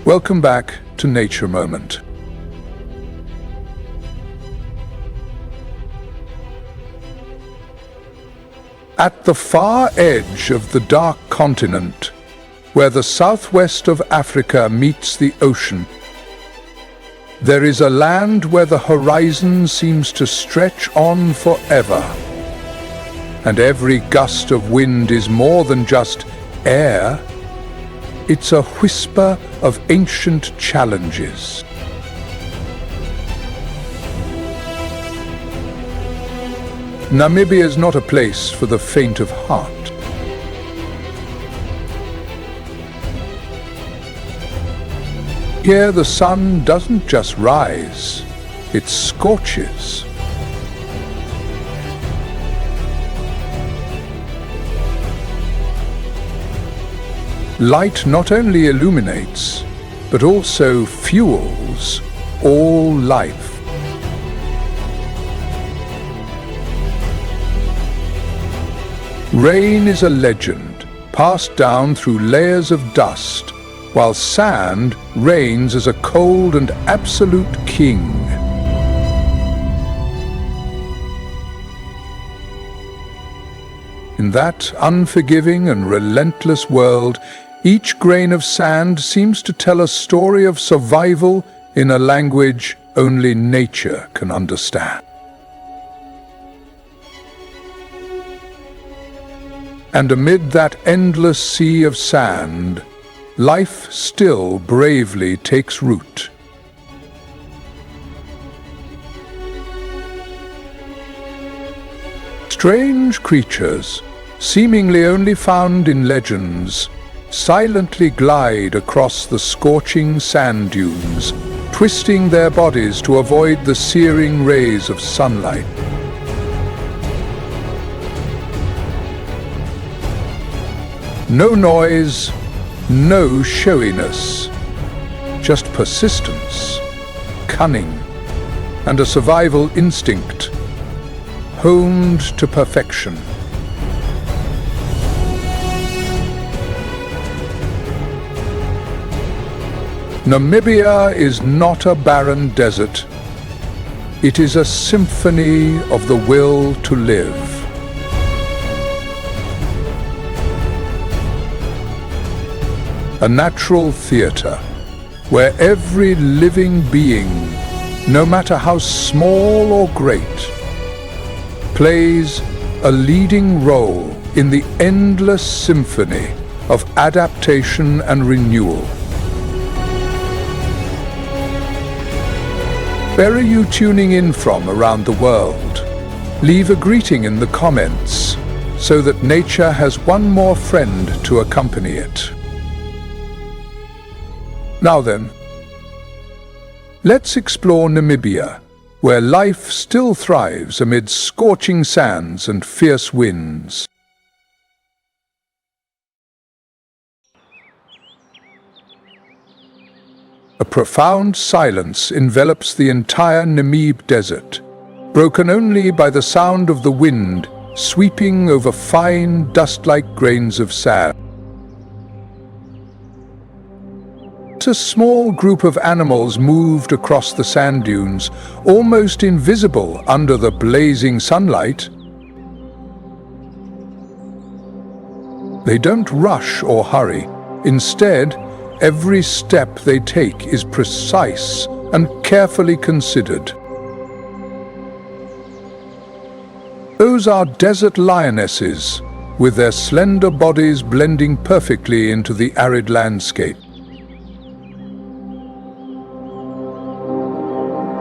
Welcome back to Nature Moment. At the far edge of the dark continent, where the southwest of Africa meets the ocean, there is a land where the horizon seems to stretch on forever. And every gust of wind is more than just air. It's a whisper of ancient challenges. Namibia is not a place for the faint of heart. Here the sun doesn't just rise, it scorches. Light not only illuminates, but also fuels all life. Rain is a legend, passed down through layers of dust, while sand reigns as a cold and absolute king. In that unforgiving and relentless world, each grain of sand seems to tell a story of survival in a language only nature can understand. And amid that endless sea of sand, life still bravely takes root. Strange creatures, seemingly only found in legends, silently glide across the scorching sand dunes, twisting their bodies to avoid the searing rays of sunlight. No noise, no showiness, just persistence, cunning, and a survival instinct honed to perfection. Namibia is not a barren desert. It is a symphony of the will to live. A natural theater where every living being, no matter how small or great, plays a leading role in the endless symphony of adaptation and renewal. Where are you tuning in from around the world? Leave a greeting in the comments so that nature has one more friend to accompany it. Now then, let's explore Namibia, where life still thrives amid scorching sands and fierce winds. A profound silence envelops the entire Namib desert, broken only by the sound of the wind sweeping over fine, dust-like grains of sand. A small group of animals moved across the sand dunes, almost invisible under the blazing sunlight. They don't rush or hurry. Instead, every step they take is precise and carefully considered. Those are desert lionesses, with their slender bodies blending perfectly into the arid landscape.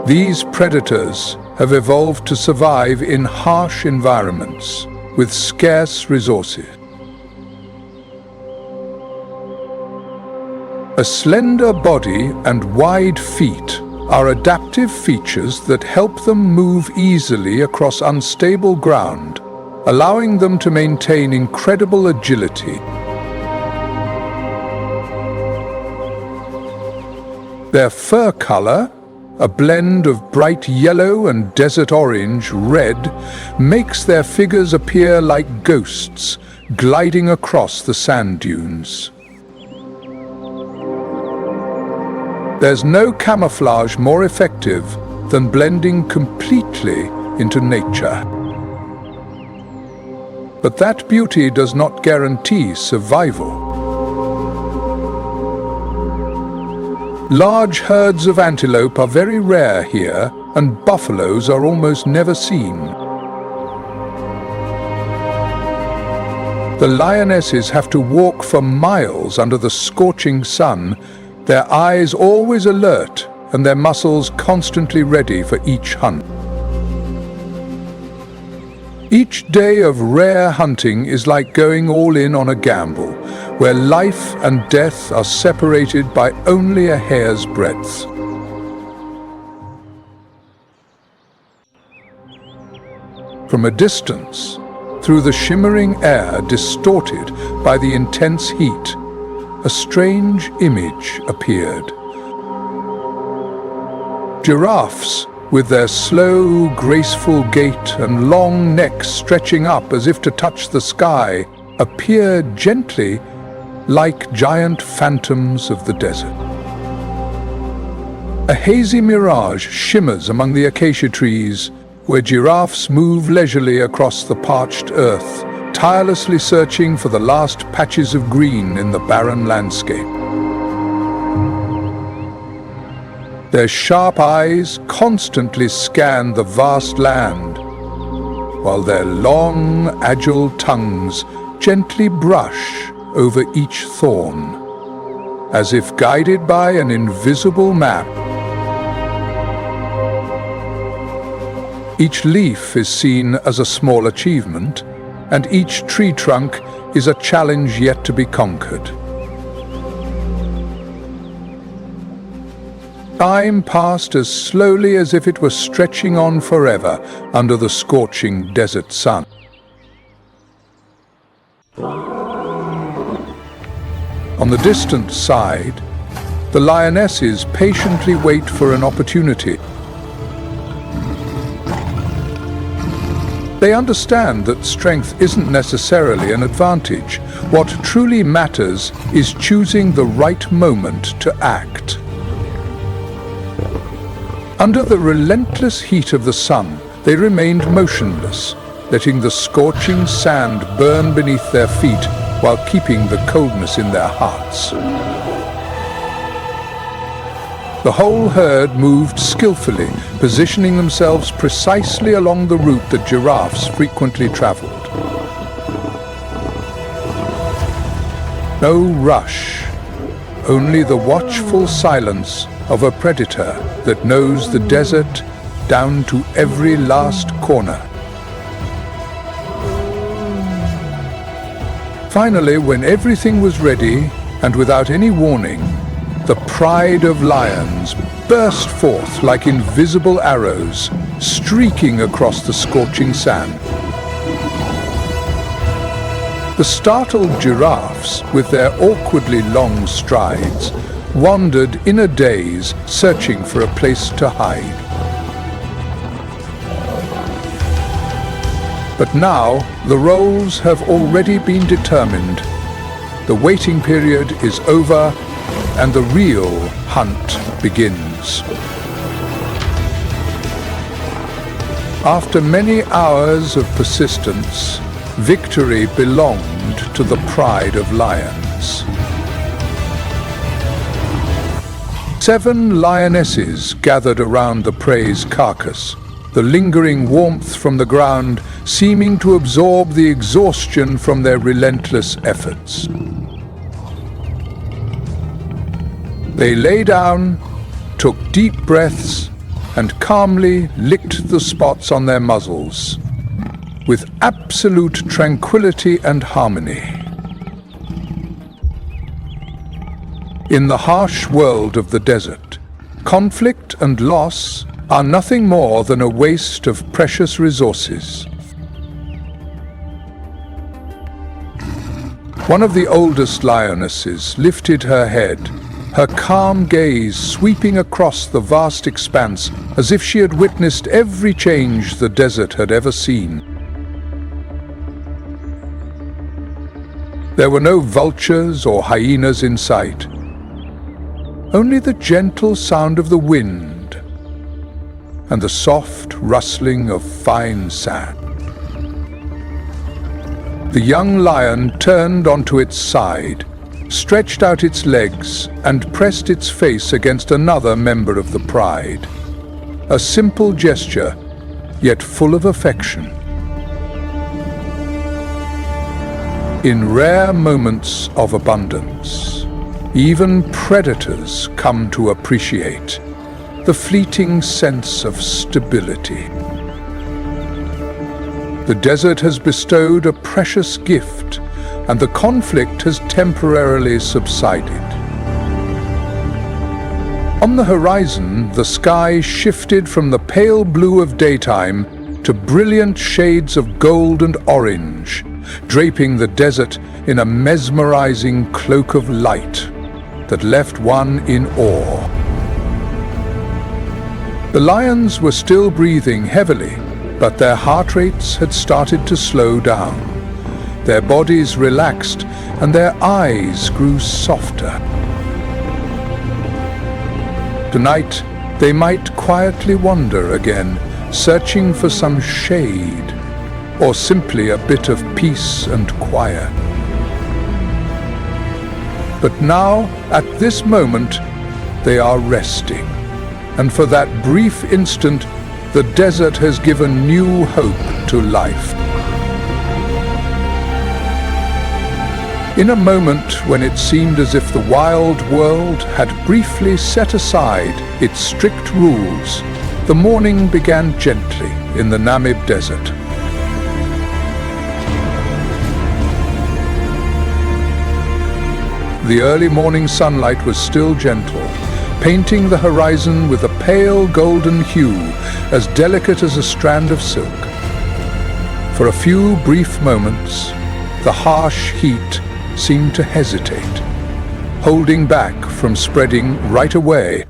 These predators have evolved to survive in harsh environments with scarce resources. A slender body and wide feet are adaptive features that help them move easily across unstable ground, allowing them to maintain incredible agility. Their fur color, a blend of bright yellow and desert orange red, makes their figures appear like ghosts gliding across the sand dunes. There's no camouflage more effective than blending completely into nature. But that beauty does not guarantee survival. Large herds of antelope are very rare here, and buffaloes are almost never seen. The lionesses have to walk for miles under the scorching sun, their eyes always alert and their muscles constantly ready for each hunt. Each day of rare hunting is like going all in on a gamble, where life and death are separated by only a hair's breadth. From a distance, through the shimmering air distorted by the intense heat, a strange image appeared. Giraffes, with their slow, graceful gait and long necks stretching up as if to touch the sky, appeared gently like giant phantoms of the desert. A hazy mirage shimmers among the acacia trees, where giraffes move leisurely across the parched earth, tirelessly searching for the last patches of green in the barren landscape. Their sharp eyes constantly scan the vast land, while their long, agile tongues gently brush over each thorn, as if guided by an invisible map. Each leaf is seen as a small achievement, and each tree trunk is a challenge yet to be conquered. Time passed as slowly as if it were stretching on forever under the scorching desert sun. On the distant side, the lionesses patiently wait for an opportunity. They understand that strength isn't necessarily an advantage. What truly matters is choosing the right moment to act. Under the relentless heat of the sun, they remained motionless, letting the scorching sand burn beneath their feet while keeping the coldness in their hearts. The whole herd moved skillfully, positioning themselves precisely along the route that giraffes frequently traveled. No rush, only the watchful silence of a predator that knows the desert down to every last corner. Finally, when everything was ready, and without any warning, the pride of lions burst forth like invisible arrows, streaking across the scorching sand. The startled giraffes, with their awkwardly long strides, wandered in a daze, searching for a place to hide. But now, the roles have already been determined. The waiting period is over, and the real hunt begins. After many hours of persistence, victory belonged to the pride of lions. 7 lionesses gathered around the prey's carcass, the lingering warmth from the ground seeming to absorb the exhaustion from their relentless efforts. They lay down, took deep breaths, and calmly licked the spots on their muzzles, with absolute tranquility and harmony. In the harsh world of the desert, conflict and loss are nothing more than a waste of precious resources. One of the oldest lionesses lifted her head, her calm gaze sweeping across the vast expanse as if she had witnessed every change the desert had ever seen. There were no vultures or hyenas in sight. only the gentle sound of the wind and the soft rustling of fine sand. The young lion turned onto its side, stretched out its legs, and pressed its face against another member of the pride. A simple gesture, yet full of affection. In rare moments of abundance, even predators come to appreciate the fleeting sense of stability. The desert has bestowed a precious gift, and the conflict has temporarily subsided. On the horizon, the sky shifted from the pale blue of daytime to brilliant shades of gold and orange, draping the desert in a mesmerizing cloak of light that left one in awe. The lions were still breathing heavily, but their heart rates had started to slow down. Their bodies relaxed, and their eyes grew softer. Tonight, they might quietly wander again, searching for some shade, or simply a bit of peace and quiet. But now, at this moment, they are resting, and for that brief instant, the desert has given new hope to life. In a moment when it seemed as if the wild world had briefly set aside its strict rules, the morning began gently in the Namib desert. The early morning sunlight was still gentle, painting the horizon with a pale golden hue, as delicate as a strand of silk. For a few brief moments, the harsh heat seemed to hesitate, holding back from spreading right away.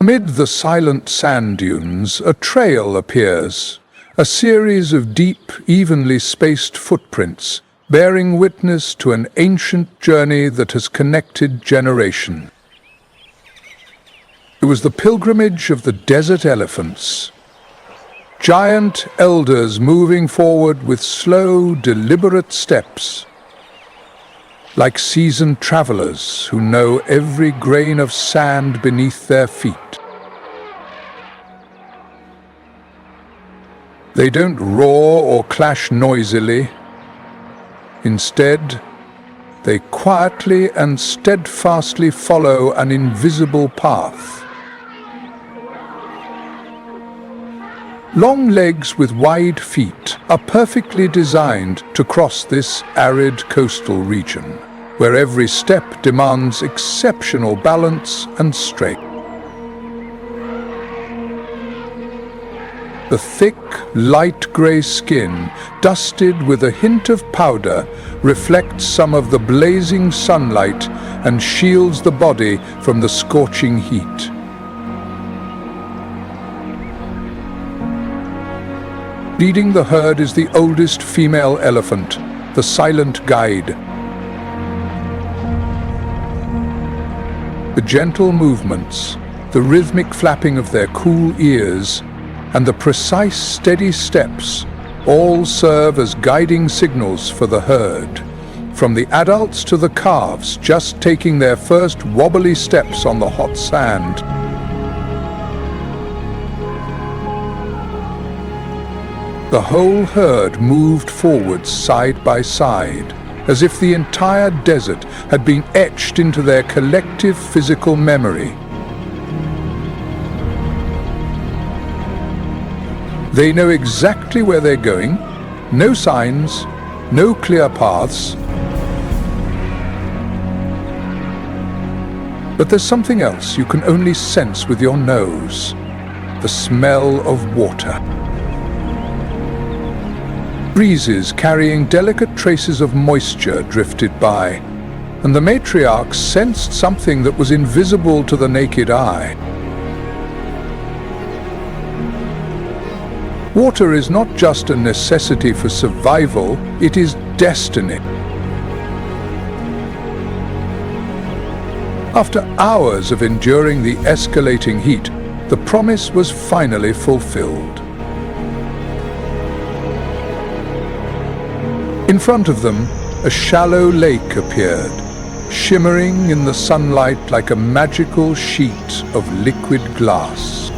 Amid the silent sand dunes, a trail appears, a series of deep, evenly spaced footprints, bearing witness to an ancient journey that has connected generations. It was the pilgrimage of the desert elephants, giant elders moving forward with slow, deliberate steps, like seasoned travelers who know every grain of sand beneath their feet. They don't roar or clash noisily. Instead, they quietly and steadfastly follow an invisible path. Long legs with wide feet are perfectly designed to cross this arid coastal region, where every step demands exceptional balance and strength. The thick, light grey skin, dusted with a hint of powder, reflects some of the blazing sunlight and shields the body from the scorching heat. Leading the herd is the oldest female elephant, the silent guide. The gentle movements, the rhythmic flapping of their cool ears, and the precise, steady steps all serve as guiding signals for the herd, from the adults to the calves just taking their first wobbly steps on the hot sand. The whole herd moved forward side by side, as if the entire desert had been etched into their collective physical memory. They know exactly where they're going, no signs, no clear paths. But there's something else you can only sense with your nose: the smell of water. Breezes carrying delicate traces of moisture drifted by, and the matriarch sensed something that was invisible to the naked eye. Water is not just a necessity for survival, it is destiny. After hours of enduring the escalating heat, the promise was finally fulfilled. In front of them, a shallow lake appeared, shimmering in the sunlight like a magical sheet of liquid glass.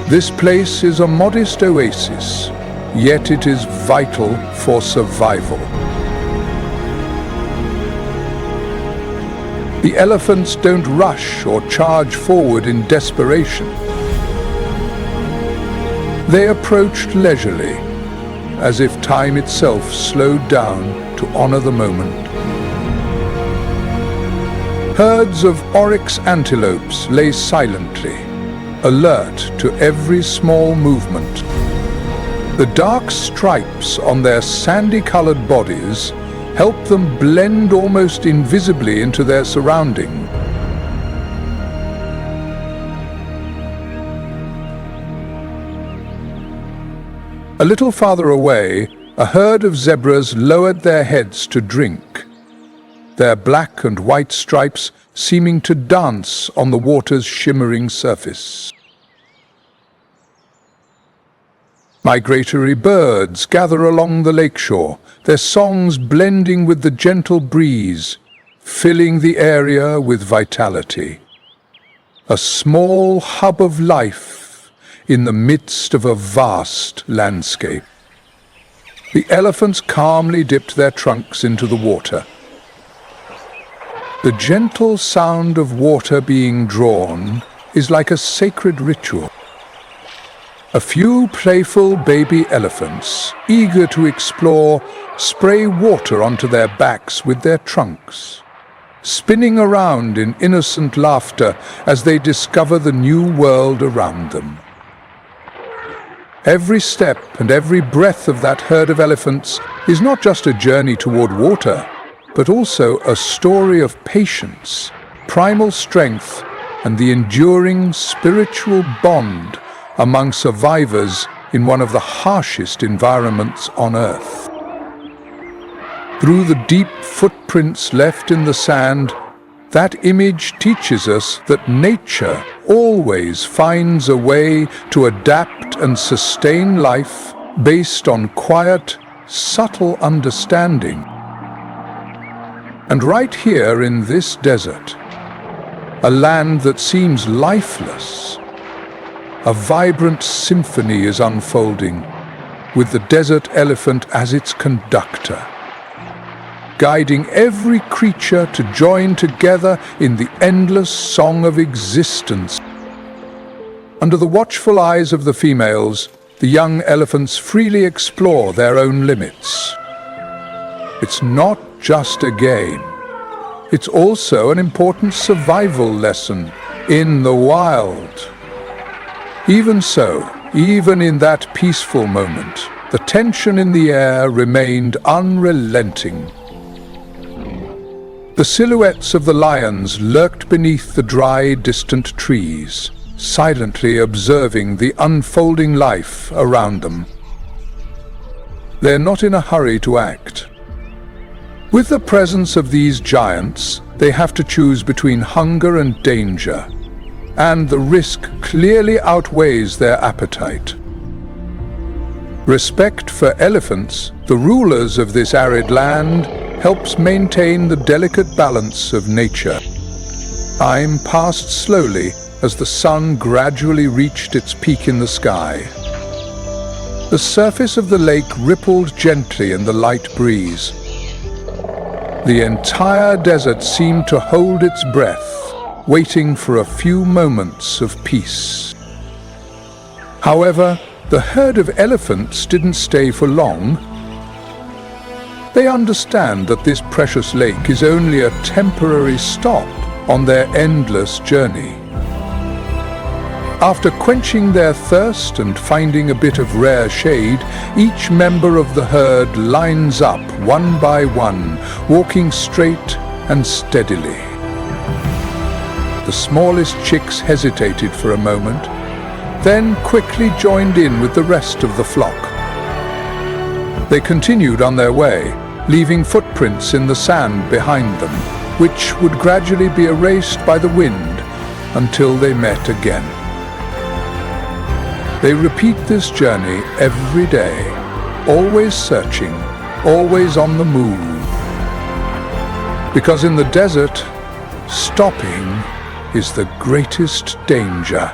This place is a modest oasis, yet it is vital for survival. The elephants don't rush or charge forward in desperation. They approached leisurely, as if time itself slowed down to honor the moment. Herds of oryx antelopes lay silently, alert to every small movement. The dark stripes on their sandy-colored bodies help them blend almost invisibly into their surroundings. A little farther away, a herd of zebras lowered their heads to drink, their black and white stripes seeming to dance on the water's shimmering surface. Migratory birds gather along the lakeshore, their songs blending with the gentle breeze, filling the area with vitality. A small hub of life in the midst of a vast landscape. The elephants calmly dipped their trunks into the water. The gentle sound of water being drawn is like a sacred ritual. A few playful baby elephants, eager to explore, spray water onto their backs with their trunks, spinning around in innocent laughter as they discover the new world around them. Every step and every breath of that herd of elephants is not just a journey toward water, but also a story of patience, primal strength, and the enduring spiritual bond among survivors in one of the harshest environments on Earth. Through the deep footprints left in the sand, that image teaches us that nature always finds a way to adapt and sustain life based on quiet, subtle understanding. And right here in this desert, a land that seems lifeless, a vibrant symphony is unfolding, with the desert elephant as its conductor, guiding every creature to join together in the endless song of existence. Under the watchful eyes of the females, the young elephants freely explore their own limits. It's not just a game. It's also an important survival lesson in the wild. Even so, even in that peaceful moment, the tension in the air remained unrelenting. The silhouettes of the lions lurked beneath the dry, distant trees, silently observing the unfolding life around them. They're not in a hurry to act. With the presence of these giants, they have to choose between hunger and danger, and the risk clearly outweighs their appetite. Respect for elephants, the rulers of this arid land, helps maintain the delicate balance of nature. Time passed slowly as the sun gradually reached its peak in the sky. The surface of the lake rippled gently in the light breeze. The entire desert seemed to hold its breath, waiting for a few moments of peace. However, the herd of elephants didn't stay for long. They understand that this precious lake is only a temporary stop on their endless journey. After quenching their thirst and finding a bit of rare shade, each member of the herd lines up one by one, walking straight and steadily. The smallest chicks hesitated for a moment, then quickly joined in with the rest of the flock. They continued on their way, leaving footprints in the sand behind them, which would gradually be erased by the wind until they met again. They repeat this journey every day, always searching, always on the move. Because in the desert, stopping is the greatest danger.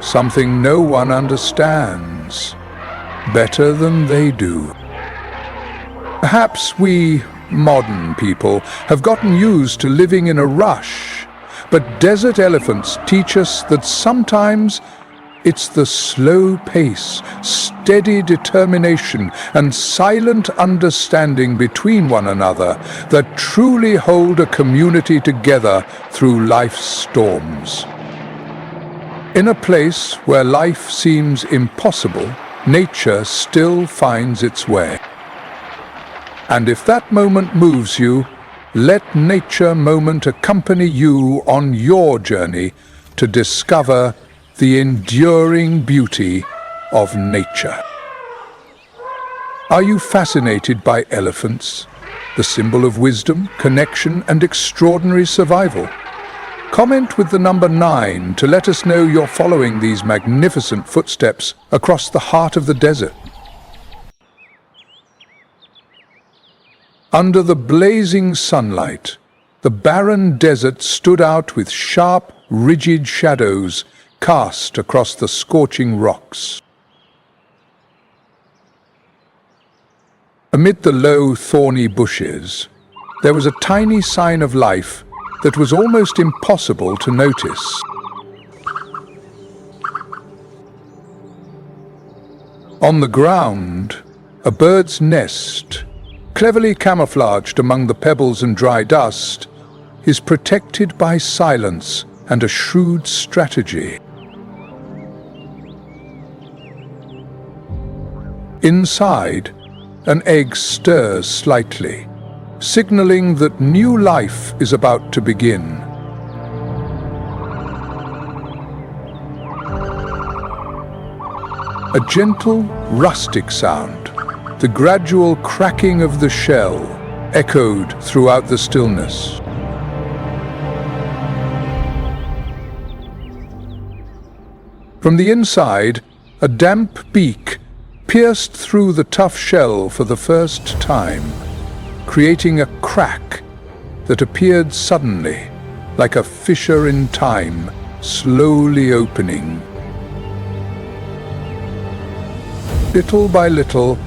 Something no one understands better than they do. Perhaps we modern people have gotten used to living in a rush, but desert elephants teach us that sometimes it's the slow pace, steady determination, and silent understanding between one another that truly hold a community together through life's storms. In a place where life seems impossible, nature still finds its way. And if that moment moves you, let nature moment accompany you on your journey to discover the enduring beauty of nature. Are you fascinated by elephants, the symbol of wisdom, connection, and extraordinary survival? Comment with the number 9 to let us know you're following these magnificent footsteps across the heart of the desert. Under the blazing sunlight, the barren desert stood out with sharp, rigid shadows cast across the scorching rocks. Amid the low, thorny bushes, there was a tiny sign of life that was almost impossible to notice. On the ground, a bird's nest, cleverly camouflaged among the pebbles and dry dust, is protected by silence and a shrewd strategy. Inside, an egg stirs slightly, signaling that new life is about to begin. A gentle, rustic sound, the gradual cracking of the shell, echoed throughout the stillness. From the inside, a damp beak pierced through the tough shell for the first time, creating a crack that appeared suddenly, like a fissure in time, slowly opening. Little by little,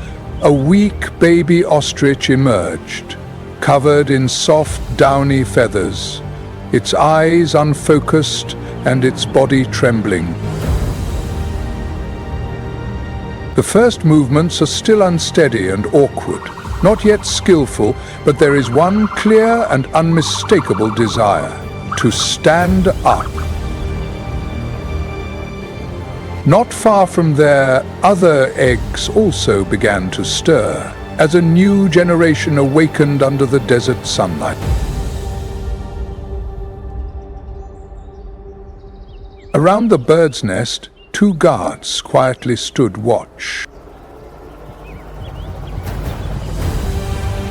a weak baby ostrich emerged, covered in soft, downy feathers, its eyes unfocused and its body trembling. The first movements are still unsteady and awkward, not yet skillful, but there is one clear and unmistakable desire: to stand up. Not far from there, other eggs also began to stir, as a new generation awakened under the desert sunlight. Around the bird's nest, 2 guards quietly stood watch.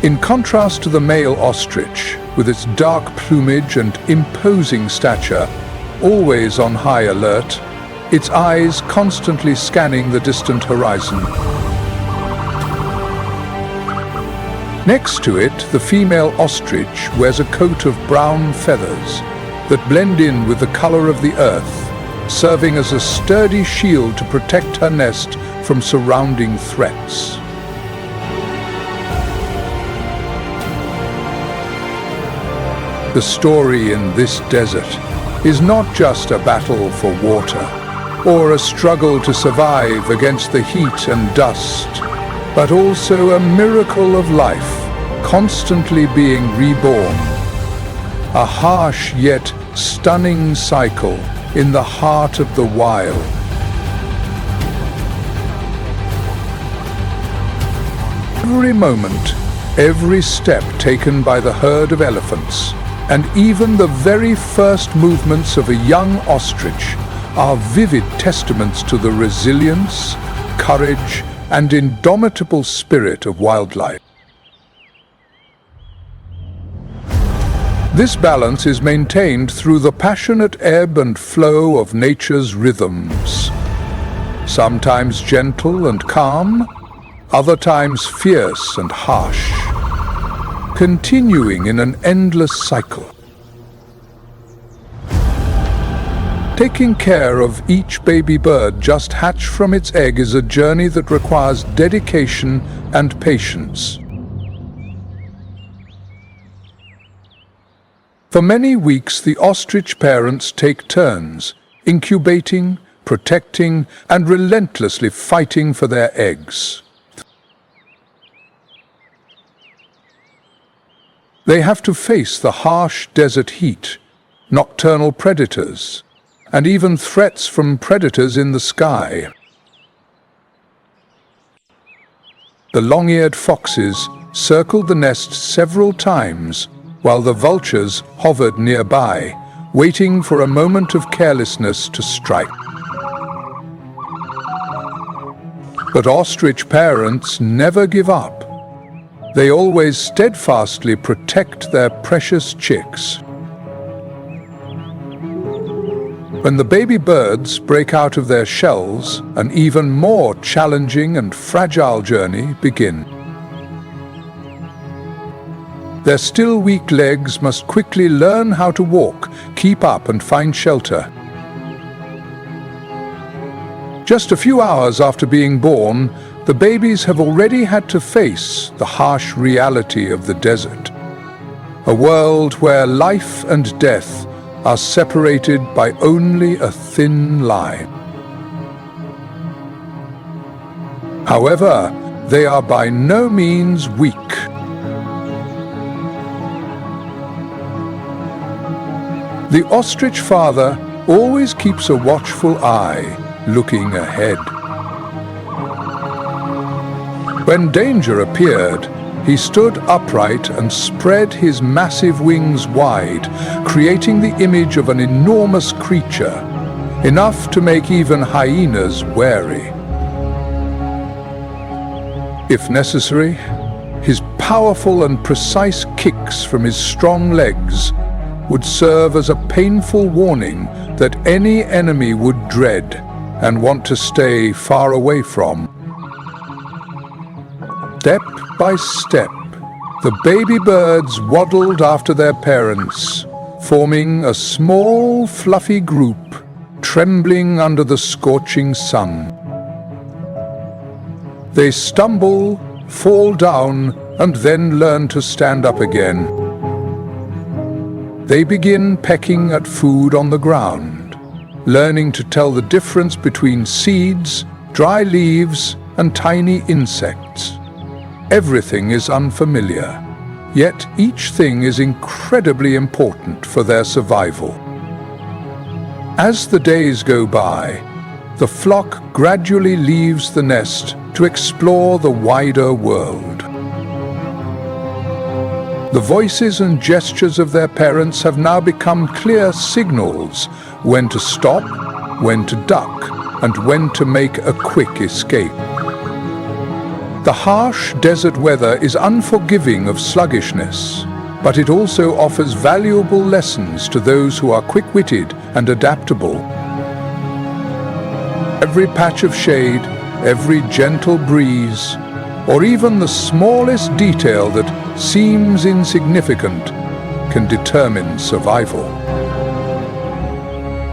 In contrast to the male ostrich, with its dark plumage and imposing stature, always on high alert, its eyes constantly scanning the distant horizon. Next to it, the female ostrich wears a coat of brown feathers that blend in with the color of the earth, serving as a sturdy shield to protect her nest from surrounding threats. The story in this desert is not just a battle for water, or a struggle to survive against the heat and dust, but also a miracle of life, constantly being reborn. A harsh yet stunning cycle in the heart of the wild. Every moment, every step taken by the herd of elephants, and even the very first movements of a young ostrich are vivid testaments to the resilience, courage, and indomitable spirit of wildlife. This balance is maintained through the passionate ebb and flow of nature's rhythms. Sometimes gentle and calm, other times fierce and harsh, continuing in an endless cycle. Taking care of each baby bird just hatched from its egg is a journey that requires dedication and patience. For many weeks, the ostrich parents take turns, incubating, protecting, and relentlessly fighting for their eggs. They have to face the harsh desert heat, nocturnal predators, and even threats from predators in the sky. The long-eared foxes circled the nest several times, while the vultures hovered nearby, waiting for a moment of carelessness to strike. But ostrich parents never give up. They always steadfastly protect their precious chicks. When the baby birds break out of their shells, an even more challenging and fragile journey begins. Their still weak legs must quickly learn how to walk, keep up, and find shelter. Just a few hours after being born, the babies have already had to face the harsh reality of the desert. A world where life and death are separated by only a thin line. However, they are by no means weak. The ostrich father always keeps a watchful eye, looking ahead. When danger appeared, he stood upright and spread his massive wings wide, creating the image of an enormous creature, enough to make even hyenas wary. If necessary, his powerful and precise kicks from his strong legs would serve as a painful warning that any enemy would dread and want to stay far away from. Step by step, the baby birds waddled after their parents, forming a small, fluffy group, trembling under the scorching sun. They stumble, fall down, and then learn to stand up again. They begin pecking at food on the ground, learning to tell the difference between seeds, dry leaves, and tiny insects. Everything is unfamiliar, yet each thing is incredibly important for their survival. As the days go by, the flock gradually leaves the nest to explore the wider world. The voices and gestures of their parents have now become clear signals when to stop, when to duck, and when to make a quick escape. The harsh desert weather is unforgiving of sluggishness, but it also offers valuable lessons to those who are quick-witted and adaptable. Every patch of shade, every gentle breeze, or even the smallest detail that seems insignificant can determine survival.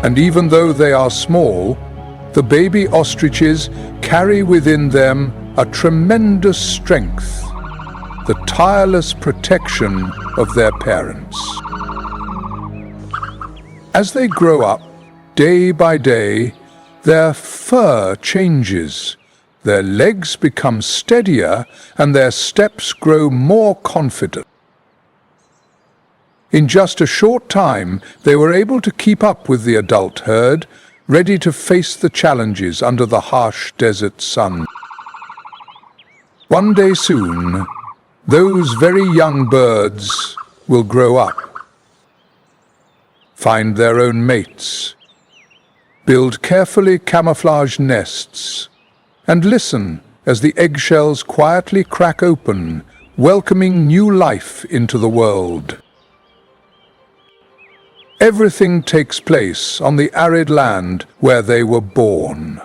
And even though they are small, the baby ostriches carry within them a tremendous strength, the tireless protection of their parents. As they grow up, day by day, their fur changes, their legs become steadier, and their steps grow more confident. In just a short time, they were able to keep up with the adult herd, ready to face the challenges under the harsh desert sun. One day soon, those very young birds will grow up, find their own mates, build carefully camouflaged nests, and listen as the eggshells quietly crack open, welcoming new life into the world. Everything takes place on the arid land where they were born,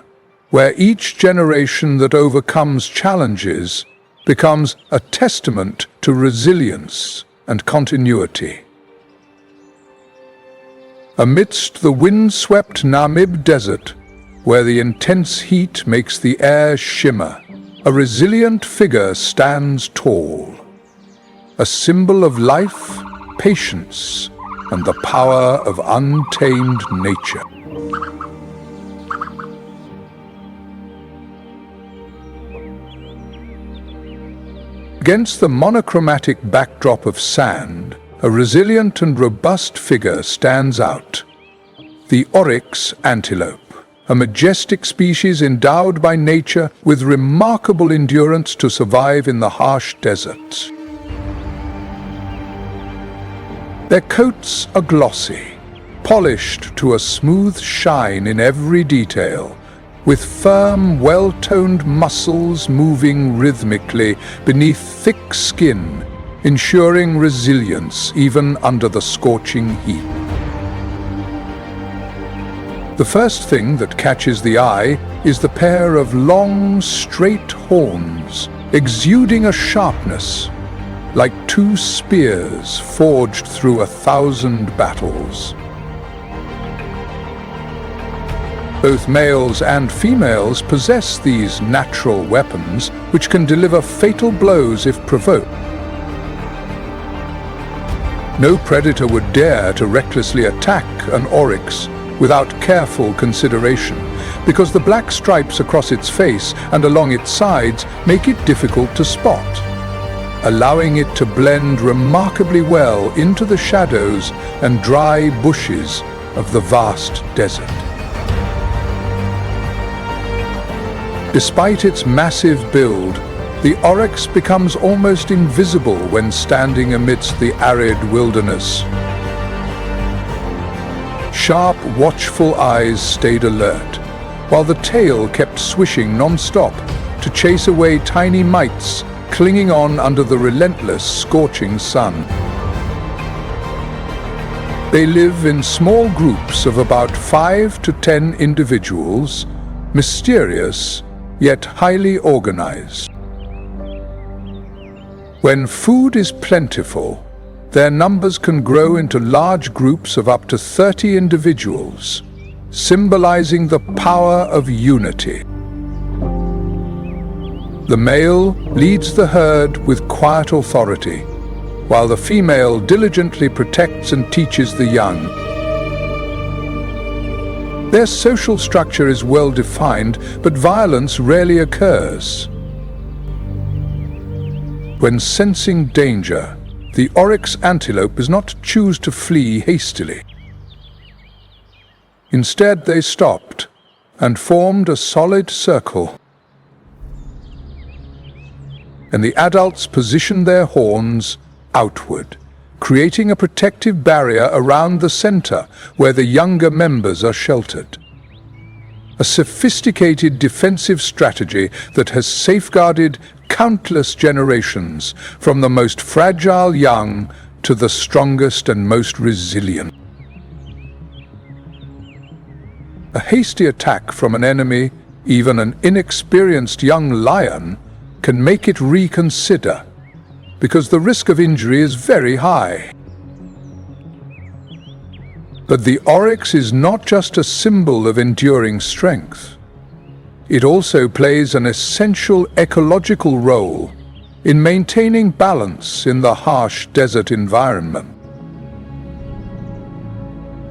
where each generation that overcomes challenges becomes a testament to resilience and continuity. Amidst the wind-swept Namib desert, where the intense heat makes the air shimmer, a resilient figure stands tall, a symbol of life, patience, and the power of untamed nature. Against the monochromatic backdrop of sand, a resilient and robust figure stands out: the oryx antelope, a majestic species endowed by nature with remarkable endurance to survive in the harsh deserts. Their coats are glossy, polished to a smooth shine in every detail, with firm, well-toned muscles moving rhythmically beneath thick skin, ensuring resilience even under the scorching heat. The first thing that catches the eye is the pair of long, straight horns, exuding a sharpness, like two spears forged through 1,000 battles. Both males and females possess these natural weapons, which can deliver fatal blows if provoked. No predator would dare to recklessly attack an oryx without careful consideration, because the black stripes across its face and along its sides make it difficult to spot, allowing it to blend remarkably well into the shadows and dry bushes of the vast desert. Despite its massive build, the oryx becomes almost invisible when standing amidst the arid wilderness. Sharp, watchful eyes stayed alert, while the tail kept swishing non-stop to chase away tiny mites clinging on under the relentless, scorching sun. They live in small groups of about 5 to 10 individuals, mysterious yet highly organized. When food is plentiful, their numbers can grow into large groups of up to 30 individuals, symbolizing the power of unity. The male leads the herd with quiet authority, while the female diligently protects and teaches the young. Their social structure is well defined, but violence rarely occurs. When sensing danger, the oryx antelope does not choose to flee hastily. Instead, they stopped and formed a solid circle, and the adults positioned their horns outward, creating a protective barrier around the center where the younger members are sheltered. A sophisticated defensive strategy that has safeguarded countless generations, from the most fragile young to the strongest and most resilient. A hasty attack from an enemy, even an inexperienced young lion, can make it reconsider, because the risk of injury is very high. But the oryx is not just a symbol of enduring strength. It also plays an essential ecological role in maintaining balance in the harsh desert environment.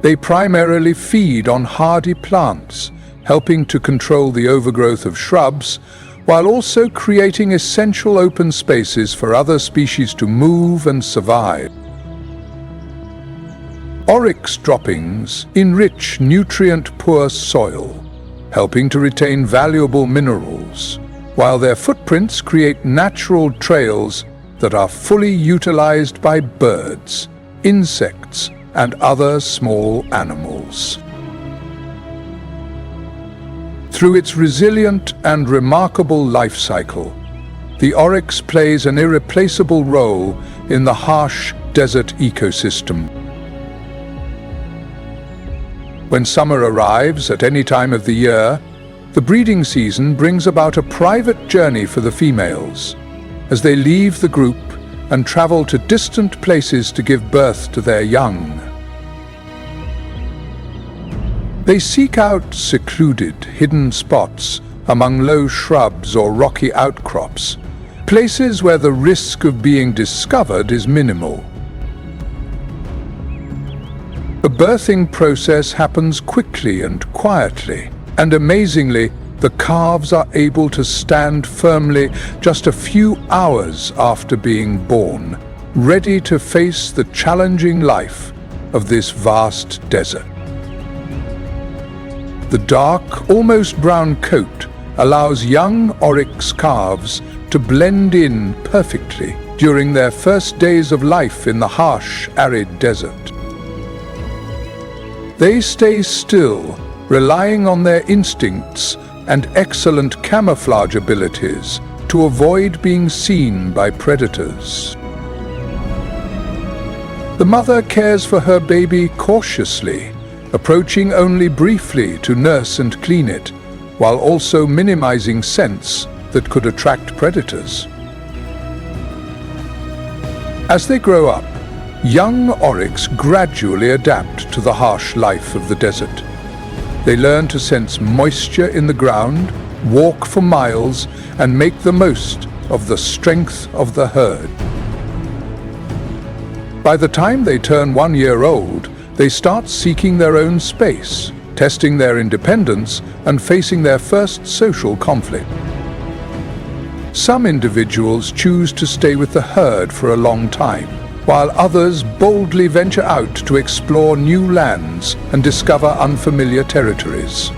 They primarily feed on hardy plants, helping to control the overgrowth of shrubs, while also creating essential open spaces for other species to move and survive. Oryx droppings enrich nutrient-poor soil, helping to retain valuable minerals, while their footprints create natural trails that are fully utilized by birds, insects, and other small animals. Through its resilient and remarkable life cycle, the oryx plays an irreplaceable role in the harsh desert ecosystem. When summer arrives at any time of the year, the breeding season brings about a private journey for the females, as they leave the group and travel to distant places to give birth to their young. They seek out secluded, hidden spots among low shrubs or rocky outcrops, places where the risk of being discovered is minimal. The birthing process happens quickly and quietly, and amazingly, the calves are able to stand firmly just a few hours after being born, ready to face the challenging life of this vast desert. The dark, almost brown coat allows young oryx calves to blend in perfectly during their first days of life in the harsh, arid desert. They stay still, relying on their instincts and excellent camouflage abilities to avoid being seen by predators. The mother cares for her baby cautiously, approaching only briefly to nurse and clean it, while also minimizing scents that could attract predators. As they grow up, young oryx gradually adapt to the harsh life of the desert. They learn to sense moisture in the ground, walk for miles, and make the most of the strength of the herd. By the time they turn 1 year old, they start seeking their own space, testing their independence, and facing their first social conflict. Some individuals choose to stay with the herd for a long time, while others boldly venture out to explore new lands and discover unfamiliar territories.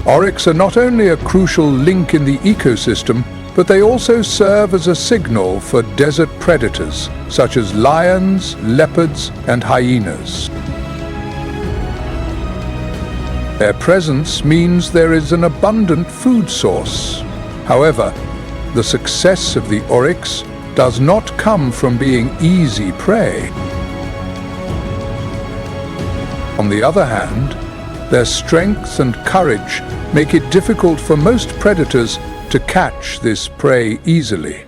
Oryx are not only a crucial link in the ecosystem, but they also serve as a signal for desert predators, such as lions, leopards, and hyenas. Their presence means there is an abundant food source. However, the success of the oryx does not come from being easy prey. On the other hand, their strength and courage make it difficult for most predators to catch this prey easily.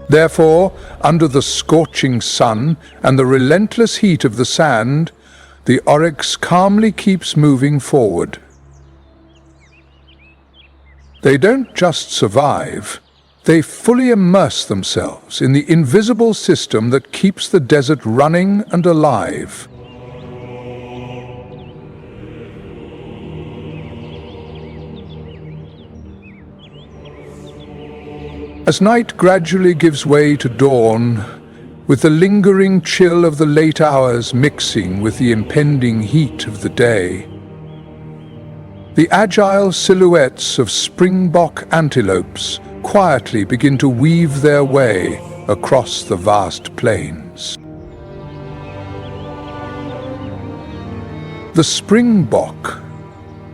Therefore, under the scorching sun and the relentless heat of the sand, the oryx calmly keeps moving forward. They don't just survive, they fully immerse themselves in the invisible system that keeps the desert running and alive. As night gradually gives way to dawn, with the lingering chill of the late hours mixing with the impending heat of the day, the agile silhouettes of springbok antelopes quietly begin to weave their way across the vast plains. The springbok,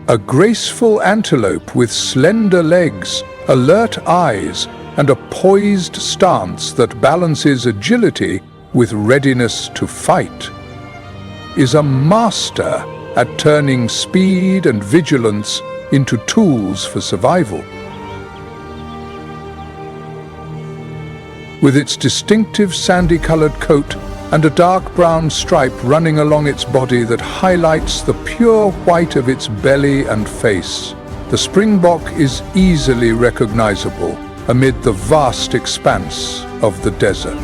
a graceful antelope with slender legs, alert eyes, and a poised stance that balances agility with readiness to fight, is a master at turning speed and vigilance into tools for survival. With its distinctive sandy-colored coat and a dark brown stripe running along its body that highlights the pure white of its belly and face, the springbok is easily recognizable amid the vast expanse of the desert.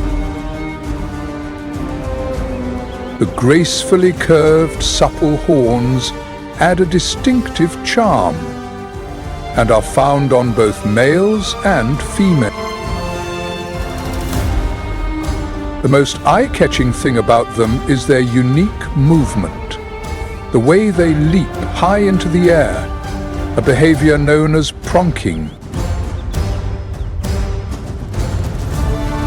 The gracefully curved, supple horns add a distinctive charm and are found on both males and females. The most eye-catching thing about them is their unique movement, the way they leap high into the air, a behavior known as pronking.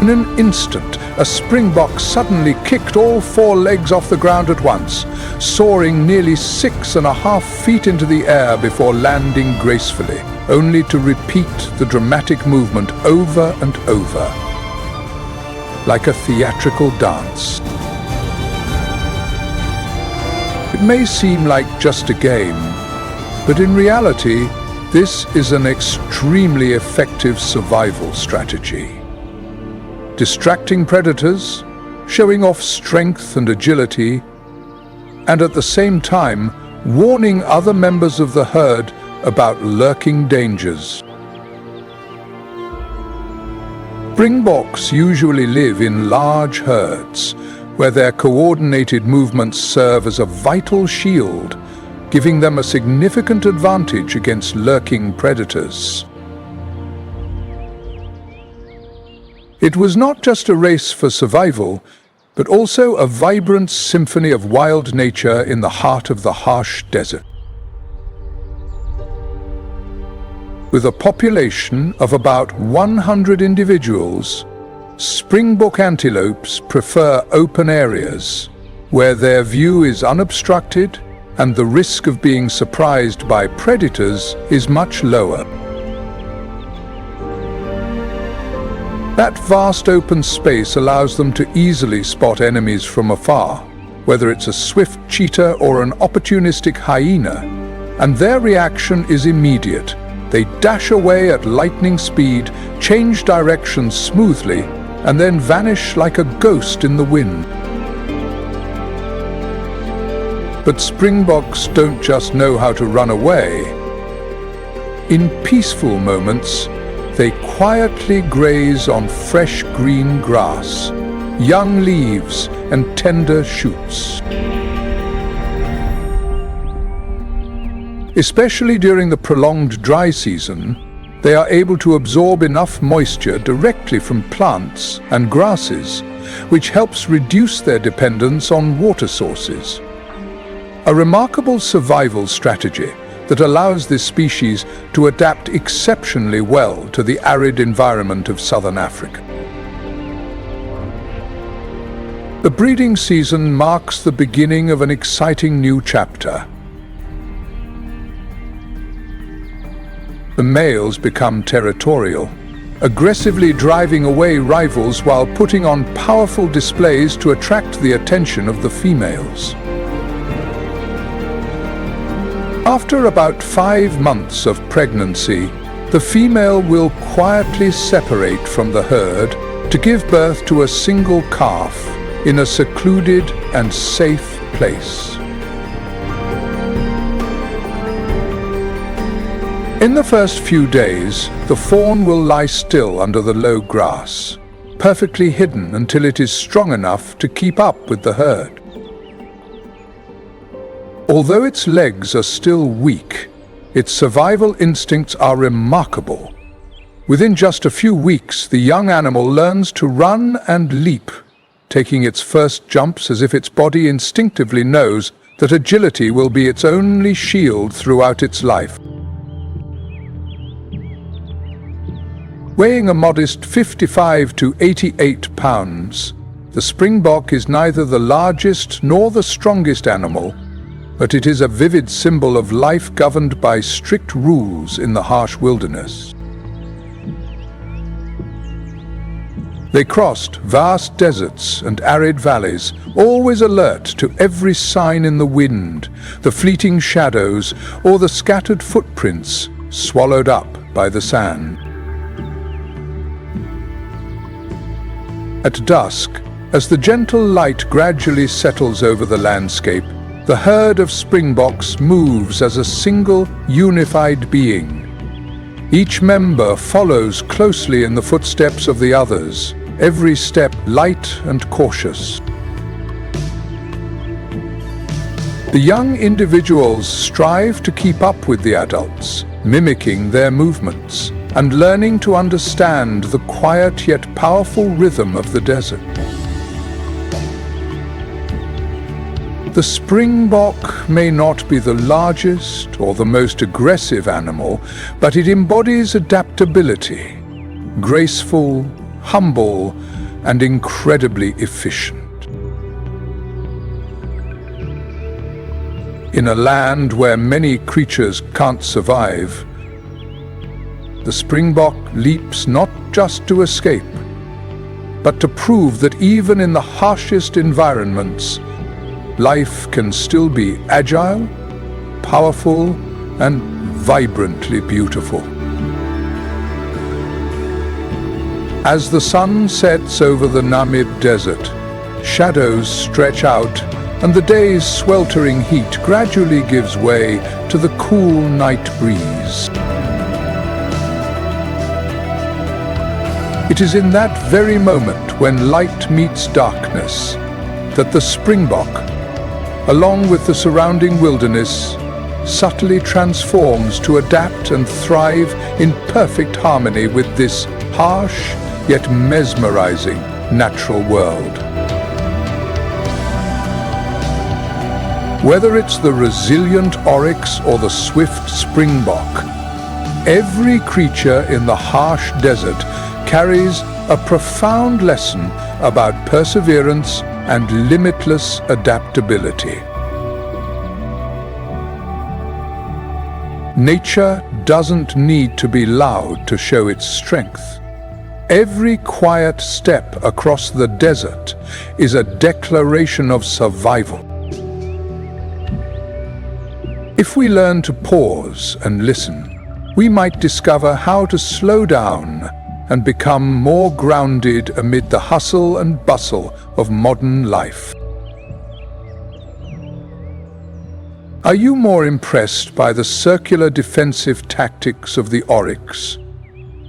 In an instant, a springbok suddenly kicked all 4 legs off the ground at once, soaring nearly 6.5 feet into the air before landing gracefully, only to repeat the dramatic movement over and over, like a theatrical dance. It may seem like just a game, but in reality, this is an extremely effective survival strategy. Distracting predators, showing off strength and agility, and at the same time, warning other members of the herd about lurking dangers. Springboks usually live in large herds, where their coordinated movements serve as a vital shield, giving them a significant advantage against lurking predators. It was not just a race for survival, but also a vibrant symphony of wild nature in the heart of the harsh desert. With a population of about 100 individuals, springbok antelopes prefer open areas, where their view is unobstructed and the risk of being surprised by predators is much lower. That vast open space allows them to easily spot enemies from afar, whether it's a swift cheetah or an opportunistic hyena, and their reaction is immediate. They dash away at lightning speed, change direction smoothly, and then vanish like a ghost in the wind. But springboks don't just know how to run away. In peaceful moments, they quietly graze on fresh green grass, young leaves, and tender shoots. Especially during the prolonged dry season, they are able to absorb enough moisture directly from plants and grasses, which helps reduce their dependence on water sources. A remarkable survival strategy that allows this species to adapt exceptionally well to the arid environment of southern Africa. The breeding season marks the beginning of an exciting new chapter. The males become territorial, aggressively driving away rivals while putting on powerful displays to attract the attention of the females. After about 5 months of pregnancy, the female will quietly separate from the herd to give birth to a single calf in a secluded and safe place. In the first few days, the fawn will lie still under the low grass, perfectly hidden until it is strong enough to keep up with the herd. Although its legs are still weak, its survival instincts are remarkable. Within just a few weeks, the young animal learns to run and leap, taking its first jumps as if its body instinctively knows that agility will be its only shield throughout its life. Weighing a modest 55 to 88 pounds, the springbok is neither the largest nor the strongest animal, but it is a vivid symbol of life governed by strict rules in the harsh wilderness. They crossed vast deserts and arid valleys, always alert to every sign in the wind, the fleeting shadows, or the scattered footprints swallowed up by the sand. At dusk, as the gentle light gradually settles over the landscape, the herd of springboks moves as a single, unified being. Each member follows closely in the footsteps of the others, every step light and cautious. The young individuals strive to keep up with the adults, mimicking their movements and learning to understand the quiet yet powerful rhythm of the desert. The springbok may not be the largest or the most aggressive animal, but it embodies adaptability, graceful, humble, and incredibly efficient. In a land where many creatures can't survive, the springbok leaps not just to escape, but to prove that even in the harshest environments, life can still be agile, powerful, and vibrantly beautiful. As the sun sets over the Namib desert, shadows stretch out, and the day's sweltering heat gradually gives way to the cool night breeze. It is in that very moment when light meets darkness that the springbok, along with the surrounding wilderness, subtly transforms to adapt and thrive in perfect harmony with this harsh yet mesmerizing natural world. Whether it's the resilient oryx or the swift springbok, every creature in the harsh desert carries a profound lesson about perseverance and limitless adaptability. Nature doesn't need to be loud to show its strength. Every quiet step across the desert is a declaration of survival. If we learn to pause and listen, we might discover how to slow down and become more grounded amid the hustle and bustle of modern life. Are you more impressed by the circular defensive tactics of the oryx,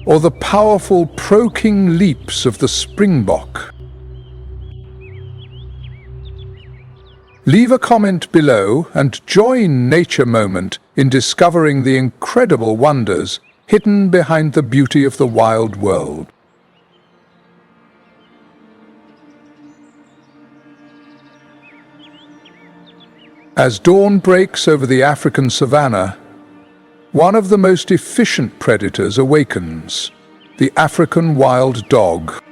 or the powerful pro-king leaps of the springbok? Leave a comment below and join Nature Moment in discovering the incredible wonders hidden behind the beauty of the wild world. As dawn breaks over the African savannah, one of the most efficient predators awakens, the African wild dog.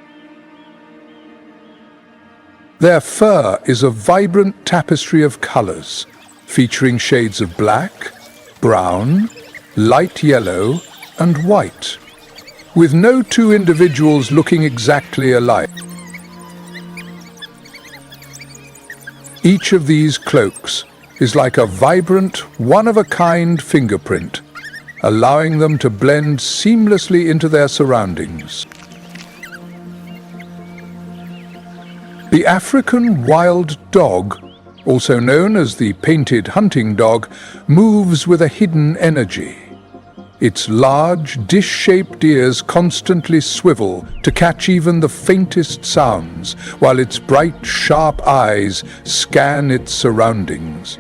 Their fur is a vibrant tapestry of colors, featuring shades of black, brown, light yellow, and white, with no two individuals looking exactly alike. Each of these cloaks is like a vibrant, one-of-a-kind fingerprint, allowing them to blend seamlessly into their surroundings. The African wild dog, also known as the painted hunting dog, moves with a hidden energy. Its large, dish-shaped ears constantly swivel to catch even the faintest sounds, while its bright, sharp eyes scan its surroundings.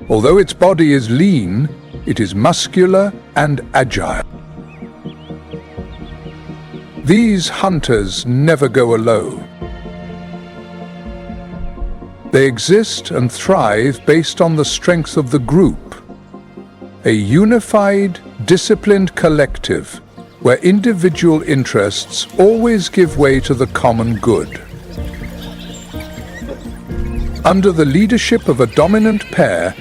Although its body is lean, it is muscular and agile. These hunters never go alone. They exist and thrive based on the strength of the group, a unified, disciplined collective where individual interests always give way to the common good. Under the leadership of a dominant pair,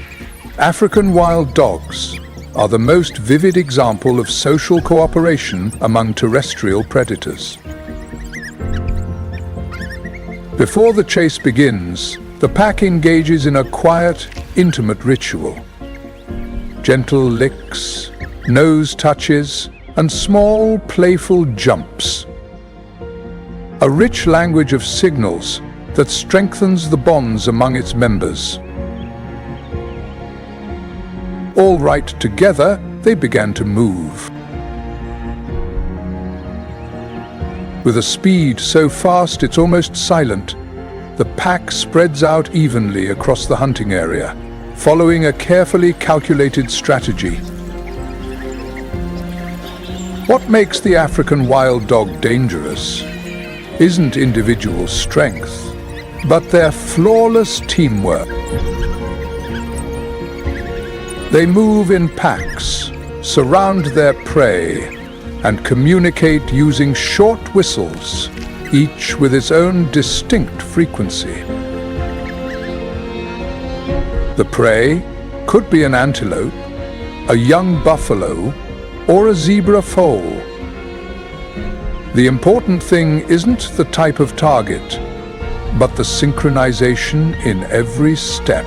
African wild dogs are the most vivid example of social cooperation among terrestrial predators. Before the chase begins, the pack engages in a quiet, intimate ritual. Gentle licks, nose touches, and small, playful jumps. A rich language of signals that strengthens the bonds among its members. All right together, they began to move. With a speed so fast it's almost silent, the pack spreads out evenly across the hunting area, following a carefully calculated strategy. What makes the African wild dog dangerous isn't individual strength, but their flawless teamwork. They move in packs, surround their prey, and communicate using short whistles, each with its own distinct frequency. The prey could be an antelope, a young buffalo, or a zebra foal. The important thing isn't the type of target, but the synchronization in every step.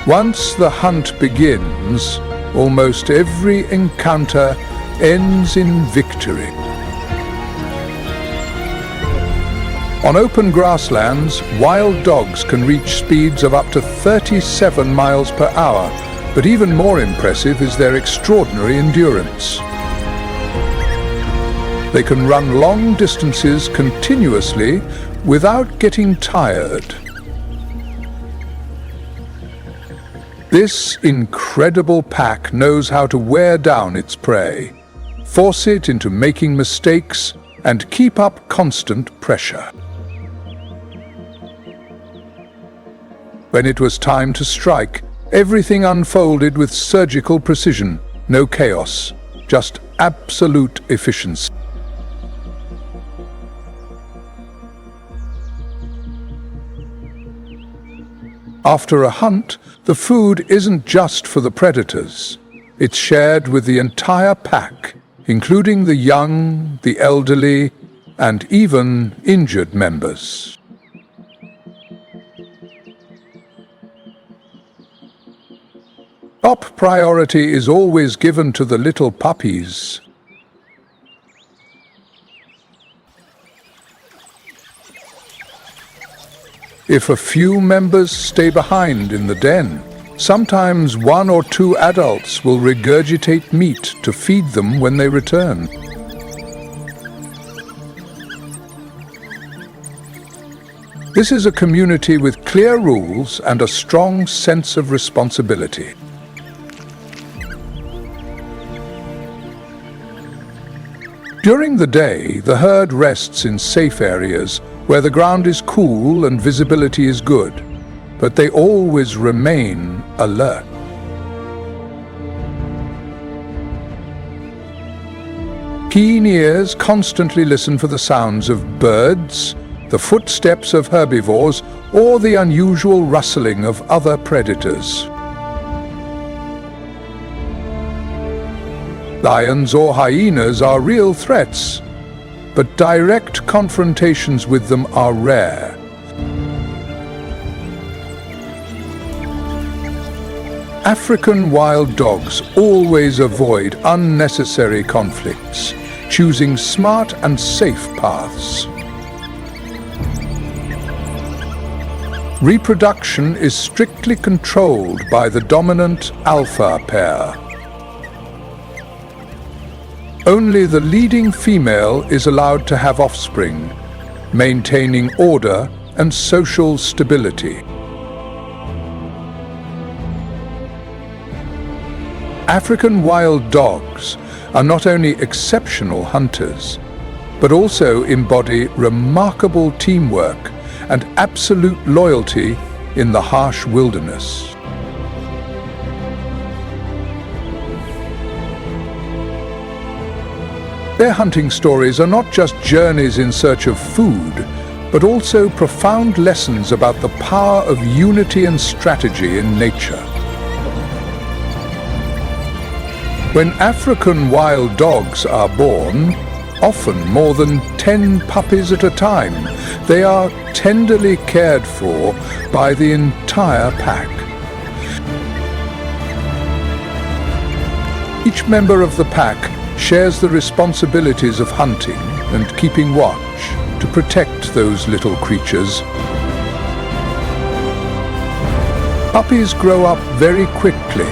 Once the hunt begins, almost every encounter ends in victory. On open grasslands, wild dogs can reach speeds of up to 37 miles per hour, but even more impressive is their extraordinary endurance. They can run long distances continuously without getting tired. This incredible pack knows how to wear down its prey, force it into making mistakes, and keep up constant pressure. When it was time to strike, everything unfolded with surgical precision, no chaos, just absolute efficiency. After a hunt, the food isn't just for the predators. It's shared with the entire pack, including the young, the elderly, and even injured members. Top priority is always given to the little puppies. If a few members stay behind in the den, sometimes 1 or 2 adults will regurgitate meat to feed them when they return. This is a community with clear rules and a strong sense of responsibility. During the day, the herd rests in safe areas where the ground is cool and visibility is good, but they always remain alert. Keen ears constantly listen for the sounds of birds, the footsteps of herbivores, or the unusual rustling of other predators. Lions or hyenas are real threats, but direct confrontations with them are rare. African wild dogs always avoid unnecessary conflicts, choosing smart and safe paths. Reproduction is strictly controlled by the dominant alpha pair. Only the leading female is allowed to have offspring, maintaining order and social stability. African wild dogs are not only exceptional hunters, but also embody remarkable teamwork and absolute loyalty in the harsh wilderness. Their hunting stories are not just journeys in search of food, but also profound lessons about the power of unity and strategy in nature. When African wild dogs are born, often more than 10 puppies at a time, they are tenderly cared for by the entire pack. Each member of the pack shares the responsibilities of hunting and keeping watch to protect those little creatures. Puppies grow up very quickly,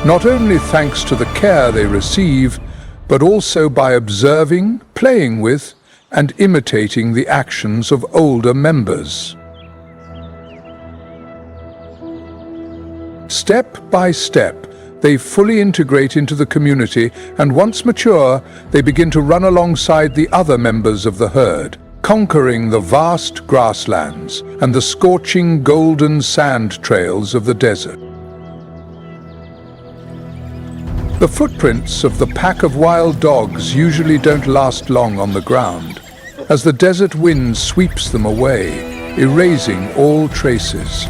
not only thanks to the care they receive, but also by observing, playing with, and imitating the actions of older members. Step by step, they fully integrate into the community, and once mature, they begin to run alongside the other members of the herd, conquering the vast grasslands and the scorching golden sand trails of the desert. The footprints of the pack of wild dogs usually don't last long on the ground, as the desert wind sweeps them away, erasing all traces.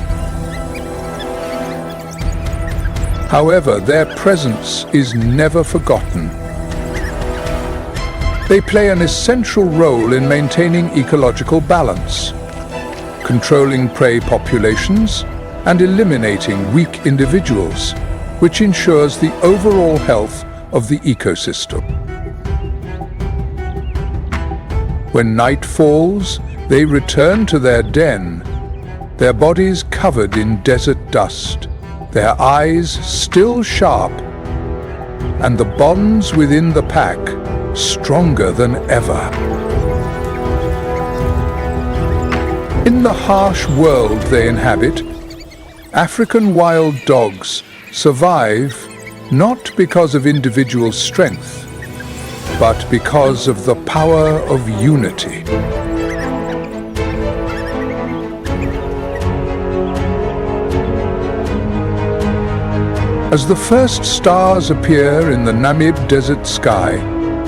However, their presence is never forgotten. They play an essential role in maintaining ecological balance, controlling prey populations, and eliminating weak individuals, which ensures the overall health of the ecosystem. When night falls, they return to their den, their bodies covered in desert dust, their eyes still sharp, and the bonds within the pack stronger than ever. In the harsh world they inhabit, African wild dogs survive not because of individual strength, but because of the power of unity. As the first stars appear in the Namib desert sky,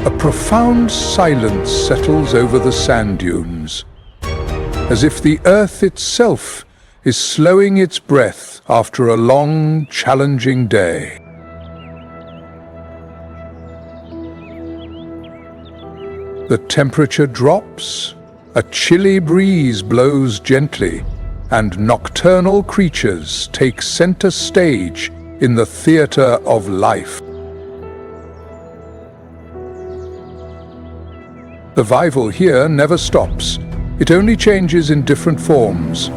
a profound silence settles over the sand dunes, as if the earth itself is slowing its breath after a long, challenging day. The temperature drops, a chilly breeze blows gently, and nocturnal creatures take center stage in the theater of life. Survival here never stops. It only changes in different forms.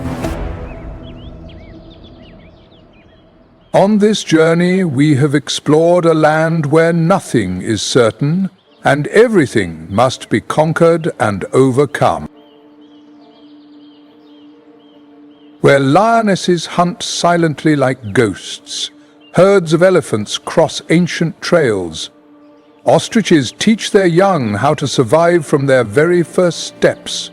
On this journey, we have explored a land where nothing is certain, and everything must be conquered and overcome. Where lionesses hunt silently like ghosts, herds of elephants cross ancient trails, ostriches teach their young how to survive from their very first steps,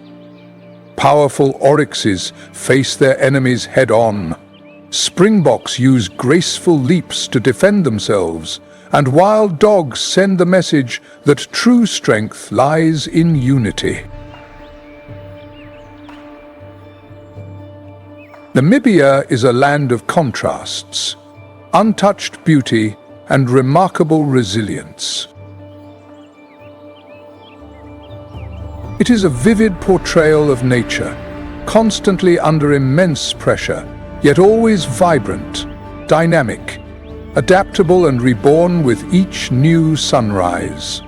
powerful oryxes face their enemies head-on, springboks use graceful leaps to defend themselves, and wild dogs send the message that true strength lies in unity. Namibia is a land of contrasts, untouched beauty and remarkable resilience. It is a vivid portrayal of nature, constantly under immense pressure, yet always vibrant, dynamic, adaptable and reborn with each new sunrise.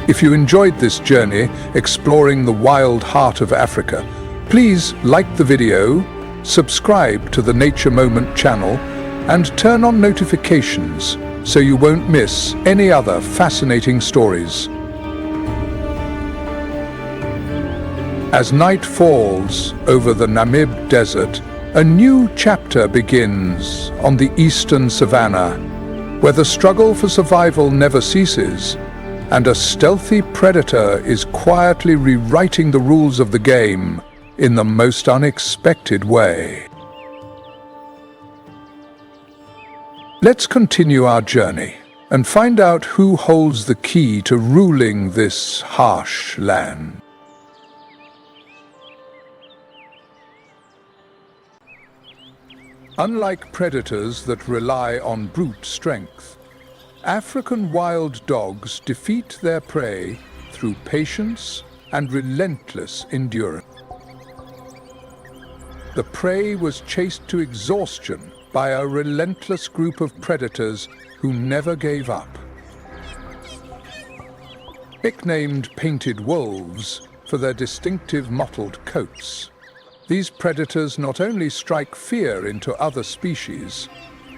If you enjoyed this journey exploring the wild heart of Africa, please like the video, subscribe to the Nature Moment channel, and turn on notifications so you won't miss any other fascinating stories. As night falls over the Namib desert, a new chapter begins on the eastern savannah, where the struggle for survival never ceases, and a stealthy predator is quietly rewriting the rules of the game in the most unexpected way. Let's continue our journey and find out who holds the key to ruling this harsh land. Unlike predators that rely on brute strength, African wild dogs defeat their prey through patience and relentless endurance. The prey was chased to exhaustion by a relentless group of predators who never gave up. Nicknamed painted wolves for their distinctive mottled coats, these predators not only strike fear into other species,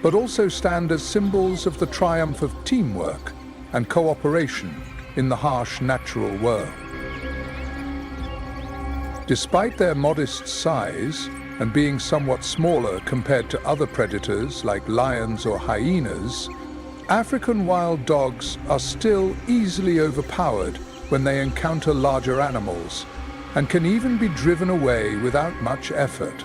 but also stand as symbols of the triumph of teamwork and cooperation in the harsh natural world. Despite their modest size, and being somewhat smaller compared to other predators like lions or hyenas, African wild dogs are still easily overpowered when they encounter larger animals, and can even be driven away without much effort.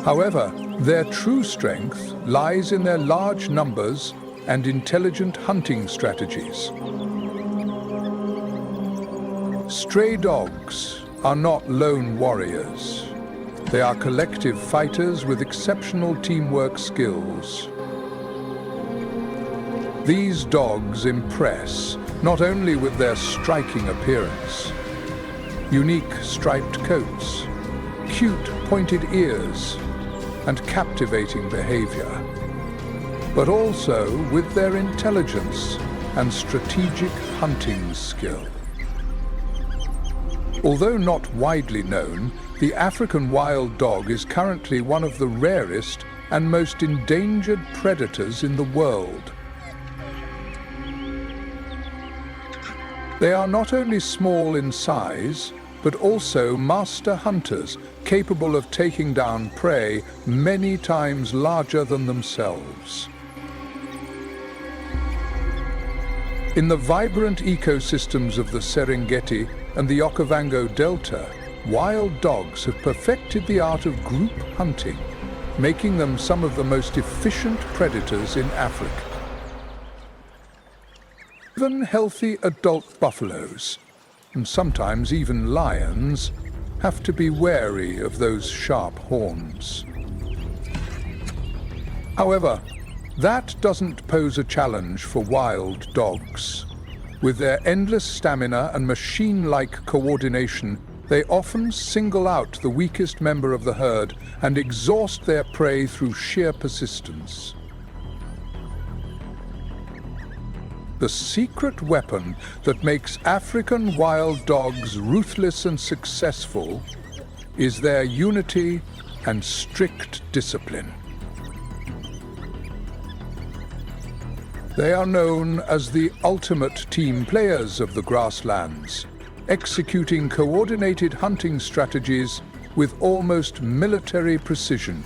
However, their true strength lies in their large numbers and intelligent hunting strategies. Stray dogs are not lone warriors. They are collective fighters with exceptional teamwork skills. These dogs impress not only with their striking appearance, unique striped coats, cute pointed ears, and captivating behavior, but also with their intelligence and strategic hunting skill. Although not widely known, the African wild dog is currently one of the rarest and most endangered predators in the world. They are not only small in size, but also master hunters capable of taking down prey many times larger than themselves. In the vibrant ecosystems of the Serengeti and the Okavango Delta, wild dogs have perfected the art of group hunting, making them some of the most efficient predators in Africa. Even healthy adult buffaloes, and sometimes even lions, have to be wary of those sharp horns. However, that doesn't pose a challenge for wild dogs. With their endless stamina and machine-like coordination, they often single out the weakest member of the herd and exhaust their prey through sheer persistence. The secret weapon that makes African wild dogs ruthless and successful is their unity and strict discipline. They are known as the ultimate team players of the grasslands, executing coordinated hunting strategies with almost military precision.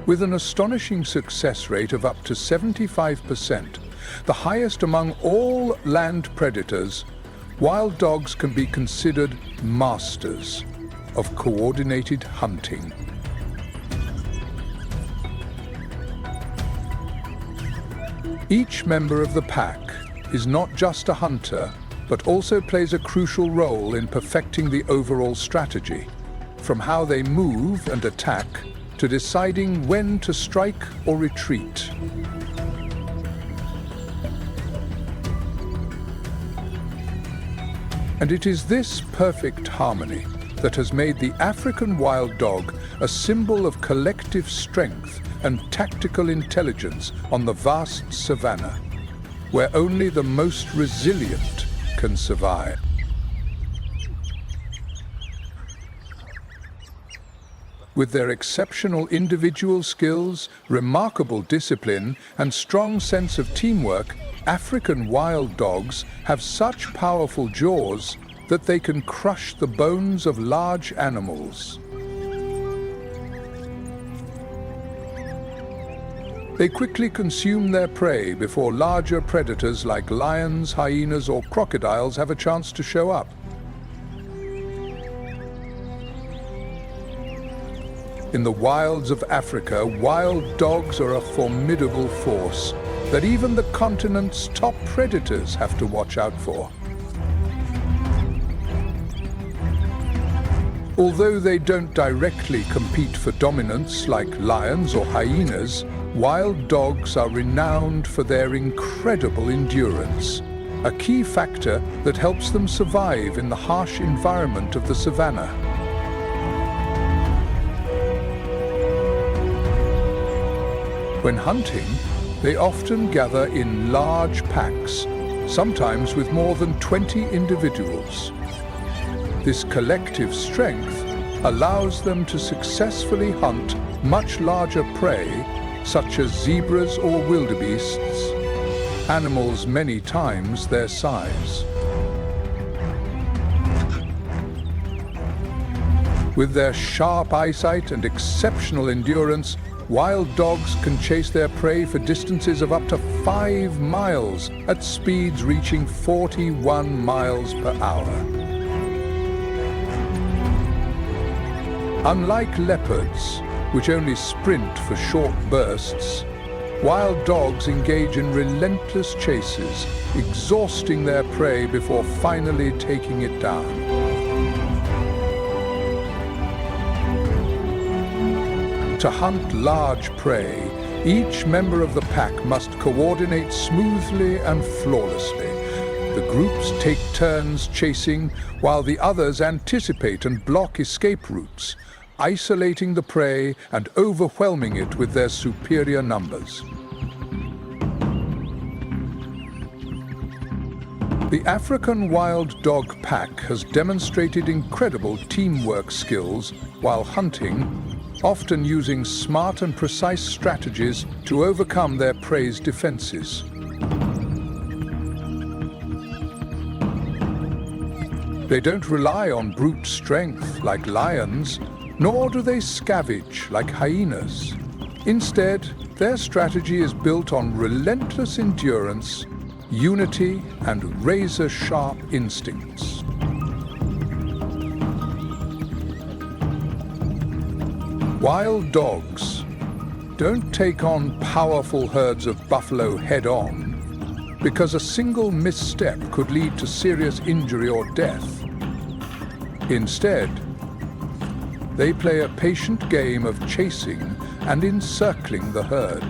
With an astonishing success rate of up to 75%, the highest among all land predators, wild dogs can be considered masters of coordinated hunting. Each member of the pack is not just a hunter, but also plays a crucial role in perfecting the overall strategy, from how they move and attack to deciding when to strike or retreat. And it is this perfect harmony that has made the African wild dog a symbol of collective strength and tactical intelligence on the vast savannah, where only the most resilient can survive. With their exceptional individual skills, remarkable discipline, and strong sense of teamwork, African wild dogs have such powerful jaws that they can crush the bones of large animals. They quickly consume their prey before larger predators like lions, hyenas, or crocodiles have a chance to show up. In the wilds of Africa, wild dogs are a formidable force that even the continent's top predators have to watch out for. Although they don't directly compete for dominance like lions or hyenas, wild dogs are renowned for their incredible endurance, a key factor that helps them survive in the harsh environment of the savannah. When hunting, they often gather in large packs, sometimes with more than 20 individuals. This collective strength allows them to successfully hunt much larger prey, such as zebras or wildebeests, animals many times their size. With their sharp eyesight and exceptional endurance, wild dogs can chase their prey for distances of up to 5 miles at speeds reaching 41 miles per hour. Unlike leopards, which only sprint for short bursts, wild dogs engage in relentless chases, exhausting their prey before finally taking it down. To hunt large prey, each member of the pack must coordinate smoothly and flawlessly. The groups take turns chasing, while the others anticipate and block escape routes, isolating the prey and overwhelming it with their superior numbers. The African wild dog pack has demonstrated incredible teamwork skills while hunting, often using smart and precise strategies to overcome their prey's defenses. They don't rely on brute strength like lions, nor do they scavenge like hyenas. Instead, their strategy is built on relentless endurance, unity, and razor-sharp instincts. Wild dogs don't take on powerful herds of buffalo head-on, because a single misstep could lead to serious injury or death. Instead, they play a patient game of chasing and encircling the herd,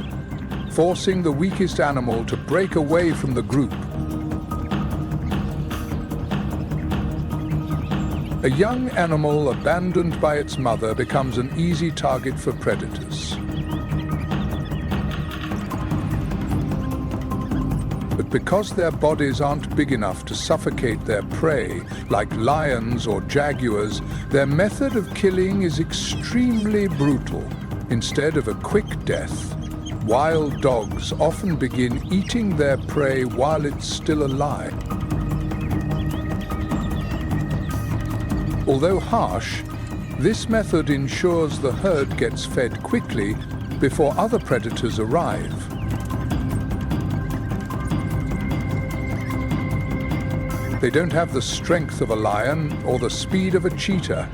forcing the weakest animal to break away from the group. A young animal abandoned by its mother becomes an easy target for predators. But because their bodies aren't big enough to suffocate their prey, like lions or jaguars, their method of killing is extremely brutal. Instead of a quick death, wild dogs often begin eating their prey while it's still alive. Although harsh, this method ensures the herd gets fed quickly before other predators arrive. They don't have the strength of a lion or the speed of a cheetah,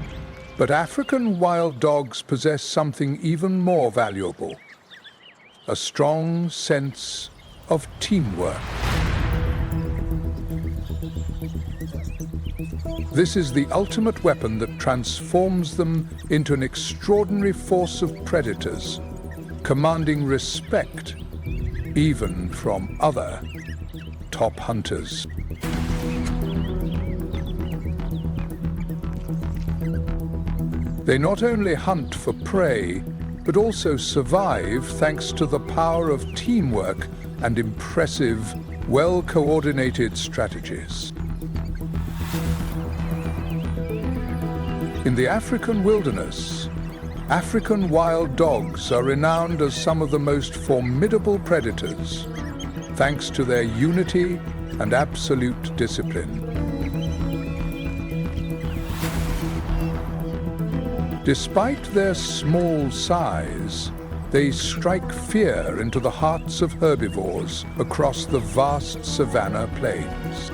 but African wild dogs possess something even more valuable: a strong sense of teamwork. This is the ultimate weapon that transforms them into an extraordinary force of predators, commanding respect even from other top hunters. They not only hunt for prey, but also survive thanks to the power of teamwork and impressive, well-coordinated strategies. In the African wilderness, African wild dogs are renowned as some of the most formidable predators, thanks to their unity and absolute discipline. Despite their small size, they strike fear into the hearts of herbivores across the vast savannah plains.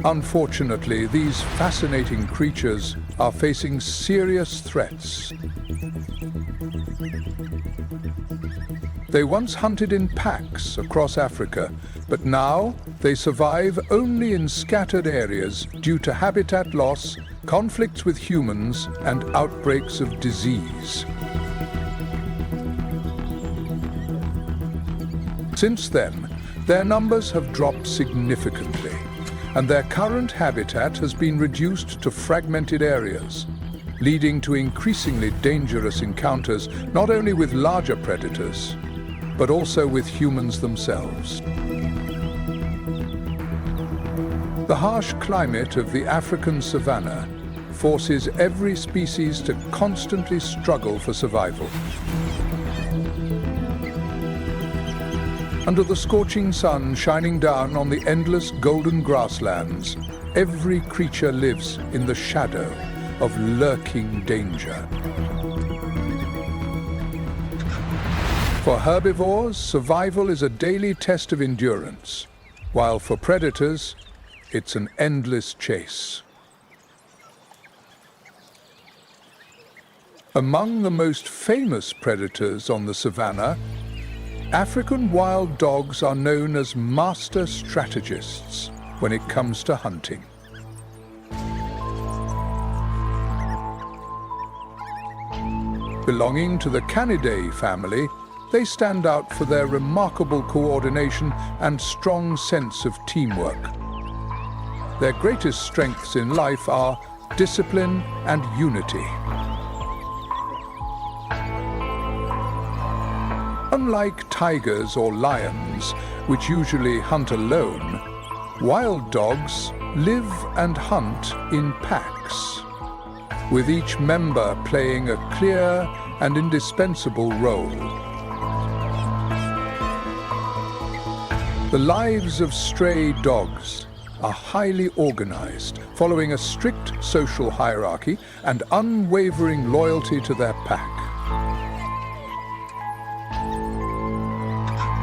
Unfortunately, these fascinating creatures are facing serious threats. They once hunted in packs across Africa, but now they survive only in scattered areas due to habitat loss, conflicts with humans, and outbreaks of disease. Since then, their numbers have dropped significantly, and their current habitat has been reduced to fragmented areas, leading to increasingly dangerous encounters not only with larger predators, but also with humans themselves. The harsh climate of the African savannah forces every species to constantly struggle for survival. Under the scorching sun shining down on the endless golden grasslands, every creature lives in the shadow of lurking danger. For herbivores, survival is a daily test of endurance, while for predators, it's an endless chase. Among the most famous predators on the savannah, African wild dogs are known as master strategists when it comes to hunting. Belonging to the Canidae family, they stand out for their remarkable coordination and strong sense of teamwork. Their greatest strengths in life are discipline and unity. Unlike tigers or lions, which usually hunt alone, wild dogs live and hunt in packs, with each member playing a clear and indispensable role. The lives of stray dogs are highly organized, following a strict social hierarchy and unwavering loyalty to their pack.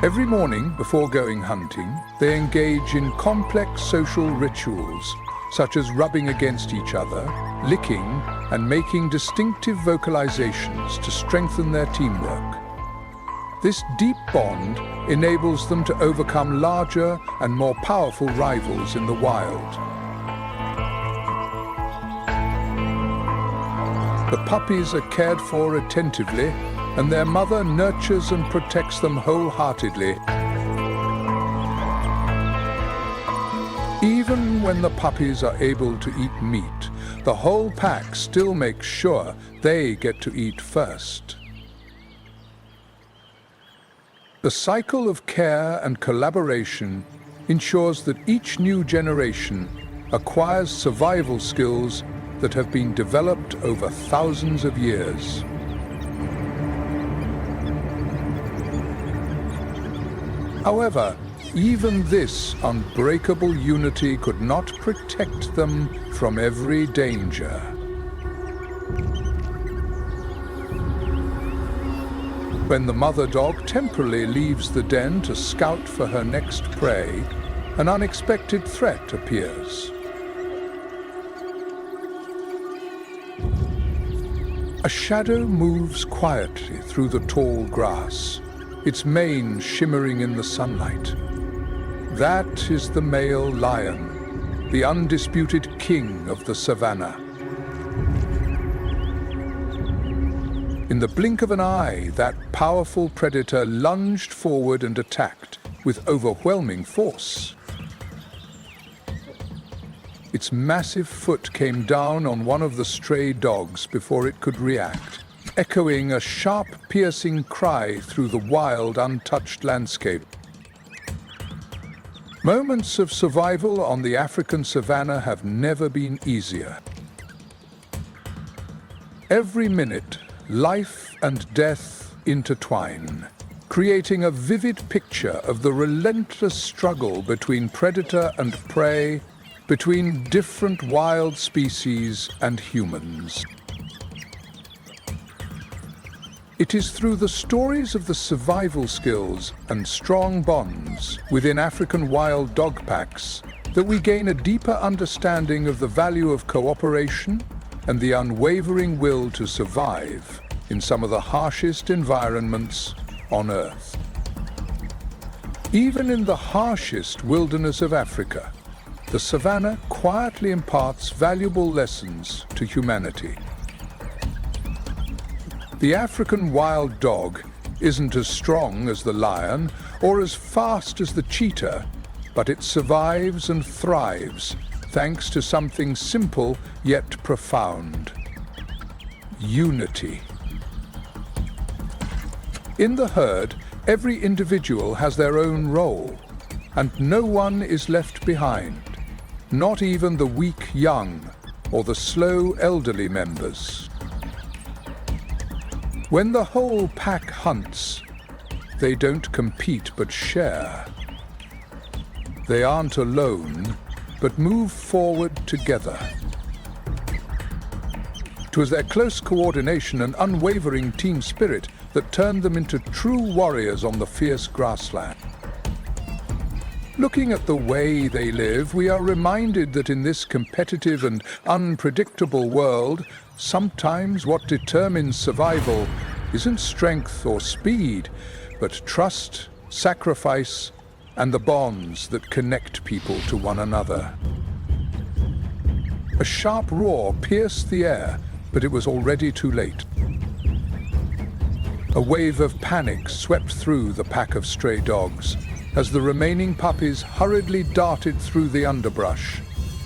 Every morning before going hunting, they engage in complex social rituals, such as rubbing against each other, licking, and making distinctive vocalizations to strengthen their teamwork. This deep bond enables them to overcome larger and more powerful rivals in the wild. The puppies are cared for attentively, and their mother nurtures and protects them wholeheartedly. Even when the puppies are able to eat meat, the whole pack still makes sure they get to eat first. The cycle of care and collaboration ensures that each new generation acquires survival skills that have been developed over thousands of years. However, even this unbreakable unity could not protect them from every danger. When the mother dog temporarily leaves the den to scout for her next prey, an unexpected threat appears. A shadow moves quietly through the tall grass, its mane shimmering in the sunlight. That is the male lion, the undisputed king of the savannah. In the blink of an eye, that powerful predator lunged forward and attacked with overwhelming force. Its massive foot came down on one of the stray dogs before it could react, echoing a sharp, piercing cry through the wild, untouched landscape. Moments of survival on the African savannah have never been easier. Every minute, life and death intertwine, creating a vivid picture of the relentless struggle between predator and prey, between different wild species and humans. It is through the stories of the survival skills and strong bonds within African wild dog packs that we gain a deeper understanding of the value of cooperation and the unwavering will to survive in some of the harshest environments on Earth. Even in the harshest wilderness of Africa, the savannah quietly imparts valuable lessons to humanity. The African wild dog isn't as strong as the lion or as fast as the cheetah, but it survives and thrives thanks to something simple yet profound: unity. In the herd, every individual has their own role, and no one is left behind, not even the weak young or the slow elderly members. When the whole pack hunts, they don't compete but share. They aren't alone, but move forward together. It was their close coordination and unwavering team spirit that turned them into true warriors on the fierce grassland. Looking at the way they live, we are reminded that in this competitive and unpredictable world, sometimes what determines survival isn't strength or speed, but trust, sacrifice, and the bonds that connect people to one another. A sharp roar pierced the air, but it was already too late. A wave of panic swept through the pack of stray dogs as the remaining puppies hurriedly darted through the underbrush,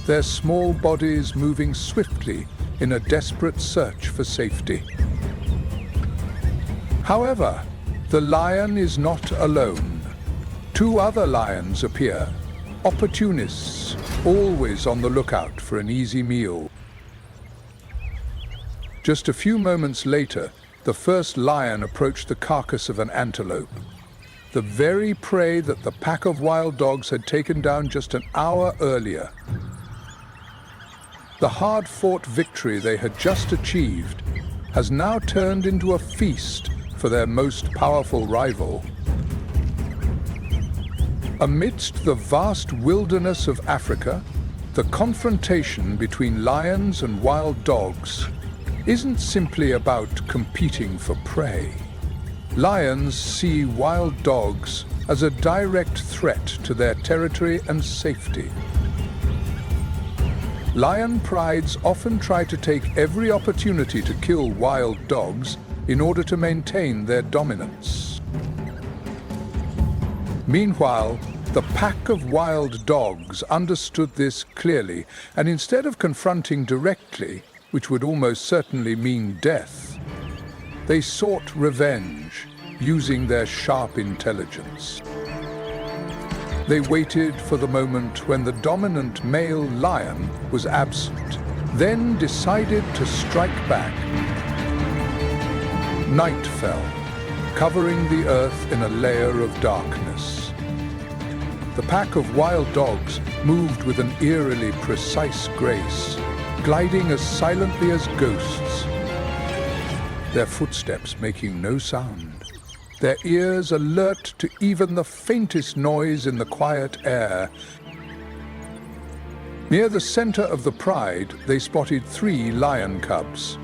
their small bodies moving swiftly in a desperate search for safety. However, the lion is not alone. Two other lions appear, opportunists, always on the lookout for an easy meal. Just a few moments later, the first lion approached the carcass of an antelope, the very prey that the pack of wild dogs had taken down just an hour earlier. The hard-fought victory they had just achieved has now turned into a feast for their most powerful rival. Amidst the vast wilderness of Africa, the confrontation between lions and wild dogs isn't simply about competing for prey. Lions see wild dogs as a direct threat to their territory and safety. Lion prides often try to take every opportunity to kill wild dogs in order to maintain their dominance. Meanwhile, the pack of wild dogs understood this clearly, and instead of confronting directly, which would almost certainly mean death, they sought revenge using their sharp intelligence. They waited for the moment when the dominant male lion was absent, then decided to strike back. Night fell, covering the earth in a layer of darkness. The pack of wild dogs moved with an eerily precise grace, gliding as silently as ghosts, their footsteps making no sound, their ears alert to even the faintest noise in the quiet air. Near the center of the pride, they spotted 3 lion cubs,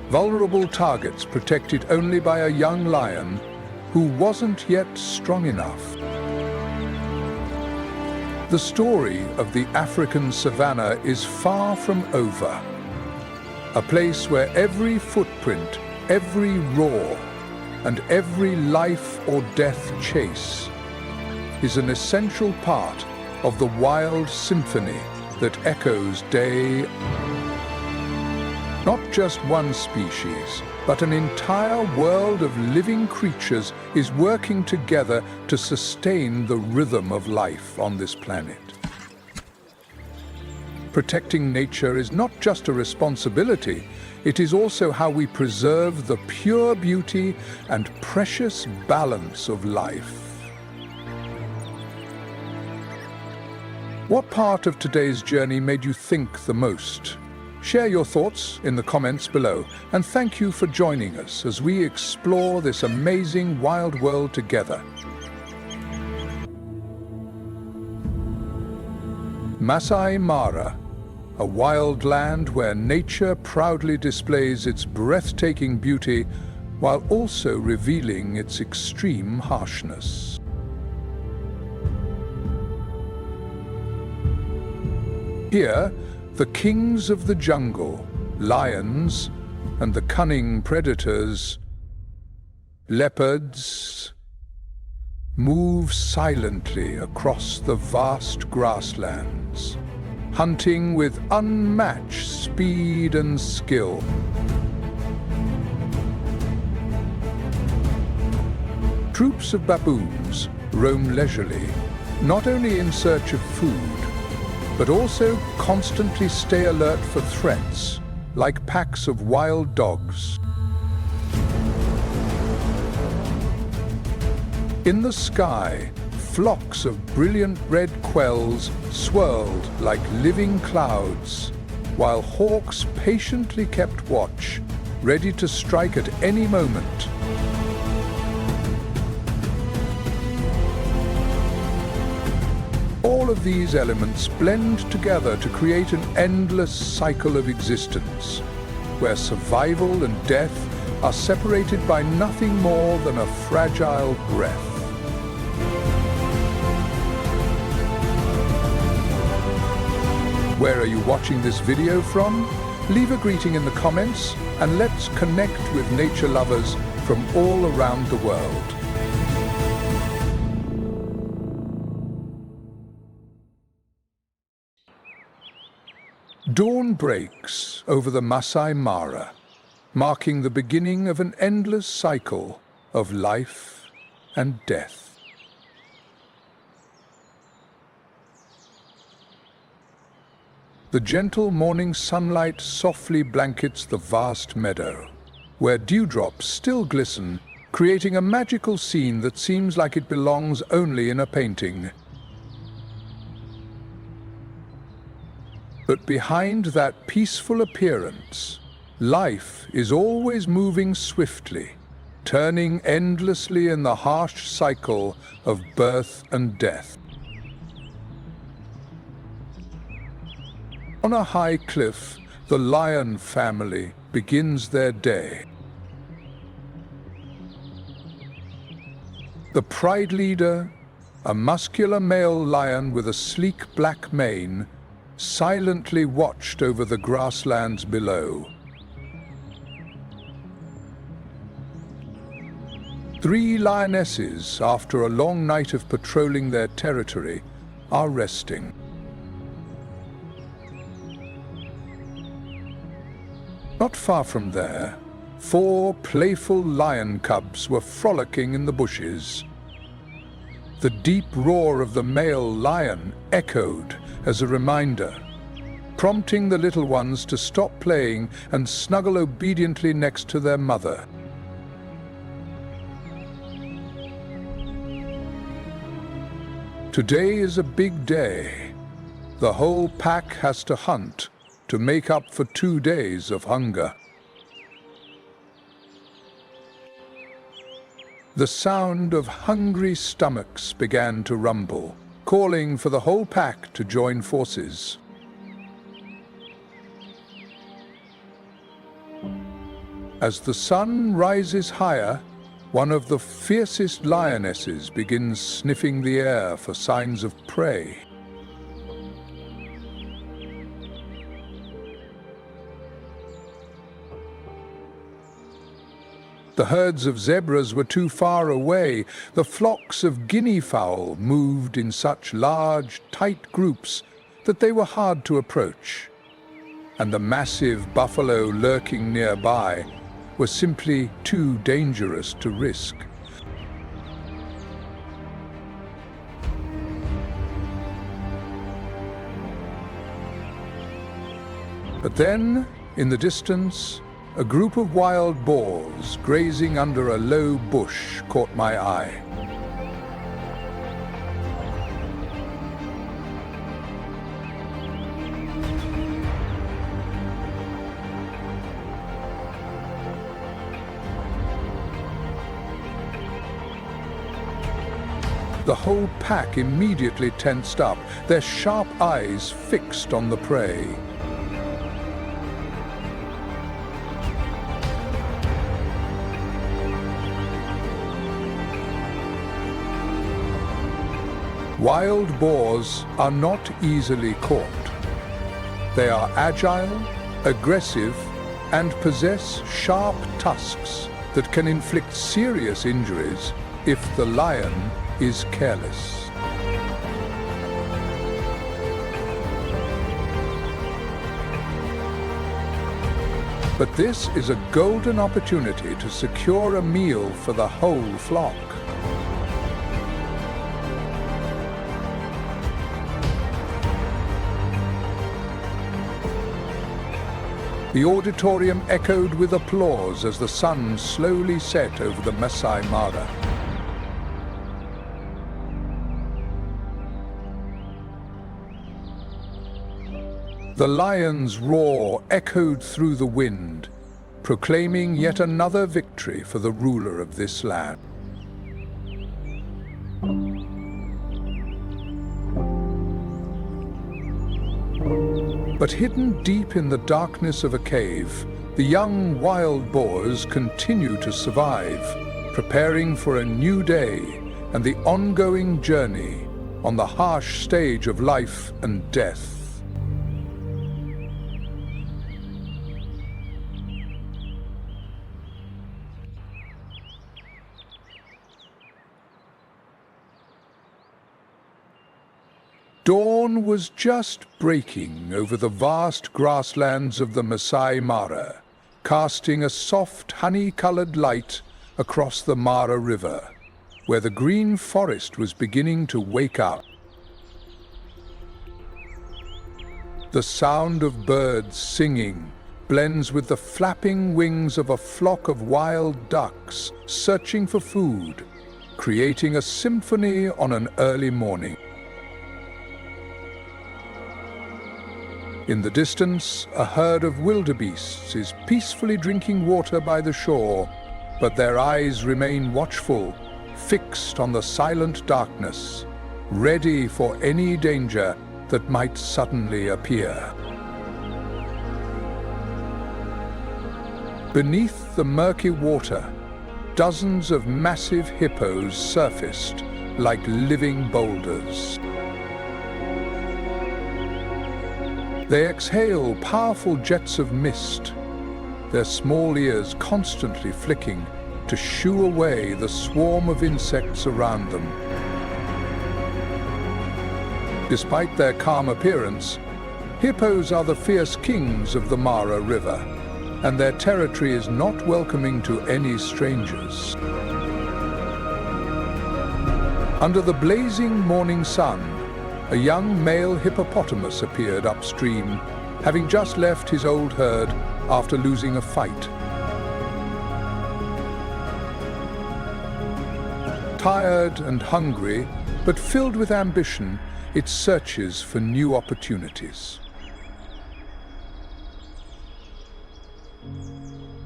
vulnerable targets protected only by a young lion who wasn't yet strong enough. The story of the African savannah is far from over. A place where every footprint, every roar, and every life or death chase is an essential part of the wild symphony that echoes day. Not just one species, but an entire world of living creatures is working together to sustain the rhythm of life on this planet. Protecting nature is not just a responsibility, it is also how we preserve the pure beauty and precious balance of life. What part of today's journey made you think the most? Share your thoughts in the comments below, and thank you for joining us as we explore this amazing wild world together. Masai Mara, a wild land where nature proudly displays its breathtaking beauty while also revealing its extreme harshness. Here, the kings of the jungle, lions, and the cunning predators, leopards, move silently across the vast grasslands, hunting with unmatched speed and skill. Troops of baboons roam leisurely, not only in search of food, but also constantly stay alert for threats, like packs of wild dogs. In the sky, flocks of brilliant red quails swirled like living clouds, while hawks patiently kept watch, ready to strike at any moment. All of these elements blend together to create an endless cycle of existence, where survival and death are separated by nothing more than a fragile breath. Where are you watching this video from? Leave a greeting in the comments, and let's connect with nature lovers from all around the world. Dawn breaks over the Masai Mara, marking the beginning of an endless cycle of life and death. The gentle morning sunlight softly blankets the vast meadow, where dewdrops still glisten, creating a magical scene that seems like it belongs only in a painting. But behind that peaceful appearance, life is always moving swiftly, turning endlessly in the harsh cycle of birth and death. On a high cliff, the lion family begins their day. The pride leader, a muscular male lion with a sleek black mane, silently watched over the grasslands below. 3 lionesses, after a long night of patrolling their territory, are resting. Not far from there, 4 playful lion cubs were frolicking in the bushes. The deep roar of the male lion echoed as a reminder, prompting the little ones to stop playing and snuggle obediently next to their mother. Today is a big day. The whole pack has to hunt to make up for 2 days of hunger. The sound of hungry stomachs began to rumble, calling for the whole pack to join forces. As the sun rises higher, one of the fiercest lionesses begins sniffing the air for signs of prey. The herds of zebras were too far away. The flocks of guinea fowl moved in such large, tight groups that they were hard to approach. And the massive buffalo lurking nearby were simply too dangerous to risk. But then, in the distance, a group of wild boars grazing under a low bush caught my eye. The whole pack immediately tensed up, their sharp eyes fixed on the prey. Wild boars are not easily caught. They are agile, aggressive, and possess sharp tusks that can inflict serious injuries if the lion is careless. But this is a golden opportunity to secure a meal for the whole flock. The auditorium echoed with applause as the sun slowly set over the Masai Mara. The lion's roar echoed through the wind, proclaiming yet another victory for the ruler of this land. But hidden deep in the darkness of a cave, the young wild boars continue to survive, preparing for a new day and the ongoing journey on the harsh stage of life and death. Dawn was just breaking over the vast grasslands of the Masai Mara, casting a soft, honey-colored light across the Mara River, where the green forest was beginning to wake up. The sound of birds singing blends with the flapping wings of a flock of wild ducks searching for food, creating a symphony on an early morning. In the distance, a herd of wildebeests is peacefully drinking water by the shore, but their eyes remain watchful, fixed on the silent darkness, ready for any danger that might suddenly appear. Beneath the murky water, dozens of massive hippos surfaced like living boulders. They exhale powerful jets of mist, their small ears constantly flicking to shoo away the swarm of insects around them. Despite their calm appearance, hippos are the fierce kings of the Mara River, and their territory is not welcoming to any strangers. Under the blazing morning sun, a young male hippopotamus appeared upstream, having just left his old herd after losing a fight. Tired and hungry, but filled with ambition, it searches for new opportunities.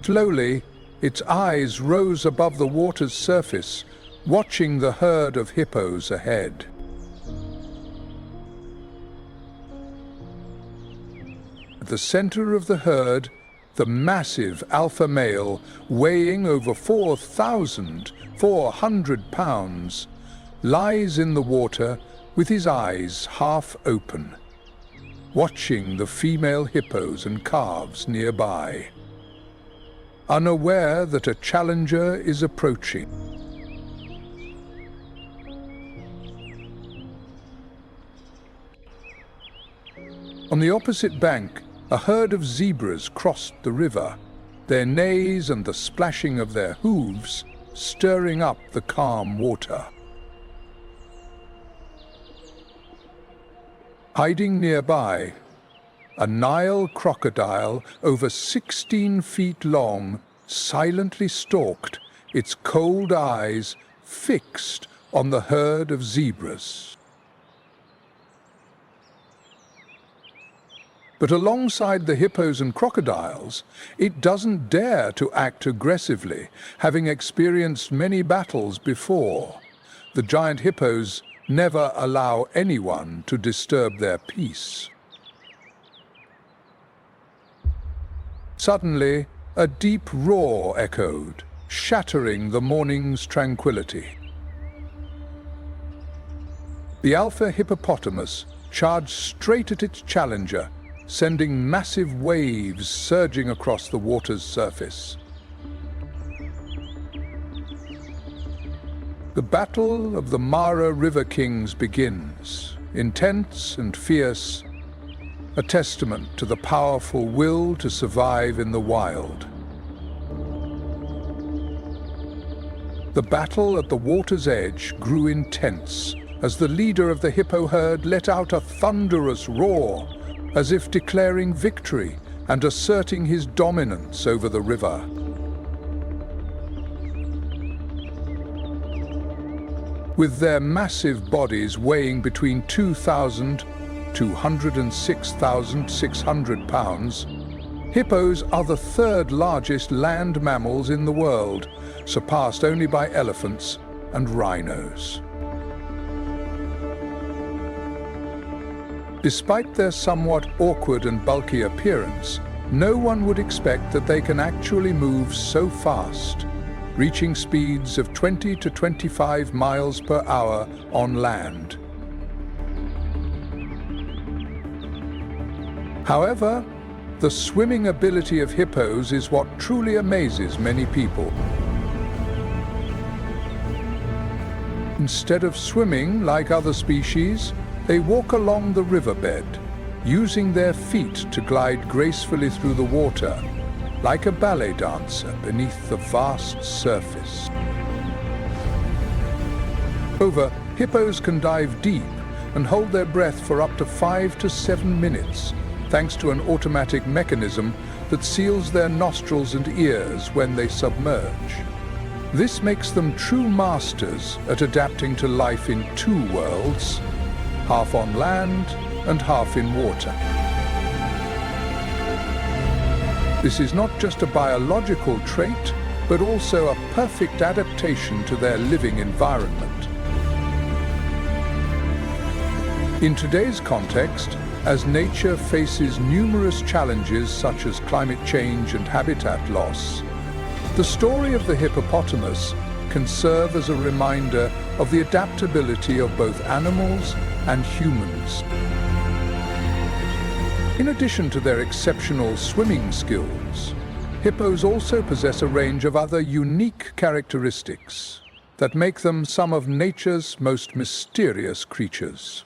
Slowly, its eyes rose above the water's surface, watching the herd of hippos ahead. At the center of the herd, the massive alpha male, weighing over 4,400 pounds, lies in the water with his eyes half open, watching the female hippos and calves nearby, unaware that a challenger is approaching. On the opposite bank, a herd of zebras crossed the river, their neighs and the splashing of their hooves stirring up the calm water. Hiding nearby, a Nile crocodile over 16 feet long silently stalked, its cold eyes fixed on the herd of zebras. But alongside the hippos and crocodiles, it doesn't dare to act aggressively, having experienced many battles before. The giant hippos never allow anyone to disturb their peace. Suddenly, a deep roar echoed, shattering the morning's tranquility. The alpha hippopotamus charged straight at its challenger, sending massive waves surging across the water's surface. The battle of the Mara River Kings begins, intense and fierce, a testament to the powerful will to survive in the wild. The battle at the water's edge grew intense as the leader of the hippo herd let out a thunderous roar, as if declaring victory and asserting his dominance over the river. With their massive bodies weighing between 2,200 and 6,600 pounds, hippos are the third largest land mammals in the world, surpassed only by elephants and rhinos. Despite their somewhat awkward and bulky appearance, no one would expect that they can actually move so fast, reaching speeds of 20 to 25 miles per hour on land. However, the swimming ability of hippos is what truly amazes many people. Instead of swimming like other species, They walk along the riverbed, using their feet to glide gracefully through the water, like a ballet dancer beneath the vast surface. Moreover, hippos can dive deep and hold their breath for up to 5 to 7 minutes, thanks to an automatic mechanism that seals their nostrils and ears when they submerge. This makes them true masters at adapting to life in two worlds, half on land and half in water. This is not just a biological trait, but also a perfect adaptation to their living environment. In today's context, as nature faces numerous challenges such as climate change and habitat loss, the story of the hippopotamus can serve as a reminder of the adaptability of both animals and humans. In addition to their exceptional swimming skills, hippos also possess a range of other unique characteristics that make them some of nature's most mysterious creatures.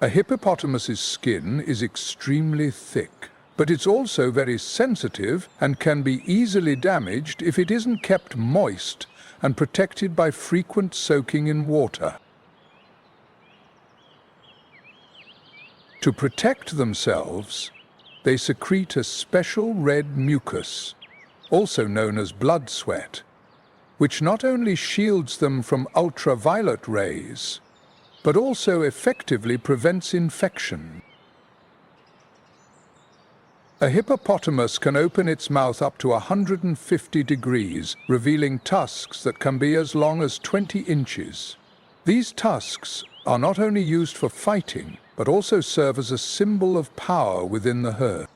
A hippopotamus's skin is extremely thick, but it's also very sensitive and can be easily damaged if it isn't kept moist and protected by frequent soaking in water. To protect themselves, they secrete a special red mucus, also known as blood sweat, which not only shields them from ultraviolet rays, but also effectively prevents infection. A hippopotamus can open its mouth up to 150 degrees, revealing tusks that can be as long as 20 inches. These tusks are not only used for fighting, but also serve as a symbol of power within the herd.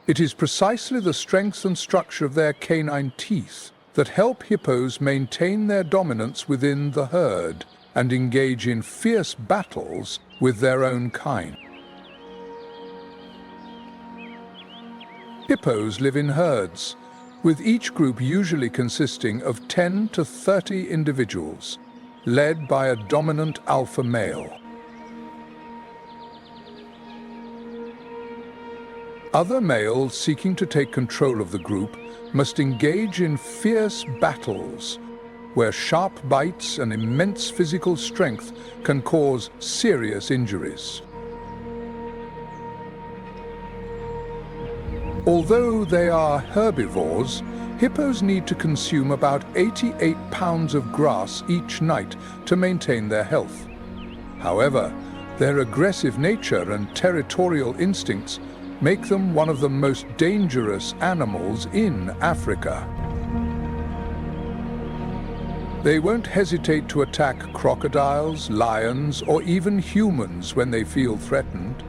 It is precisely the strength and structure of their canine teeth that help hippos maintain their dominance within the herd and engage in fierce battles with their own kind. Hippos live in herds, with each group usually consisting of 10 to 30 individuals, led by a dominant alpha male. Other males seeking to take control of the group must engage in fierce battles, where sharp bites and immense physical strength can cause serious injuries. Although they are herbivores, hippos need to consume about 88 pounds of grass each night to maintain their health. However, their aggressive nature and territorial instincts make them one of the most dangerous animals in Africa. They won't hesitate to attack crocodiles, lions, or even humans when they feel threatened.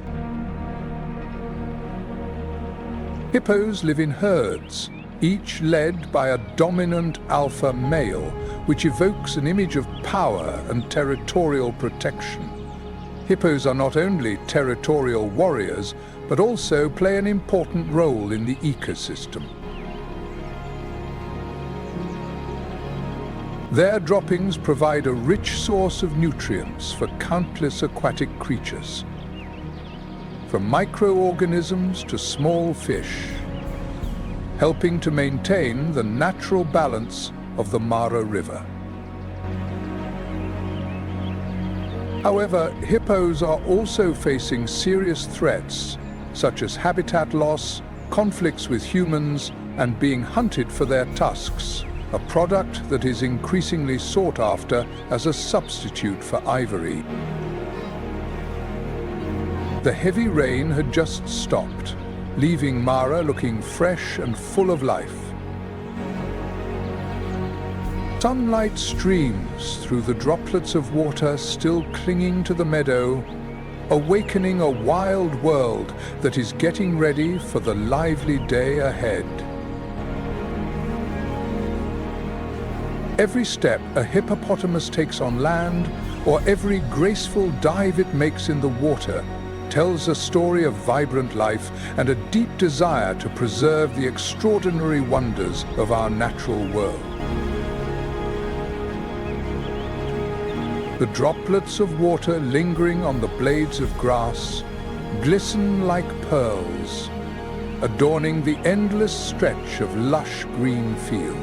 Hippos live in herds, each led by a dominant alpha male, which evokes an image of power and territorial protection. Hippos are not only territorial warriors, but also play an important role in the ecosystem. Their droppings provide a rich source of nutrients for countless aquatic creatures, from microorganisms to small fish, helping to maintain the natural balance of the Mara River. However, hippos are also facing serious threats, such as habitat loss, conflicts with humans, and being hunted for their tusks, a product that is increasingly sought after as a substitute for ivory. The heavy rain had just stopped, leaving Mara looking fresh and full of life. Sunlight streams through the droplets of water still clinging to the meadow, awakening a wild world that is getting ready for the lively day ahead. Every step a hippopotamus takes on land, or every graceful dive it makes in the water, tells a story of vibrant life and a deep desire to preserve the extraordinary wonders of our natural world. The droplets of water lingering on the blades of grass glisten like pearls, adorning the endless stretch of lush green field.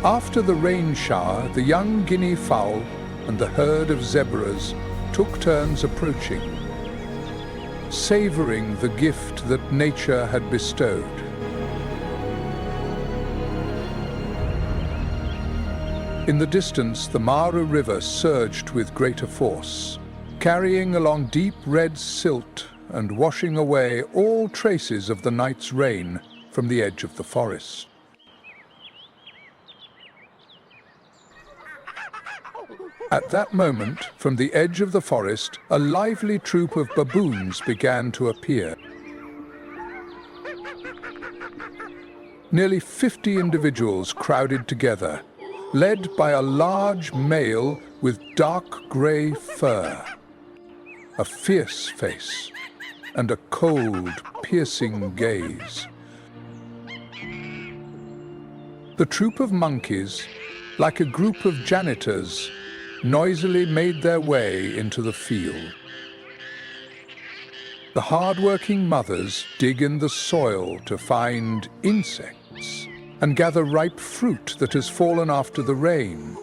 After the rain shower, the young guinea fowl and the herd of zebras took turns approaching, savoring the gift that nature had bestowed. In the distance, the Mara River surged with greater force, carrying along deep red silt and washing away all traces of the night's rain from the edge of the forest. At that moment, from the edge of the forest, a lively troop of baboons began to appear. Nearly 50 individuals crowded together, led by a large male with dark grey fur, a fierce face, and a cold, piercing gaze. The troop of monkeys, like a group of janitors, noisily made their way into the field. The hard-working mothers dig in the soil to find insects and gather ripe fruit that has fallen after the rain,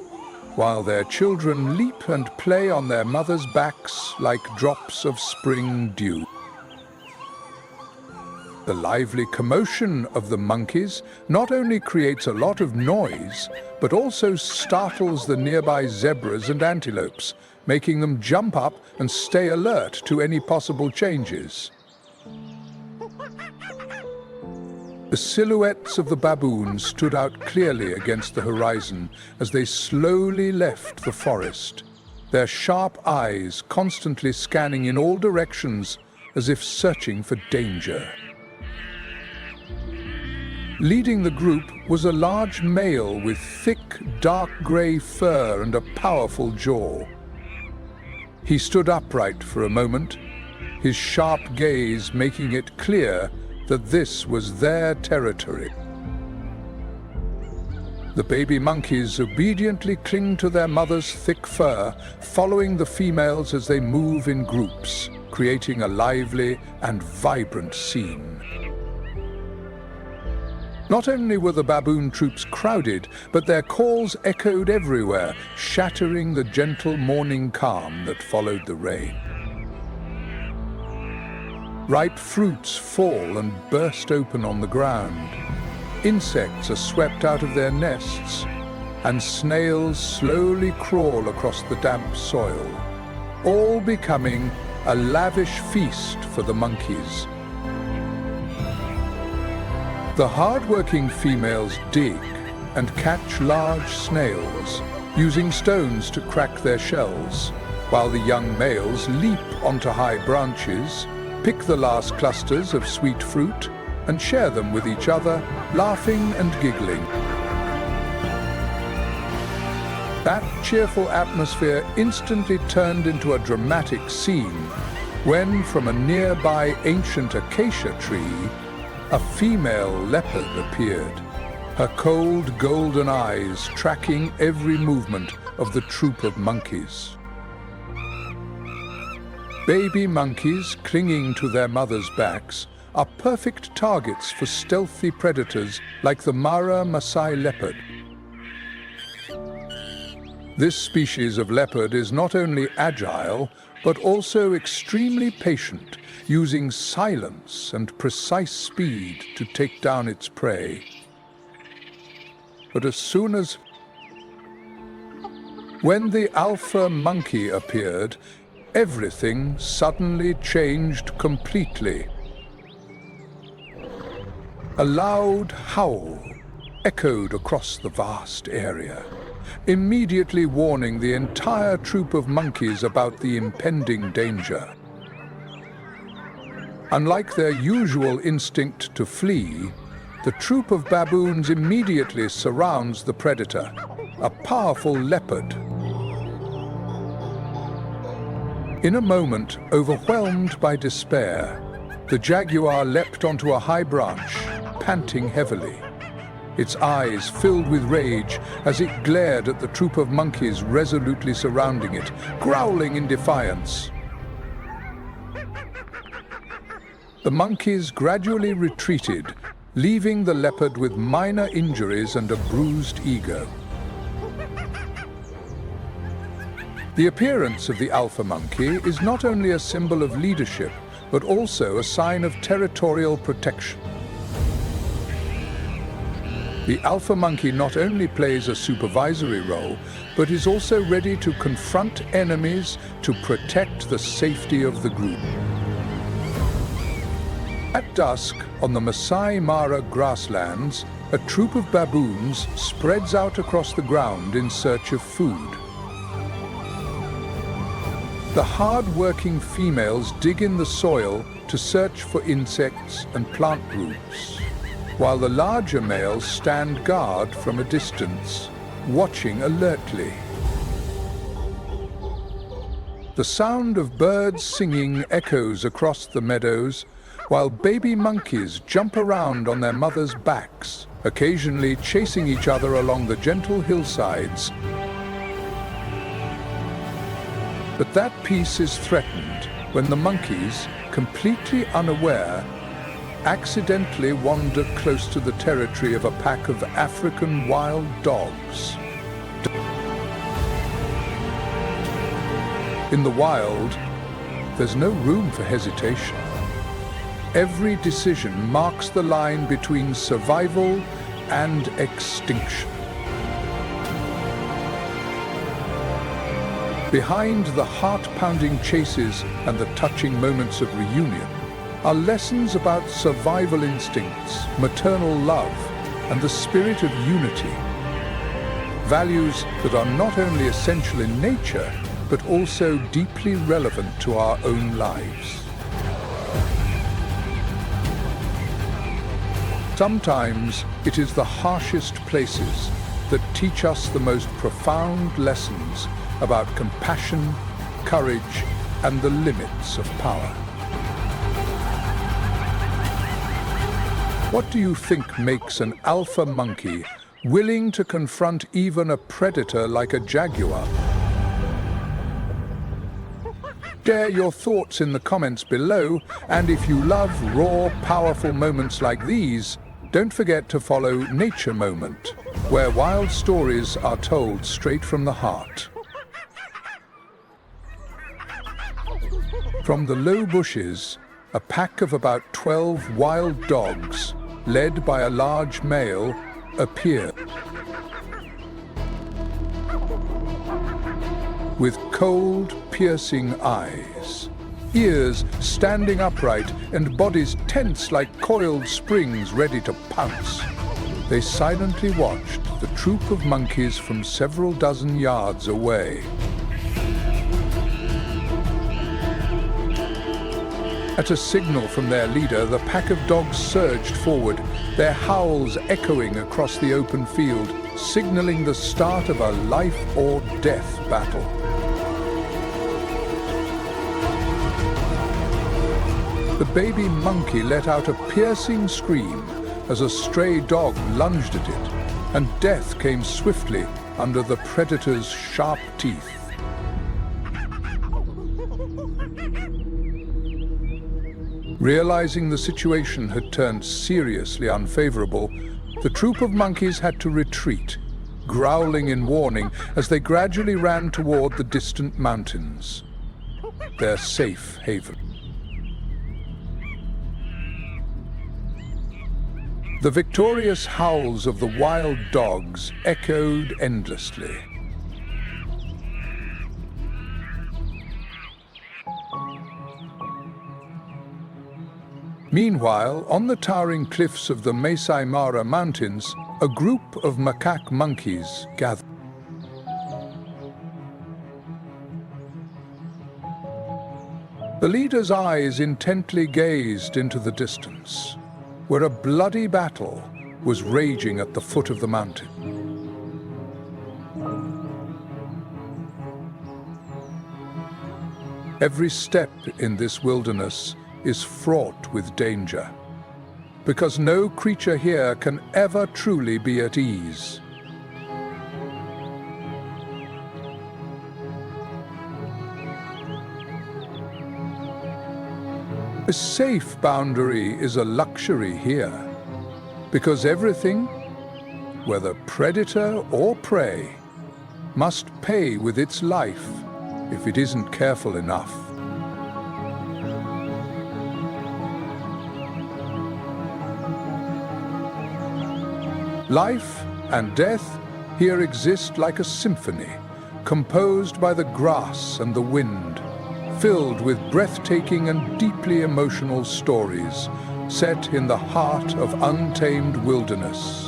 while their children leap and play on their mothers' backs like drops of spring dew. The lively commotion of the monkeys not only creates a lot of noise, but also startles the nearby zebras and antelopes, making them jump up and stay alert to any possible changes. The silhouettes of the baboons stood out clearly against the horizon as they slowly left the forest, their sharp eyes constantly scanning in all directions as if searching for danger. Leading the group was a large male with thick, dark grey fur and a powerful jaw. He stood upright for a moment, his sharp gaze making it clear that this was their territory. The baby monkeys obediently cling to their mother's thick fur, following the females as they move in groups, creating a lively and vibrant scene. Not only were the baboon troops crowded, but their calls echoed everywhere, shattering the gentle morning calm that followed the rain. Ripe fruits fall and burst open on the ground. Insects are swept out of their nests, and snails slowly crawl across the damp soil, all becoming a lavish feast for the monkeys. The hard-working females dig and catch large snails, using stones to crack their shells, while the young males leap onto high branches, pick the last clusters of sweet fruit, and share them with each other, laughing and giggling. That cheerful atmosphere instantly turned into a dramatic scene when, from a nearby ancient acacia tree, a female leopard appeared, her cold golden eyes tracking every movement of the troop of monkeys. Baby monkeys clinging to their mothers' backs are perfect targets for stealthy predators like the Mara Masai leopard. This species of leopard is not only agile, but also extremely patient, using silence and precise speed to take down its prey. But as soon as... When the alpha monkey appeared, everything suddenly changed completely. A loud howl echoed across the vast area, immediately warning the entire troop of monkeys about the impending danger. Unlike their usual instinct to flee, the troop of baboons immediately surrounds the predator, a powerful leopard. In a moment, overwhelmed by despair, the jaguar leapt onto a high branch, panting heavily. its eyes filled with rage as it glared at the troop of monkeys resolutely surrounding it, growling in defiance. The monkeys gradually retreated, leaving the leopard with minor injuries and a bruised ego. The appearance of the alpha monkey is not only a symbol of leadership, but also a sign of territorial protection. The alpha monkey not only plays a supervisory role, but is also ready to confront enemies to protect the safety of the group. At dusk, on the Masai Mara grasslands, a troop of baboons spreads out across the ground in search of food. The hard-working females dig in the soil to search for insects and plant roots, while the larger males stand guard from a distance, watching alertly. The sound of birds singing echoes across the meadows, while baby monkeys jump around on their mothers' backs, occasionally chasing each other along the gentle hillsides. But that peace is threatened when the monkeys, completely unaware, accidentally wander close to the territory of a pack of African wild dogs. In the wild, there's no room for hesitation. Every decision marks the line between survival and extinction. Behind the heart-pounding chases and the touching moments of reunion are lessons about survival instincts, maternal love, and the spirit of unity. Values that are not only essential in nature, but also deeply relevant to our own lives. Sometimes it is the harshest places that teach us the most profound lessons about compassion, courage, and the limits of power. What do you think makes an alpha monkey willing to confront even a predator like a jaguar? Share your thoughts in the comments below, and if you love raw, powerful moments like these, don't forget to follow Nature Moment, where wild stories are told straight from the heart. From the low bushes, a pack of about 12 wild dogs, led by a large male, appear. With cold, piercing eyes, ears standing upright and bodies tense like coiled springs ready to pounce, they silently watched the troop of monkeys from several dozen yards away. At a signal from their leader, the pack of dogs surged forward, their howls echoing across the open field, signaling the start of a life-or-death battle. The baby monkey let out a piercing scream as a stray dog lunged at it, and death came swiftly under the predator's sharp teeth. Realizing the situation had turned seriously unfavorable, the troop of monkeys had to retreat, growling in warning as they gradually ran toward the distant mountains, their safe haven. The victorious howls of the wild dogs echoed endlessly. Meanwhile, on the towering cliffs of the Masai Mara mountains, a group of macaque monkeys gathered. The leader's eyes intently gazed into the distance, where a bloody battle was raging at the foot of the mountain. Every step in this wilderness is fraught with danger, because no creature here can ever truly be at ease. A safe boundary is a luxury here, because everything, whether predator or prey, must pay with its life if it isn't careful enough. Life and death here exist like a symphony, composed by the grass and the wind, filled with breathtaking and deeply emotional stories set in the heart of untamed wilderness.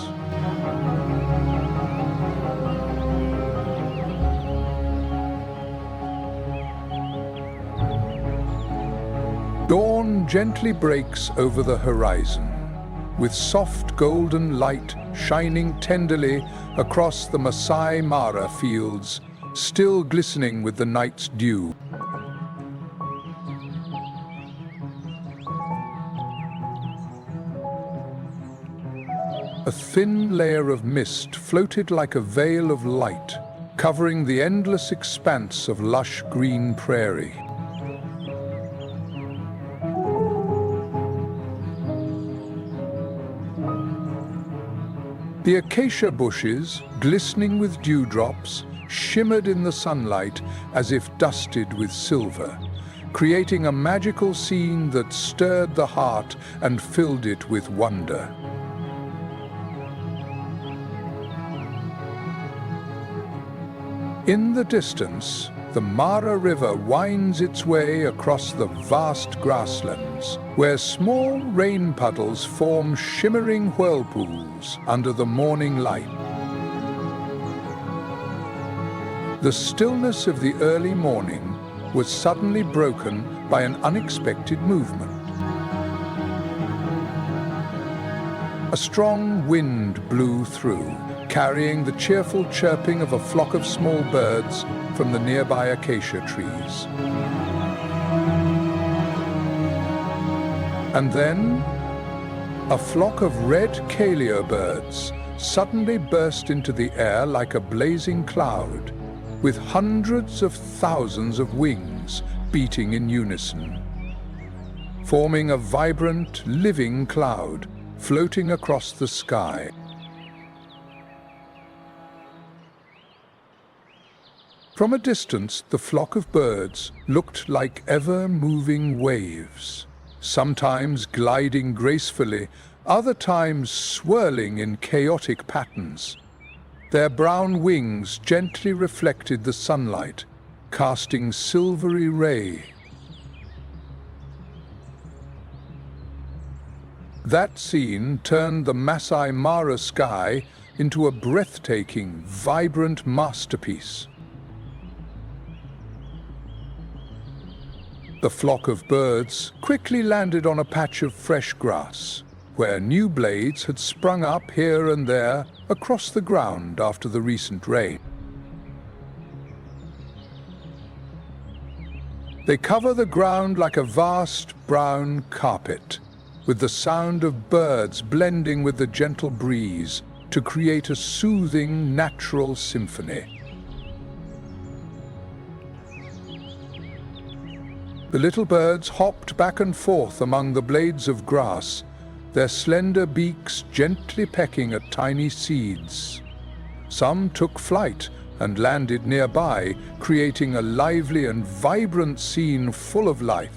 Dawn gently breaks over the horizon, with soft golden light shining tenderly across the Masai Mara fields, still glistening with the night's dew. A thin layer of mist floated like a veil of light, covering the endless expanse of lush green prairie. The acacia bushes, glistening with dewdrops, shimmered in the sunlight as if dusted with silver, creating a magical scene that stirred the heart and filled it with wonder. In the distance, the Mara River winds its way across the vast grasslands, where small rain puddles form shimmering whirlpools under the morning light. The stillness of the early morning was suddenly broken by an unexpected movement. A strong wind blew through, carrying the cheerful chirping of a flock of small birds from the nearby acacia trees. And then, a flock of red caleo birds suddenly burst into the air like a blazing cloud, with hundreds of thousands of wings beating in unison, forming a vibrant, living cloud floating across the sky. From a distance, the flock of birds looked like ever-moving waves, sometimes gliding gracefully, other times swirling in chaotic patterns. Their brown wings gently reflected the sunlight, casting silvery ray. That scene turned the Masai Mara sky into a breathtaking, vibrant masterpiece. The flock of birds quickly landed on a patch of fresh grass, where new blades had sprung up here and there across the ground after the recent rain. They cover the ground like a vast brown carpet, with the sound of birds blending with the gentle breeze to create a soothing, natural symphony. The little birds hopped back and forth among the blades of grass, their slender beaks gently pecking at tiny seeds. Some took flight and landed nearby, creating a lively and vibrant scene full of life.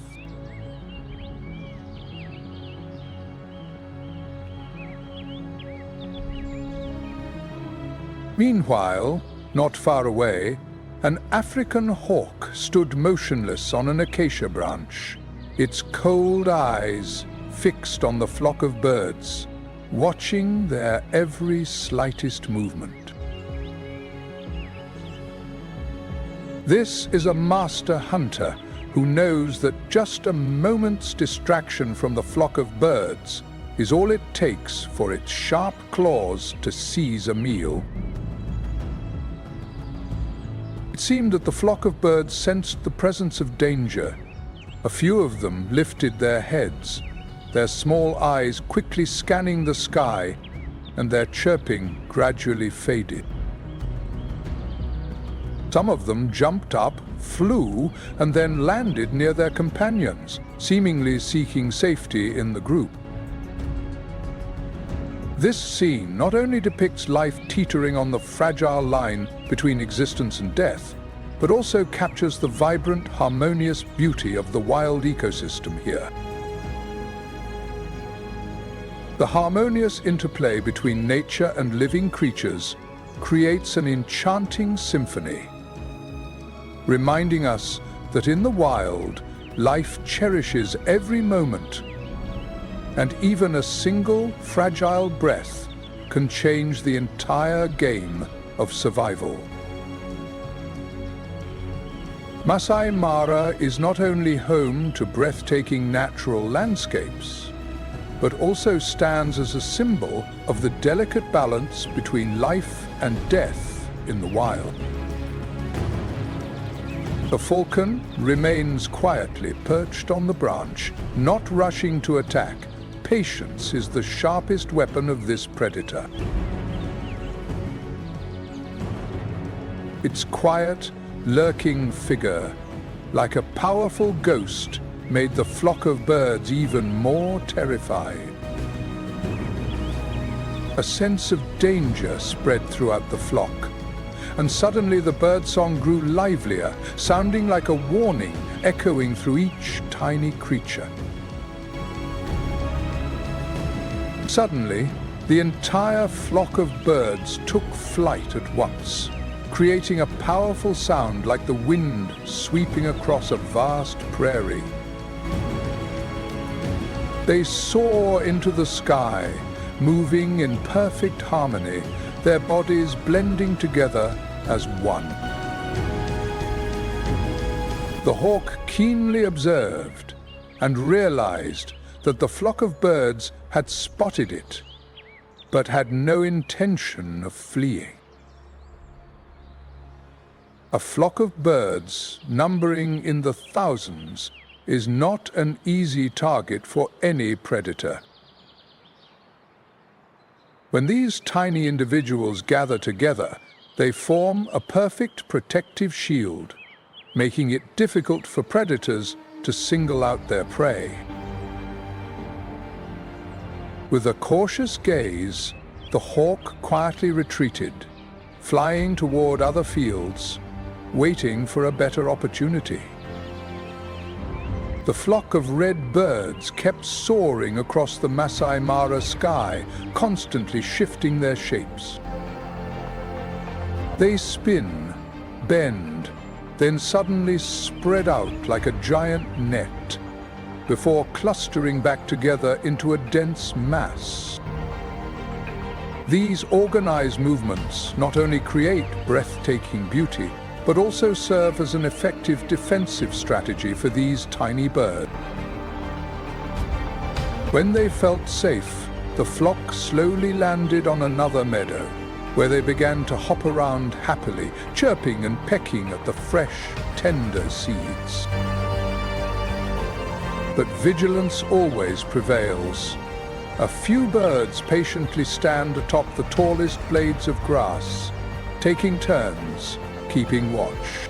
Meanwhile, not far away, an African hawk stood motionless on an acacia branch, its cold eyes fixed on the flock of birds, watching their every slightest movement. This is a master hunter who knows that just a moment's distraction from the flock of birds is all it takes for its sharp claws to seize a meal. It seemed that the flock of birds sensed the presence of danger. A few of them lifted their heads, their small eyes quickly scanning the sky, and their chirping gradually faded. Some of them jumped up, flew, and then landed near their companions, seemingly seeking safety in the group. This scene not only depicts life teetering on the fragile line between existence and death, but also captures the vibrant, harmonious beauty of the wild ecosystem here. The harmonious interplay between nature and living creatures creates an enchanting symphony, reminding us that in the wild, life cherishes every moment, and even a single fragile breath can change the entire game of survival. Masai Mara is not only home to breathtaking natural landscapes, but also stands as a symbol of the delicate balance between life and death in the wild. The falcon remains quietly perched on the branch, not rushing to attack. Patience is the sharpest weapon of this predator. Its quiet, lurking figure, like a powerful ghost, made the flock of birds even more terrified. A sense of danger spread throughout the flock, and suddenly the birdsong grew livelier, sounding like a warning echoing through each tiny creature. Suddenly, the entire flock of birds took flight at once, creating a powerful sound like the wind sweeping across a vast prairie. They soar into the sky, moving in perfect harmony, their bodies blending together as one. The hawk keenly observed and realized that the flock of birds had spotted it, but had no intention of fleeing. A flock of birds, numbering in the thousands, is not an easy target for any predator. When these tiny individuals gather together, they form a perfect protective shield, making it difficult for predators to single out their prey. With a cautious gaze, the hawk quietly retreated, flying toward other fields, waiting for a better opportunity. The flock of red birds kept soaring across the Masai Mara sky, constantly shifting their shapes. They spin, bend, then suddenly spread out like a giant net, before clustering back together into a dense mass. These organized movements not only create breathtaking beauty, but also serve as an effective defensive strategy for these tiny birds. When they felt safe, the flock slowly landed on another meadow, where they began to hop around happily, chirping and pecking at the fresh, tender seeds. But vigilance always prevails. A few birds patiently stand atop the tallest blades of grass, taking turns, keeping watch.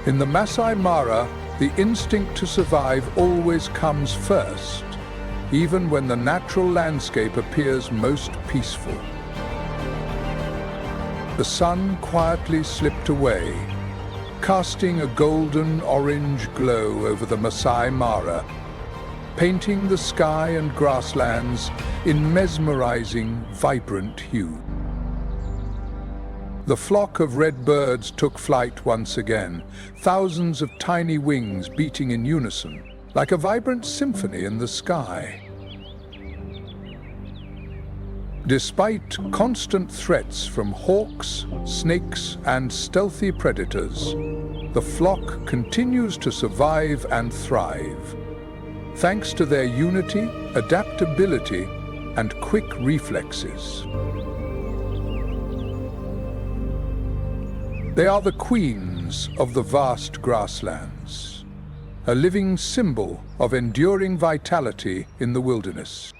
In the Masai Mara, the instinct to survive always comes first, even when the natural landscape appears most peaceful. The sun quietly slipped away, casting a golden-orange glow over the Masai Mara, painting the sky and grasslands in mesmerizing, vibrant hue. The flock of red birds took flight once again, thousands of tiny wings beating in unison, like a vibrant symphony in the sky. Despite constant threats from hawks, snakes, and stealthy predators, the flock continues to survive and thrive, thanks to their unity, adaptability, and quick reflexes. They are the queens of the vast grasslands, a living symbol of enduring vitality in the wilderness.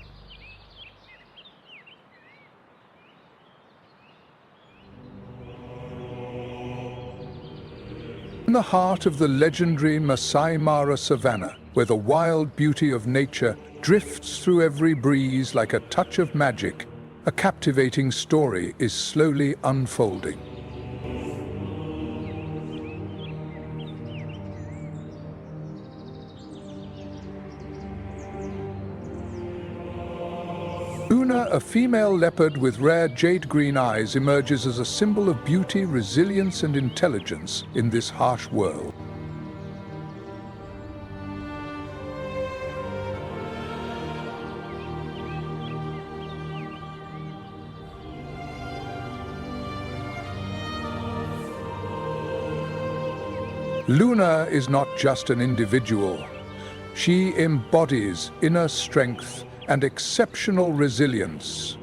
In the heart of the legendary Masai Mara savannah, where the wild beauty of nature drifts through every breeze like a touch of magic, a captivating story is slowly unfolding. Luna, a female leopard with rare jade-green eyes, emerges as a symbol of beauty, resilience, and intelligence in this harsh world. Luna is not just an individual. She embodies inner strength and exceptional resilience,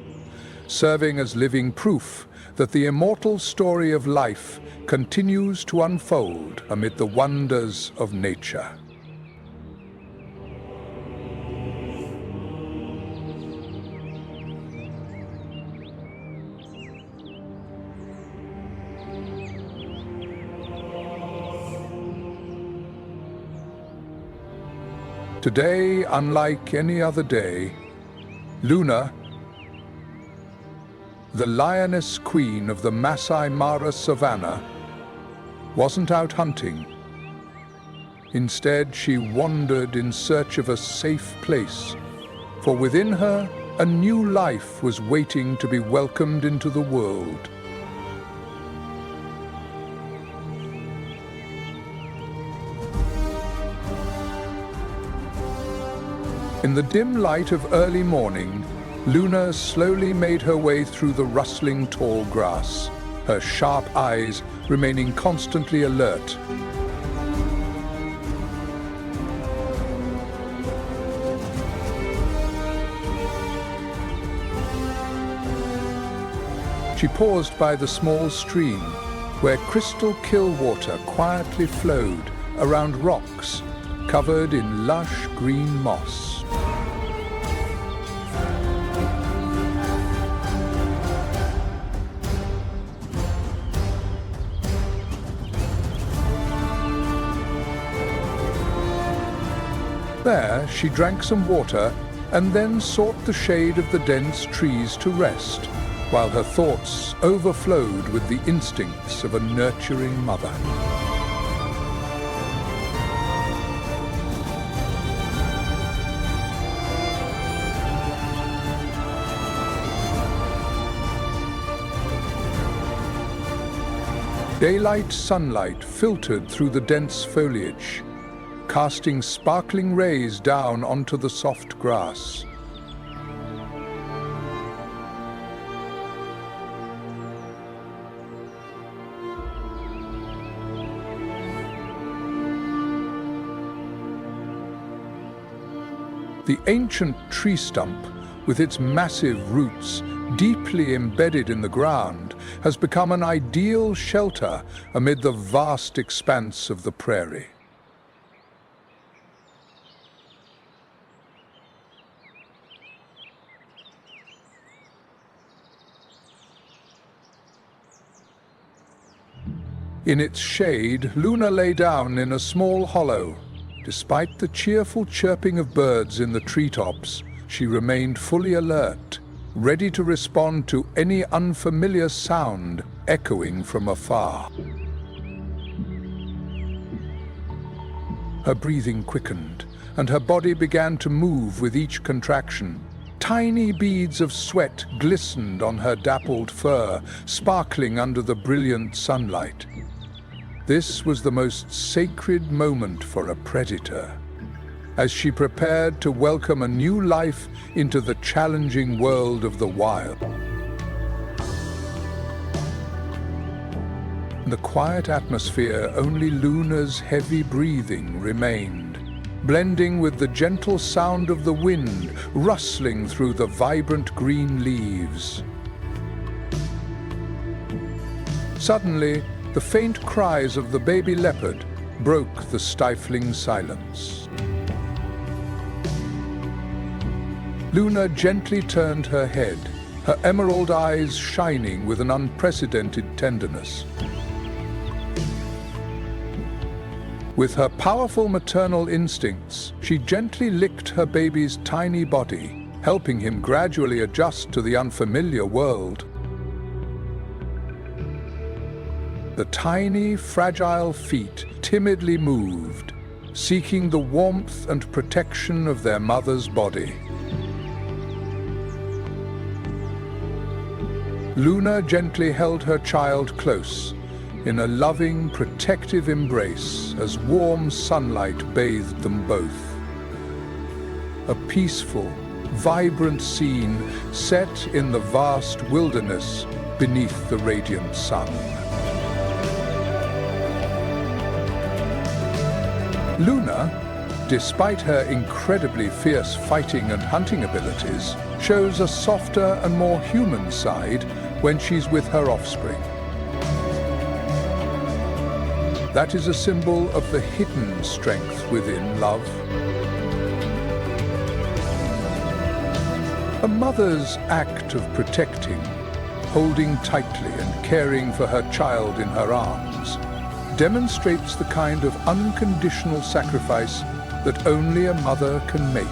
serving as living proof that the immortal story of life continues to unfold amid the wonders of nature. Today, unlike any other day, Luna, the lioness queen of the Masai Mara savannah, wasn't out hunting. Instead, she wandered in search of a safe place, for within her, a new life was waiting to be welcomed into the world. In the dim light of early morning, Luna slowly made her way through the rustling tall grass, her sharp eyes remaining constantly alert. She paused by the small stream, where crystal kill water quietly flowed around rocks covered in lush green moss. There, she drank some water and then sought the shade of the dense trees to rest, while her thoughts overflowed with the instincts of a nurturing mother. Daylight sunlight filtered through the dense foliage, casting sparkling rays down onto the soft grass. The ancient tree stump, with its massive roots deeply embedded in the ground, has become an ideal shelter amid the vast expanse of the prairie. In its shade, Luna lay down in a small hollow. Despite the cheerful chirping of birds in the treetops, she remained fully alert, ready to respond to any unfamiliar sound echoing from afar. Her breathing quickened, and her body began to move with each contraction. Tiny beads of sweat glistened on her dappled fur, sparkling under the brilliant sunlight. This was the most sacred moment for a predator, as she prepared to welcome a new life into the challenging world of the wild. In the quiet atmosphere, only Luna's heavy breathing remained, blending with the gentle sound of the wind rustling through the vibrant green leaves. Suddenly, the faint cries of the baby leopard, broke the stifling silence. Luna gently turned her head, her emerald eyes shining with an unprecedented tenderness. With her powerful maternal instincts, she gently licked her baby's tiny body, helping him gradually adjust to the unfamiliar world. The tiny, fragile feet timidly moved, seeking the warmth and protection of their mother's body. Luna gently held her child close, in a loving, protective embrace as warm sunlight bathed them both. A peaceful, vibrant scene set in the vast wilderness beneath the radiant sun. Luna, despite her incredibly fierce fighting and hunting abilities, shows a softer and more human side when she's with her offspring. That is a symbol of the hidden strength within love. A mother's act of protecting, holding tightly and caring for her child in her arms, demonstrates the kind of unconditional sacrifice that only a mother can make.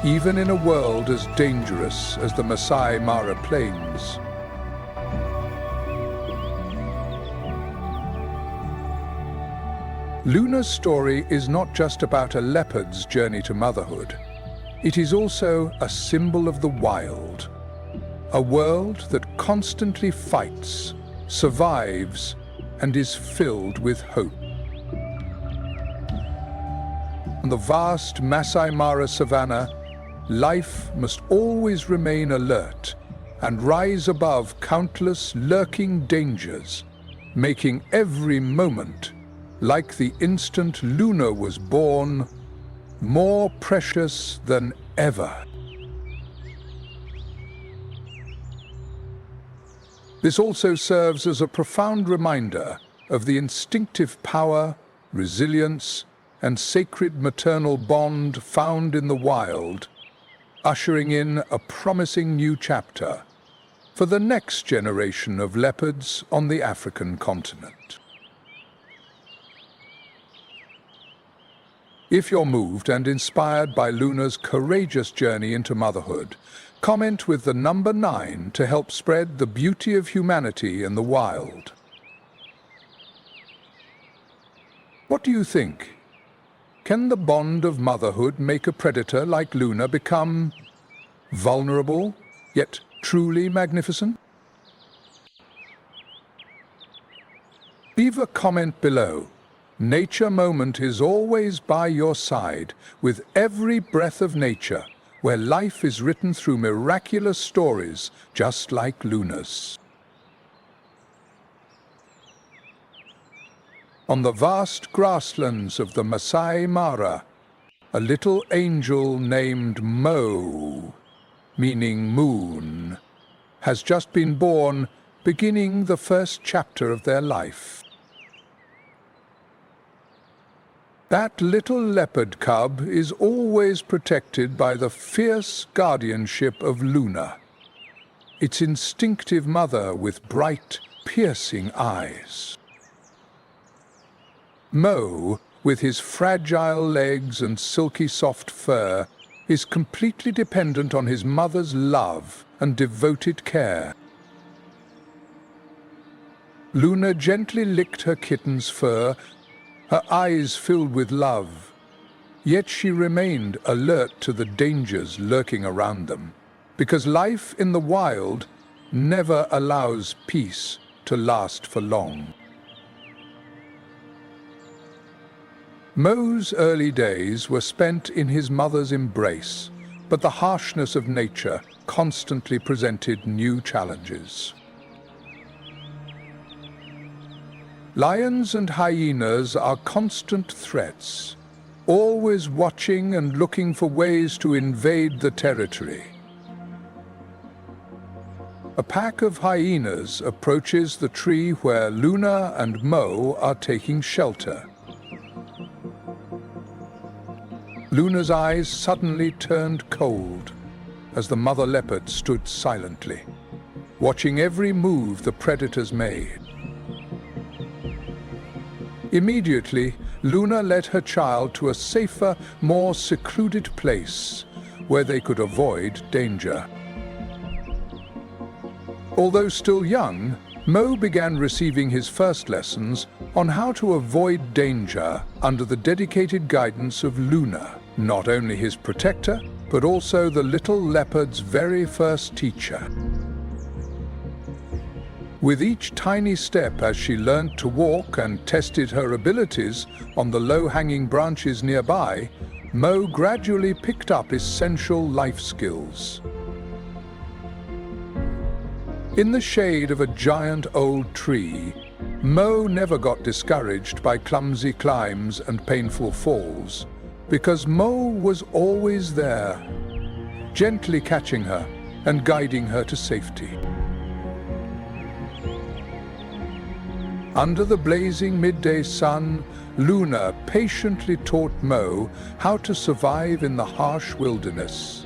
Even in a world as dangerous as the Masai Mara plains. Luna's story is not just about a leopard's journey to motherhood. It is also a symbol of the wild, a world that constantly fights, survives, and is filled with hope. On the vast Masai Mara savannah, life must always remain alert and rise above countless lurking dangers, making every moment, like the instant Luna was born, more precious than ever. This also serves as a profound reminder of the instinctive power, resilience, and sacred maternal bond found in the wild, ushering in a promising new chapter for the next generation of leopards on the African continent. If you're moved and inspired by Luna's courageous journey into motherhood, comment with the number 9 to help spread the beauty of humanity in the wild. What do you think? Can the bond of motherhood make a predator like Luna become vulnerable, yet truly magnificent? Leave a comment below. Nature Moment is always by your side, with every breath of nature, where life is written through miraculous stories just like Luna's. On the vast grasslands of the Masai Mara, a little angel named Mo, meaning moon, has just been born, beginning the first chapter of their life. That little leopard cub is always protected by the fierce guardianship of Luna, its instinctive mother with bright, piercing eyes. Mo, with his fragile legs and silky soft fur, is completely dependent on his mother's love and devoted care. Luna gently licked her kitten's fur, her eyes filled with love, yet she remained alert to the dangers lurking around them, because life in the wild never allows peace to last for long. Mo's early days were spent in his mother's embrace, but the harshness of nature constantly presented new challenges. Lions and hyenas are constant threats, always watching and looking for ways to invade the territory. A pack of hyenas approaches the tree where Luna and Mo are taking shelter. Luna's eyes suddenly turned cold as the mother leopard stood silently, watching every move the predators made. Immediately, Luna led her child to a safer, more secluded place where they could avoid danger. Although still young, Mo began receiving his first lessons on how to avoid danger under the dedicated guidance of Luna, not only his protector, but also the little leopard's very first teacher. With each tiny step as she learned to walk and tested her abilities on the low-hanging branches nearby, Mo gradually picked up essential life skills. In the shade of a giant old tree, Mo never got discouraged by clumsy climbs and painful falls, because Mo was always there, gently catching her and guiding her to safety. Under the blazing midday sun, Luna patiently taught Mo how to survive in the harsh wilderness.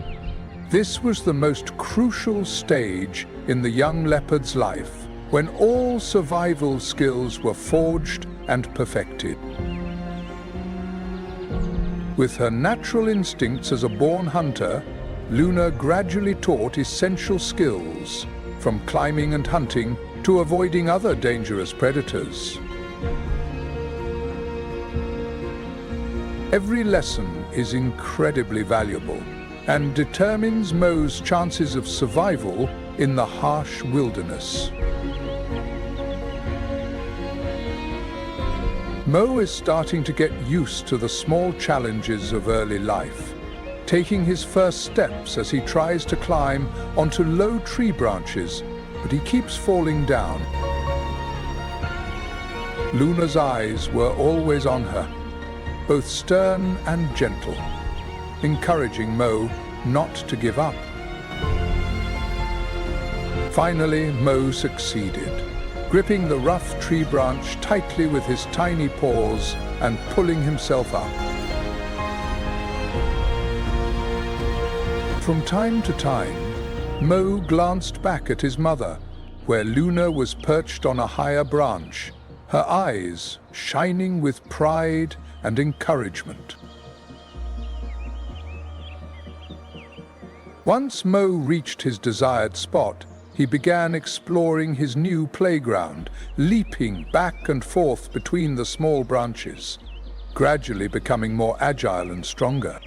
This was the most crucial stage in the young leopard's life, when all survival skills were forged and perfected. With her natural instincts as a born hunter, Luna gradually taught essential skills, from climbing and hunting to avoiding other dangerous predators. Every lesson is incredibly valuable and determines Mo's chances of survival in the harsh wilderness. Mo is starting to get used to the small challenges of early life, taking his first steps as he tries to climb onto low tree branches, but he keeps falling down. Luna's eyes were always on her, both stern and gentle, encouraging Mo not to give up. Finally, Mo succeeded, gripping the rough tree branch tightly with his tiny paws and pulling himself up. From time to time, Mo glanced back at his mother, where Luna was perched on a higher branch, her eyes shining with pride and encouragement. Once Mo reached his desired spot, he began exploring his new playground, leaping back and forth between the small branches, gradually becoming more agile and stronger.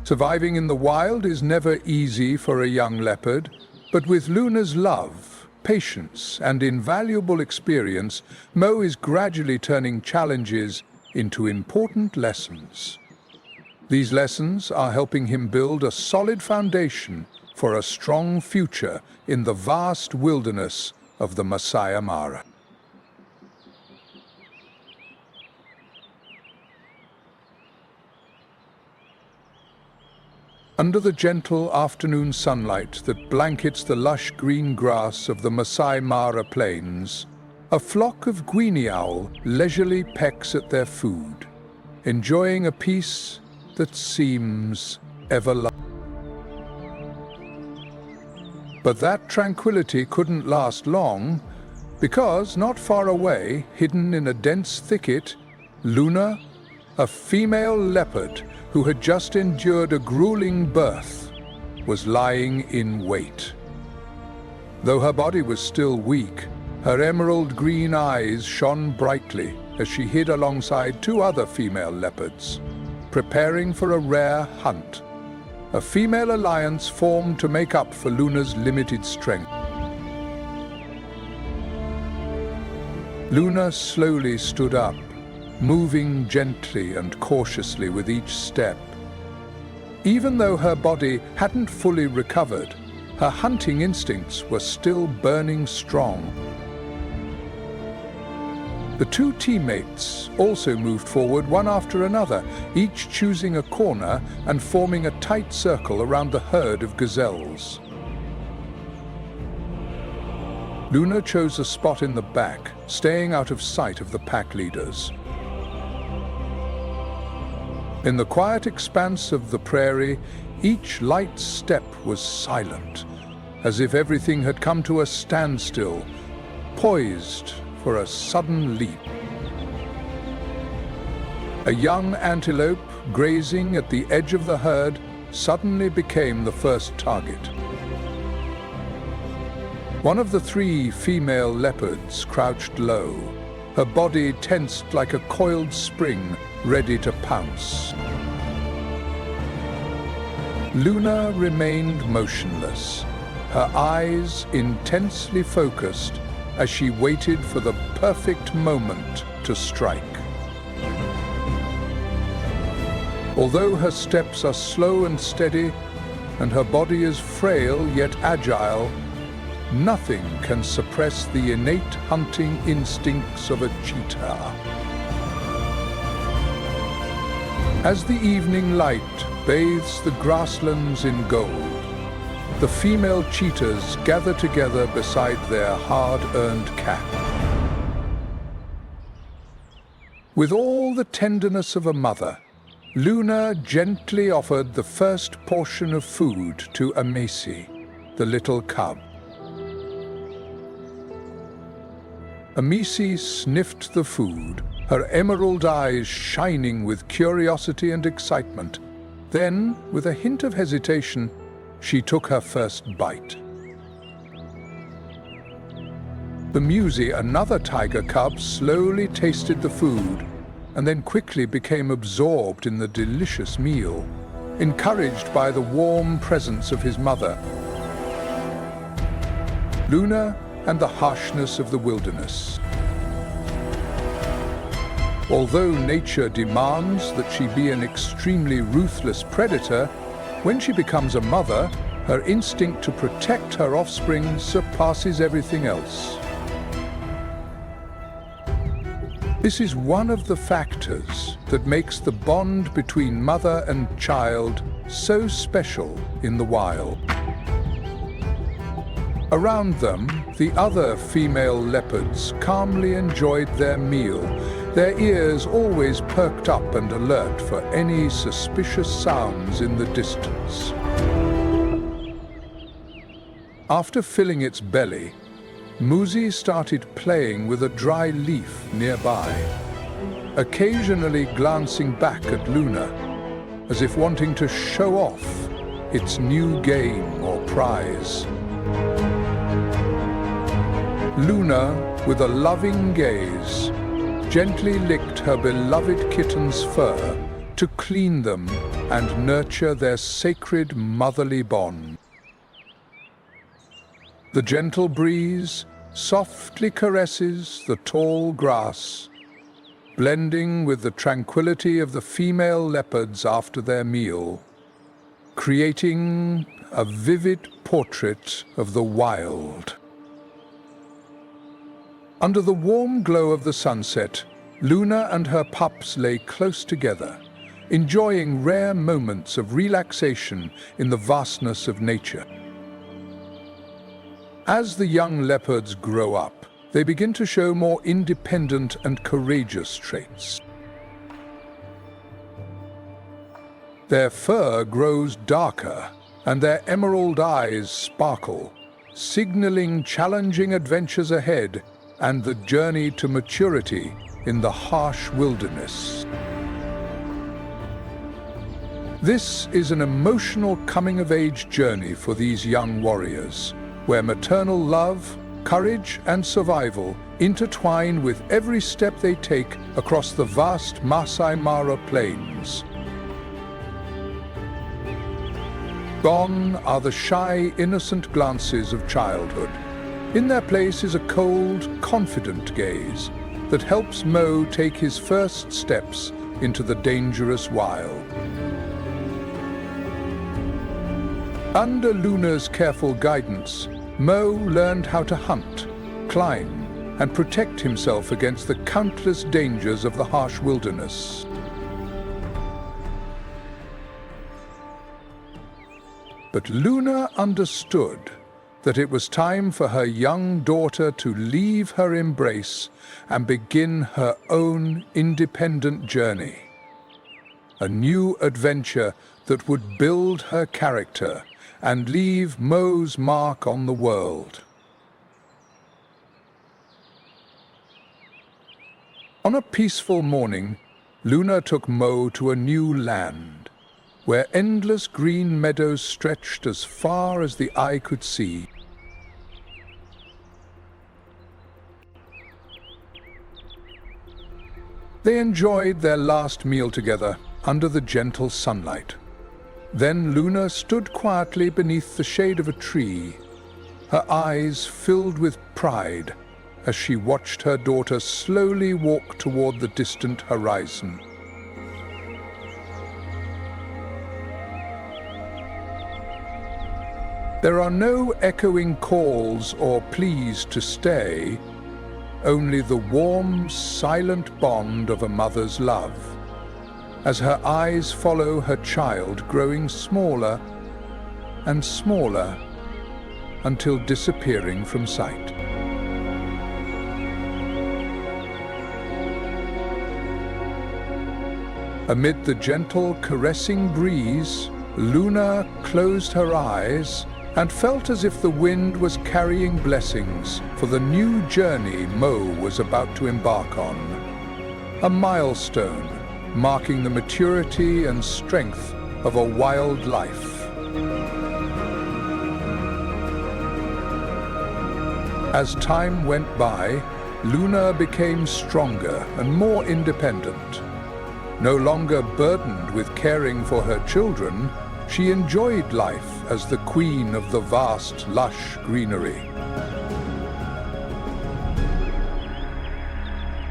Surviving in the wild is never easy for a young leopard, but with Luna's love, patience, and invaluable experience, Mo is gradually turning challenges into important lessons. These lessons are helping him build a solid foundation for a strong future in the vast wilderness of the Masai Mara. Under the gentle afternoon sunlight that blankets the lush green grass of the Masai Mara plains, a flock of greeny owl leisurely pecks at their food, enjoying a peace that seems everlasting. But that tranquility couldn't last long, because not far away, hidden in a dense thicket, Luna, a female leopard who had just endured a grueling birth, was lying in wait. Though her body was still weak, her emerald green eyes shone brightly as she hid alongside two other female leopards, preparing for a rare hunt, a female alliance formed to make up for Luna's limited strength. Luna slowly stood up, moving gently and cautiously with each step. Even though her body hadn't fully recovered, her hunting instincts were still burning strong. The two teammates also moved forward one after another, each choosing a corner and forming a tight circle around the herd of gazelles. Luna chose a spot in the back, staying out of sight of the pack leaders. In the quiet expanse of the prairie, each light step was silent, as if everything had come to a standstill, poised for a sudden leap. A young antelope grazing at the edge of the herd suddenly became the first target. One of the three female leopards crouched low, her body tensed like a coiled spring, ready to pounce. Luna remained motionless, her eyes intensely focused as she waited for the perfect moment to strike. Although her steps are slow and steady, and her body is frail yet agile, nothing can suppress the innate hunting instincts of a cheetah. As the evening light bathes the grasslands in gold, the female cheetahs gather together beside their hard-earned cap. With all the tenderness of a mother, Luna gently offered the first portion of food to Amasi, the little cub. Amasi sniffed the food, her emerald eyes shining with curiosity and excitement. Then, with a hint of hesitation, she took her first bite. The Musi, another tiger cub, slowly tasted the food and then quickly became absorbed in the delicious meal, encouraged by the warm presence of his mother. Luna and the harshness of the wilderness. Although nature demands that she be an extremely ruthless predator, when she becomes a mother, her instinct to protect her offspring surpasses everything else. This is one of the factors that makes the bond between mother and child so special in the wild. Around them, the other female leopards calmly enjoyed their meal, their ears always perked up and alert for any suspicious sounds in the distance. After filling its belly, Musi started playing with a dry leaf nearby, occasionally glancing back at Luna, as if wanting to show off its new game or prize. Luna, with a loving gaze, gently licked her beloved kitten's fur to clean them and nurture their sacred motherly bond. The gentle breeze softly caresses the tall grass, blending with the tranquility of the female leopards after their meal, creating a vivid portrait of the wild. Under the warm glow of the sunset, Luna and her pups lay close together, enjoying rare moments of relaxation in the vastness of nature. As the young leopards grow up, they begin to show more independent and courageous traits. Their fur grows darker, and their emerald eyes sparkle, signaling challenging adventures ahead and the journey to maturity in the harsh wilderness. This is an emotional coming-of-age journey for these young warriors, where maternal love, courage, and survival intertwine with every step they take across the vast Masai Mara plains. Gone are the shy, innocent glances of childhood. In their place is a cold, confident gaze that helps Mo take his first steps into the dangerous wild. Under Luna's careful guidance, Mo learned how to hunt, climb, and protect himself against the countless dangers of the harsh wilderness. But Luna understood that it was time for her young daughter to leave her embrace and begin her own independent journey. A new adventure that would build her character and leave Mo's mark on the world. On a peaceful morning, Luna took Mo to a new land, where endless green meadows stretched as far as the eye could see. They enjoyed their last meal together under the gentle sunlight. Then Luna stood quietly beneath the shade of a tree, her eyes filled with pride as she watched her daughter slowly walk toward the distant horizon. There are no echoing calls or pleas to stay, only the warm, silent bond of a mother's love, as her eyes follow her child growing smaller and smaller until disappearing from sight. Amid the gentle, caressing breeze, Luna closed her eyes and felt as if the wind was carrying blessings for the new journey Mo was about to embark on. A milestone marking the maturity and strength of a wild life. As time went by, Luna became stronger and more independent. No longer burdened with caring for her children, she enjoyed life as the queen of the vast, lush greenery.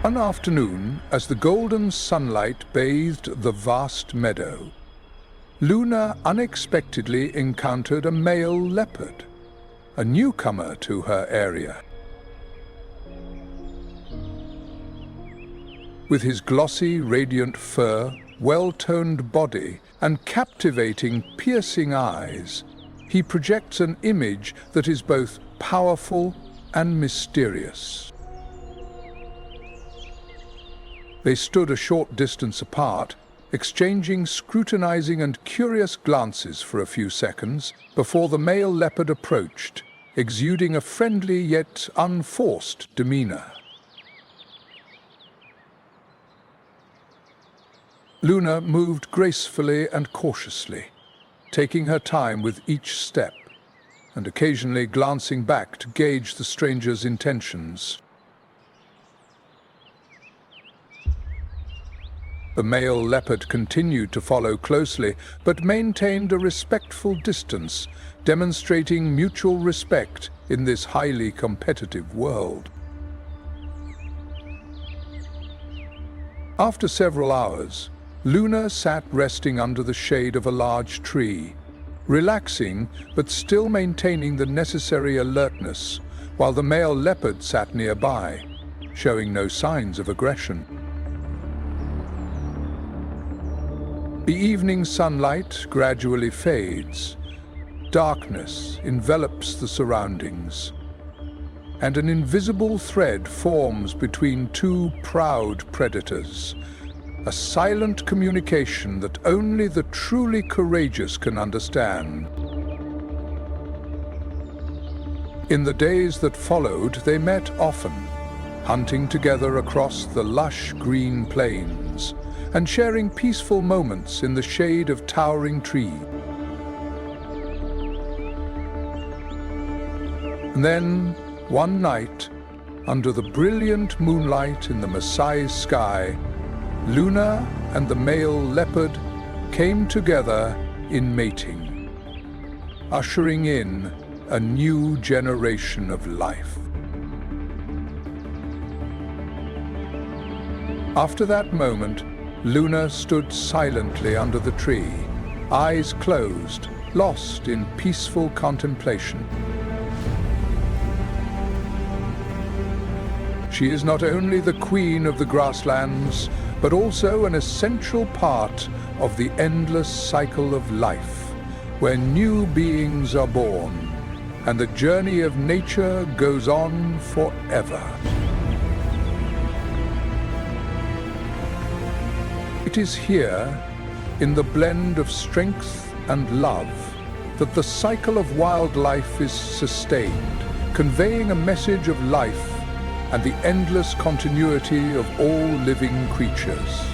One afternoon, as the golden sunlight bathed the vast meadow, Luna unexpectedly encountered a male leopard, a newcomer to her area. With his glossy, radiant fur, well-toned body, and captivating, piercing eyes, he projects an image that is both powerful and mysterious. They stood a short distance apart, exchanging scrutinizing and curious glances for a few seconds before the male leopard approached, exuding a friendly yet unforced demeanor. Luna moved gracefully and cautiously, taking her time with each step, and occasionally glancing back to gauge the stranger's intentions. The male leopard continued to follow closely, but maintained a respectful distance, demonstrating mutual respect in this highly competitive world. After several hours, Luna sat resting under the shade of a large tree, relaxing but still maintaining the necessary alertness, while the male leopard sat nearby, showing no signs of aggression. The evening sunlight gradually fades, darkness envelops the surroundings, and an invisible thread forms between two proud predators, a silent communication that only the truly courageous can understand. In the days that followed, they met often, hunting together across the lush green plains and sharing peaceful moments in the shade of towering trees. And then, one night, under the brilliant moonlight in the Masai sky, Luna and the male leopard came together in mating, ushering in a new generation of life. After that moment, Luna stood silently under the tree, eyes closed, lost in peaceful contemplation. She is not only the queen of the grasslands, but also an essential part of the endless cycle of life, where new beings are born, and the journey of nature goes on forever. It is here, in the blend of strength and love, that the cycle of wildlife is sustained, conveying a message of life and the endless continuity of all living creatures.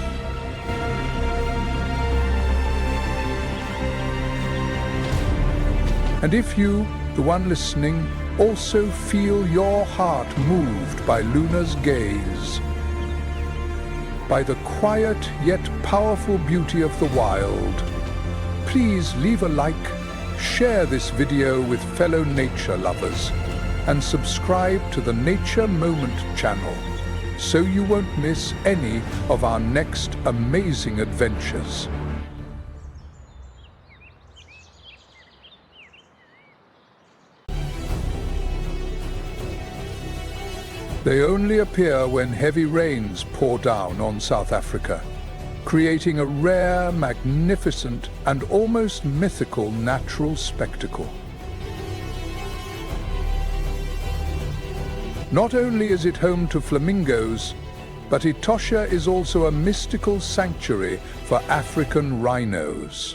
And if you, the one listening, also feel your heart moved by Luna's gaze, by the quiet yet powerful beauty of the wild, please leave a like, share this video with fellow nature lovers, and subscribe to the Nature Moment channel so you won't miss any of our next amazing adventures. They only appear when heavy rains pour down on South Africa, creating a rare, magnificent, and almost mythical natural spectacle. Not only is it home to flamingos, but Etosha is also a mystical sanctuary for African rhinos.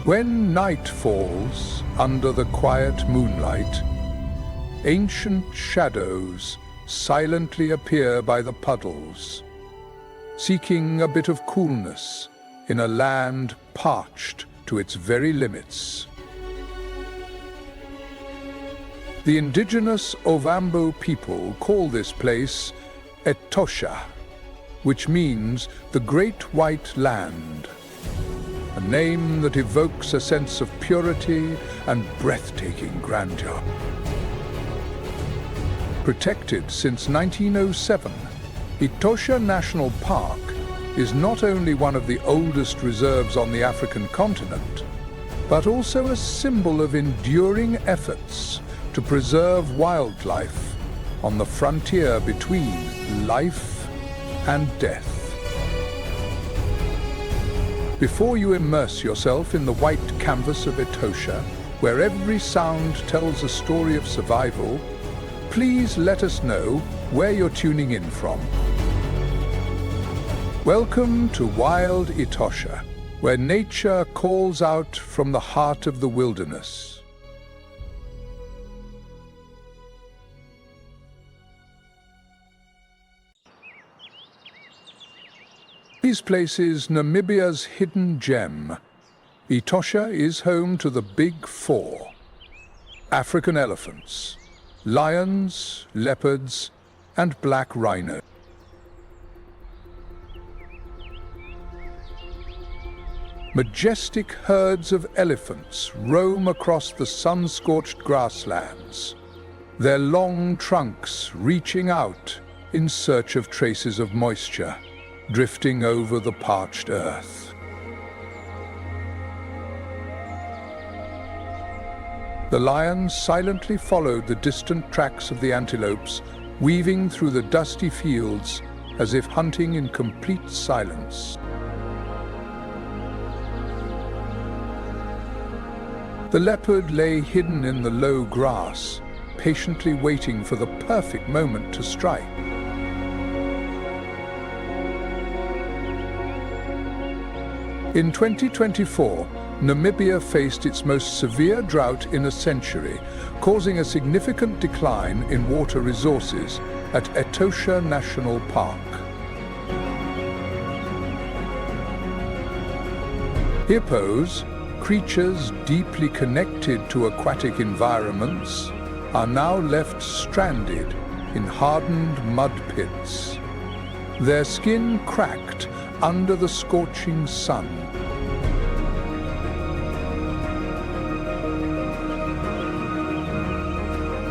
When night falls under the quiet moonlight, ancient shadows silently appear by the puddles, seeking a bit of coolness in a land parched to its very limits. The indigenous Ovambo people call this place Etosha, which means the Great White Land, a name that evokes a sense of purity and breathtaking grandeur. Protected since 1907, Etosha National Park is not only one of the oldest reserves on the African continent, but also a symbol of enduring efforts to preserve wildlife on the frontier between life and death. Before you immerse yourself in the white canvas of Etosha, where every sound tells a story of survival, please let us know where you're tuning in from. Welcome to Wild Etosha, where nature calls out from the heart of the wilderness. This place is Namibia's hidden gem. Etosha is home to the Big Four: African elephants, lions, leopards, and black rhino. Majestic herds of elephants roam across the sun-scorched grasslands, their long trunks reaching out in search of traces of moisture, drifting over the parched earth. The lions silently followed the distant tracks of the antelopes, weaving through the dusty fields as if hunting in complete silence. The leopard lay hidden in the low grass, patiently waiting for the perfect moment to strike. In 2024, Namibia faced its most severe drought in a century, causing a significant decline in water resources at Etosha National Park. Hippos, creatures deeply connected to aquatic environments, are now left stranded in hardened mud pits, their skin cracked under the scorching sun.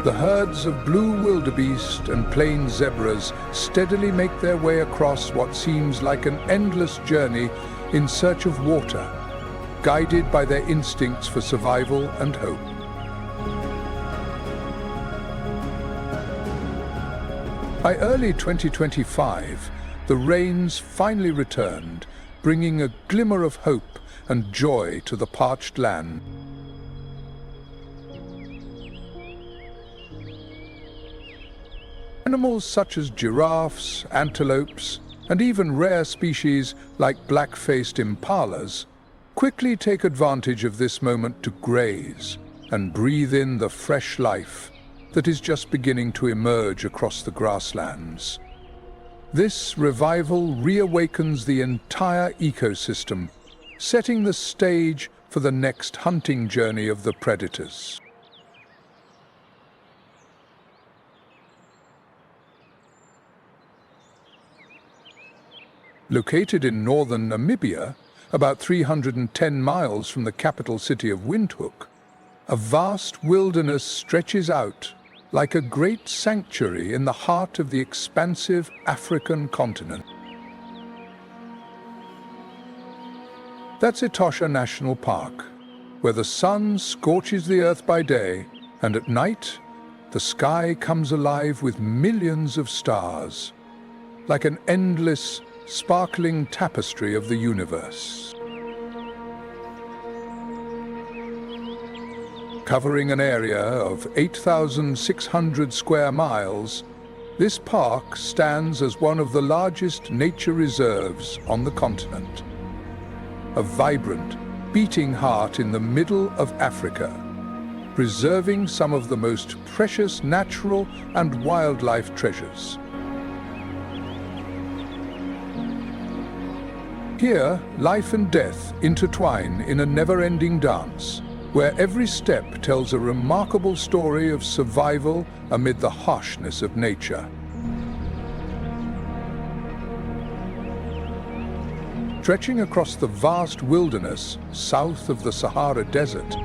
The herds of blue wildebeest and plain zebras steadily make their way across what seems like an endless journey in search of water, guided by their instincts for survival and hope. By early 2025, the rains finally returned, bringing a glimmer of hope and joy to the parched land. Animals such as giraffes, antelopes, and even rare species like black-faced impalas quickly take advantage of this moment to graze and breathe in the fresh life that is just beginning to emerge across the grasslands. This revival reawakens the entire ecosystem, setting the stage for the next hunting journey of the predators. Located in northern Namibia, about 310 miles from the capital city of Windhoek, a vast wilderness stretches out like a great sanctuary in the heart of the expansive African continent. That's Etosha National Park, where the sun scorches the earth by day, and at night, the sky comes alive with millions of stars, like an endless, sparkling tapestry of the universe. Covering an area of 8,600 square miles, this park stands as one of the largest nature reserves on the continent. A vibrant, beating heart in the middle of Africa, preserving some of the most precious natural and wildlife treasures. Here, life and death intertwine in a never-ending dance, where every step tells a remarkable story of survival amid the harshness of nature. Stretching across the vast wilderness south of the Sahara Desert,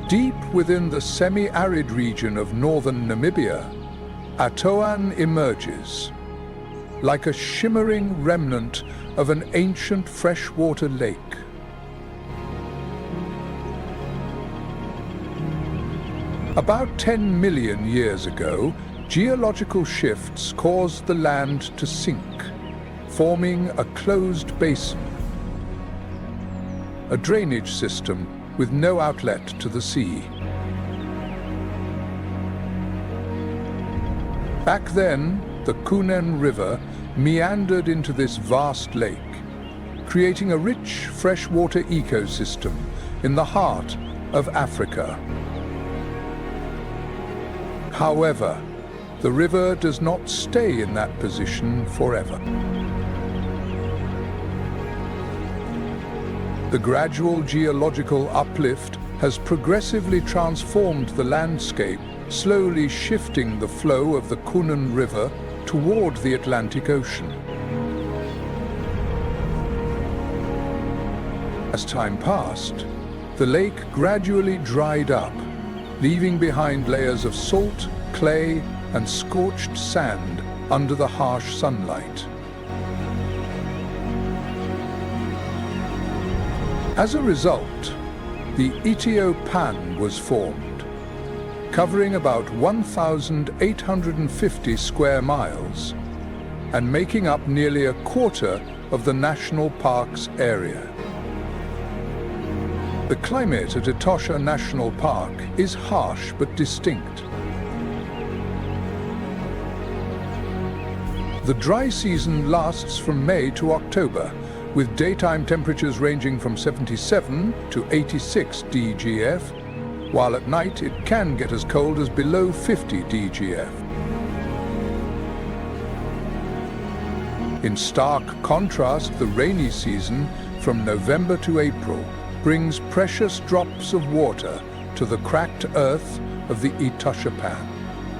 deep within the semi-arid region of northern Namibia, Atoan emerges, like a shimmering remnant of an ancient freshwater lake. About 10 million years ago, geological shifts caused the land to sink, forming a closed basin, a drainage system with no outlet to the sea. Back then, the Kunen River meandered into this vast lake, creating a rich freshwater ecosystem in the heart of Africa. However, the river does not stay in that position forever. The gradual geological uplift has progressively transformed the landscape, slowly shifting the flow of the Kunen River toward the Atlantic Ocean. As time passed, the lake gradually dried up, leaving behind layers of salt, clay, and scorched sand under the harsh sunlight. As a result, the Etiopan was formed, covering about 1,850 square miles and making up nearly a quarter of the national park's area. The climate at Etosha National Park is harsh but distinct. The dry season lasts from May to October, with daytime temperatures ranging from 77 to 86 DGF, while at night it can get as cold as below 50 DGF. In stark contrast, the rainy season from November to April brings precious drops of water to the cracked earth of the Etosha Pan,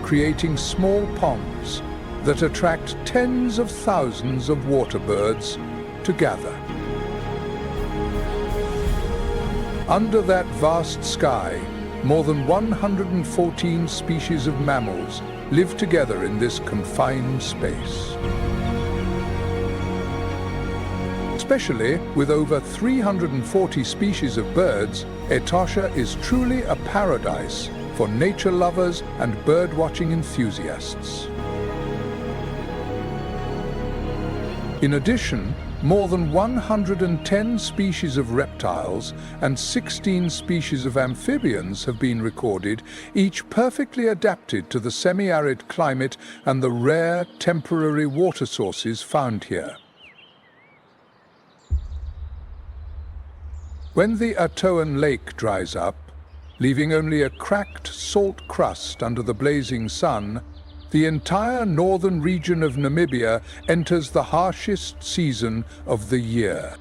creating small ponds that attract tens of thousands of water birds to gather. Under that vast sky, more than 114 species of mammals live together in this confined space. Especially with over 340 species of birds, Etosha is truly a paradise for nature lovers and bird-watching enthusiasts. In addition, more than 110 species of reptiles and 16 species of amphibians have been recorded, each perfectly adapted to the semi-arid climate and the rare temporary water sources found here. When the Atoan Lake dries up, leaving only a cracked salt crust under the blazing sun, the entire northern region of Namibia enters the harshest season of the year.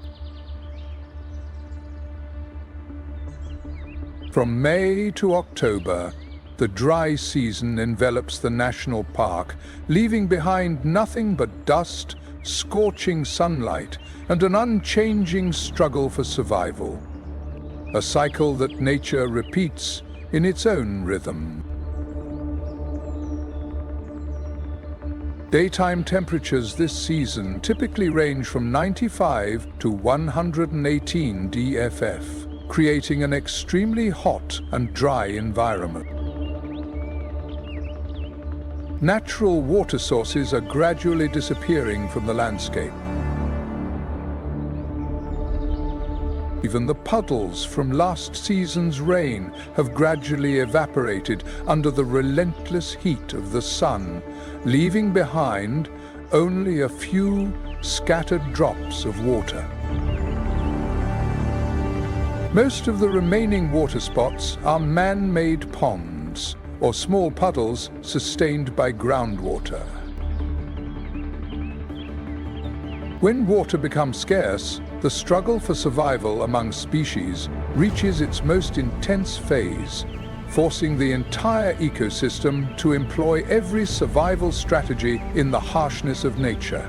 From May to October, the dry season envelops the national park, leaving behind nothing but dust, scorching sunlight, and an unchanging struggle for survival. A cycle that nature repeats in its own rhythm. Daytime temperatures this season typically range from 95 to 118 DFF, creating an extremely hot and dry environment. Natural water sources are gradually disappearing from the landscape. Even the puddles from last season's rain have gradually evaporated under the relentless heat of the sun, leaving behind only a few scattered drops of water. Most of the remaining water spots are man-made ponds or small puddles sustained by groundwater. When water becomes scarce, the struggle for survival among species reaches its most intense phase, forcing the entire ecosystem to employ every survival strategy in the harshness of nature.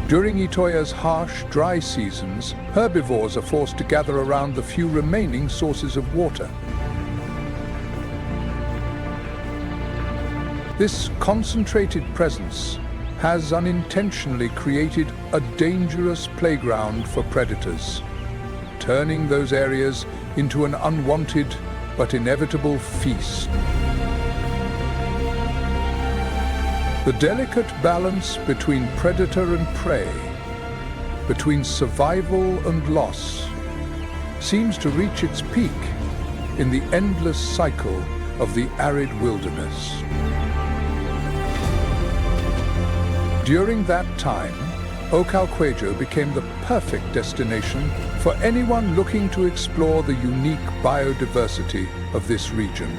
During Etosha's harsh, dry seasons, herbivores are forced to gather around the few remaining sources of water. This concentrated presence has unintentionally created a dangerous playground for predators, turning those areas into an unwanted but inevitable feast. The delicate balance between predator and prey, between survival and loss, seems to reach its peak in the endless cycle of the arid wilderness. During that time, Ocalquejo became the perfect destination for anyone looking to explore the unique biodiversity of this region.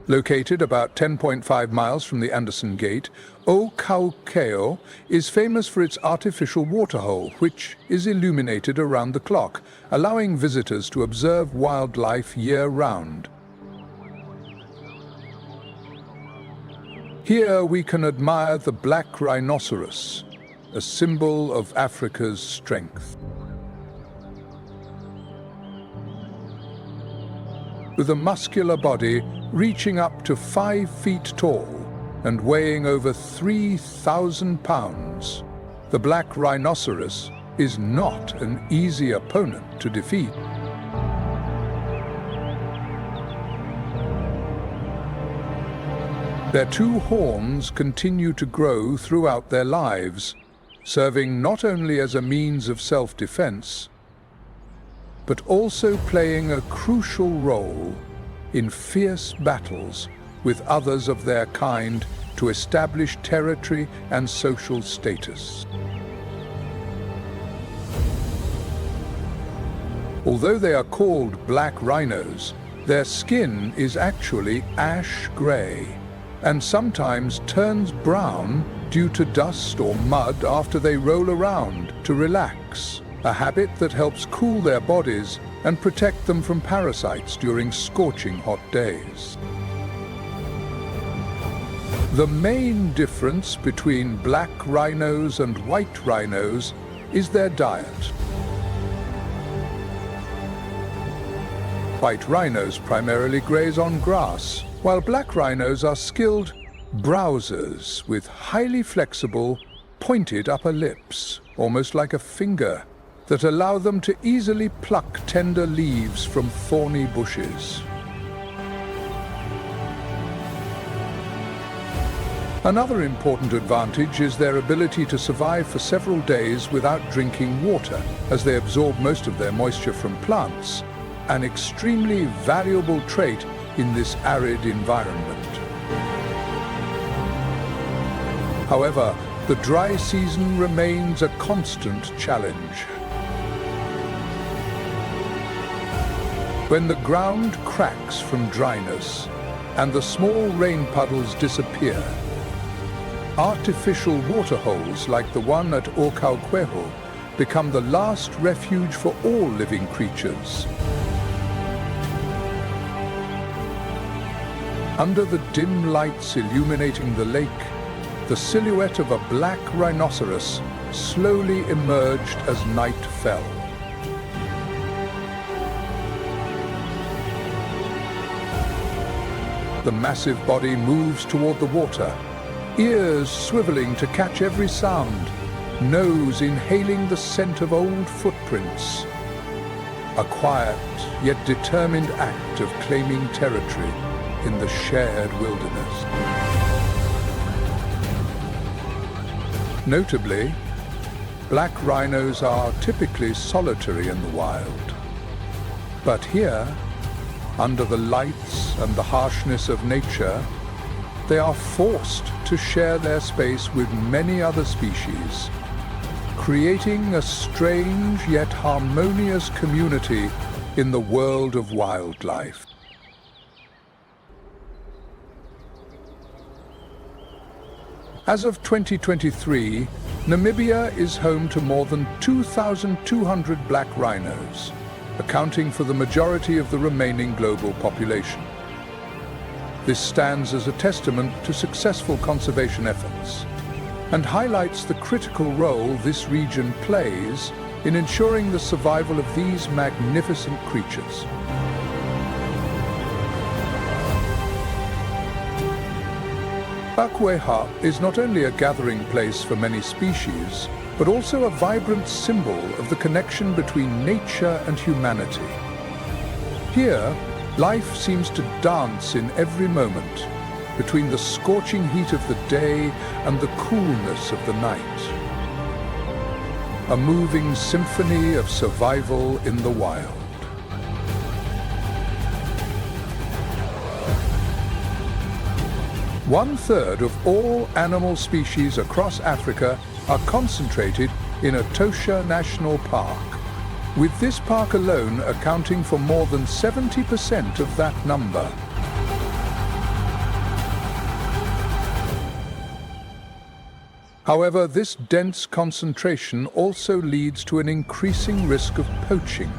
Located about 10.5 miles from the Anderson Gate, Ocalquejo is famous for its artificial waterhole, which is illuminated around the clock, allowing visitors to observe wildlife year-round. Here we can admire the black rhinoceros, a symbol of Africa's strength. With a muscular body reaching up to 5 feet tall and weighing over 3,000 pounds, the black rhinoceros is not an easy opponent to defeat. Their two horns continue to grow throughout their lives, serving not only as a means of self-defense, but also playing a crucial role in fierce battles with others of their kind to establish territory and social status. Although they are called black rhinos, their skin is actually ash gray and sometimes turns brown due to dust or mud after they roll around to relax, a habit that helps cool their bodies and protect them from parasites during scorching hot days. The main difference between black rhinos and white rhinos is their diet. White rhinos primarily graze on grass, while black rhinos are skilled browsers with highly flexible, pointed upper lips, almost like a finger, that allow them to easily pluck tender leaves from thorny bushes. Another important advantage is their ability to survive for several days without drinking water, as they absorb most of their moisture from plants, an extremely valuable trait in this arid environment. However, the dry season remains a constant challenge. When the ground cracks from dryness and the small rain puddles disappear, artificial waterholes like the one at Okauquejo become the last refuge for all living creatures. Under the dim lights illuminating the lake, the silhouette of a black rhinoceros slowly emerged as night fell. The massive body moves toward the water, ears swiveling to catch every sound, nose inhaling the scent of old footprints. A quiet yet determined act of claiming territory in the shared wilderness. Notably, black rhinos are typically solitary in the wild. But here, under the lights and the harshness of nature, they are forced to share their space with many other species, creating a strange yet harmonious community in the world of wildlife. As of 2023, Namibia is home to more than 2,200 black rhinos, accounting for the majority of the remaining global population. This stands as a testament to successful conservation efforts and highlights the critical role this region plays in ensuring the survival of these magnificent creatures. Okauquejo is not only a gathering place for many species, but also a vibrant symbol of the connection between nature and humanity. Here, life seems to dance in every moment, between the scorching heat of the day and the coolness of the night. A moving symphony of survival in the wild. One-third of all animal species across Africa are concentrated in Etosha National Park, with this park alone accounting for more than 70% of that number. However, this dense concentration also leads to an increasing risk of poaching.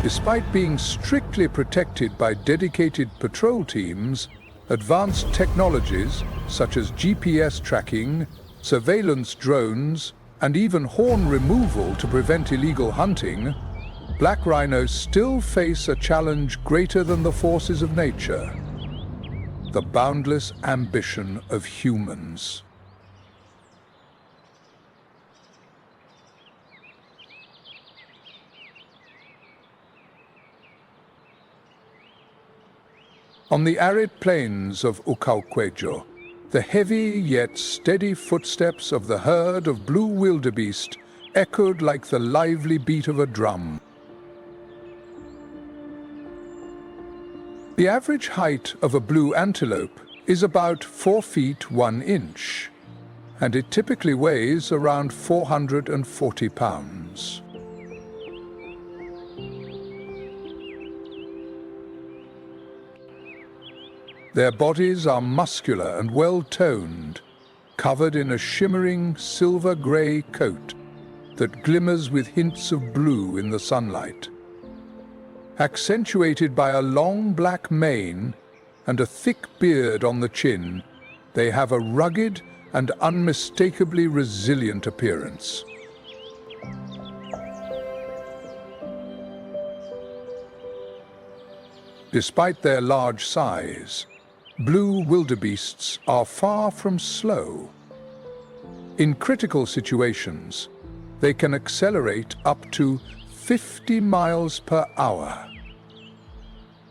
Despite being strictly protected by dedicated patrol teams, advanced technologies such as GPS tracking, surveillance drones, and even horn removal to prevent illegal hunting, black rhinos still face a challenge greater than the forces of nature: the boundless ambition of humans. On the arid plains of Okauquejo, the heavy yet steady footsteps of the herd of blue wildebeest echoed like the lively beat of a drum. The average height of a blue antelope is about 4 feet 1 inch, and it typically weighs around 440 pounds. Their bodies are muscular and well-toned, covered in a shimmering silver-grey coat that glimmers with hints of blue in the sunlight. Accentuated by a long black mane and a thick beard on the chin, they have a rugged and unmistakably resilient appearance. Despite their large size, blue wildebeests are far from slow. In critical situations, they can accelerate up to 50 miles per hour.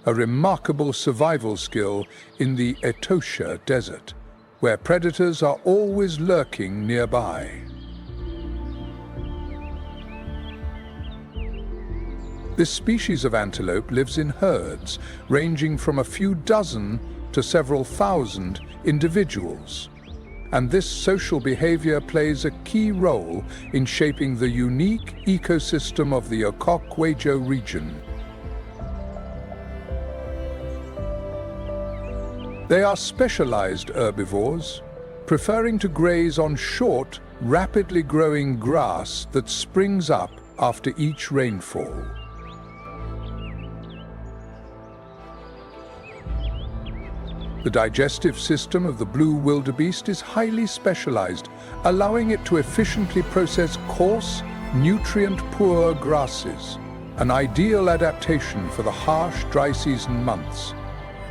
A remarkable survival skill in the Etosha desert, where predators are always lurking nearby. This species of antelope lives in herds, ranging from a few dozen to several thousand individuals. And this social behavior plays a key role in shaping the unique ecosystem of the Okok-Wejo region. They are specialized herbivores, preferring to graze on short, rapidly growing grass that springs up after each rainfall. The digestive system of the blue wildebeest is highly specialized, allowing it to efficiently process coarse, nutrient-poor grasses, an ideal adaptation for the harsh dry season months,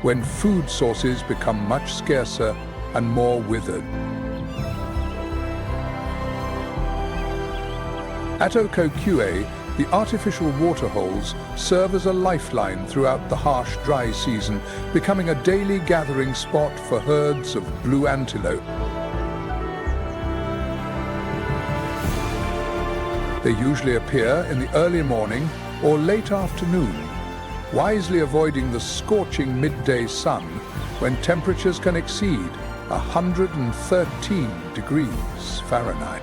when food sources become much scarcer and more withered. At Okok-Wejo, the artificial waterholes serve as a lifeline throughout the harsh dry season, becoming a daily gathering spot for herds of blue antelope. They usually appear in the early morning or late afternoon, wisely avoiding the scorching midday sun when temperatures can exceed 113 degrees Fahrenheit.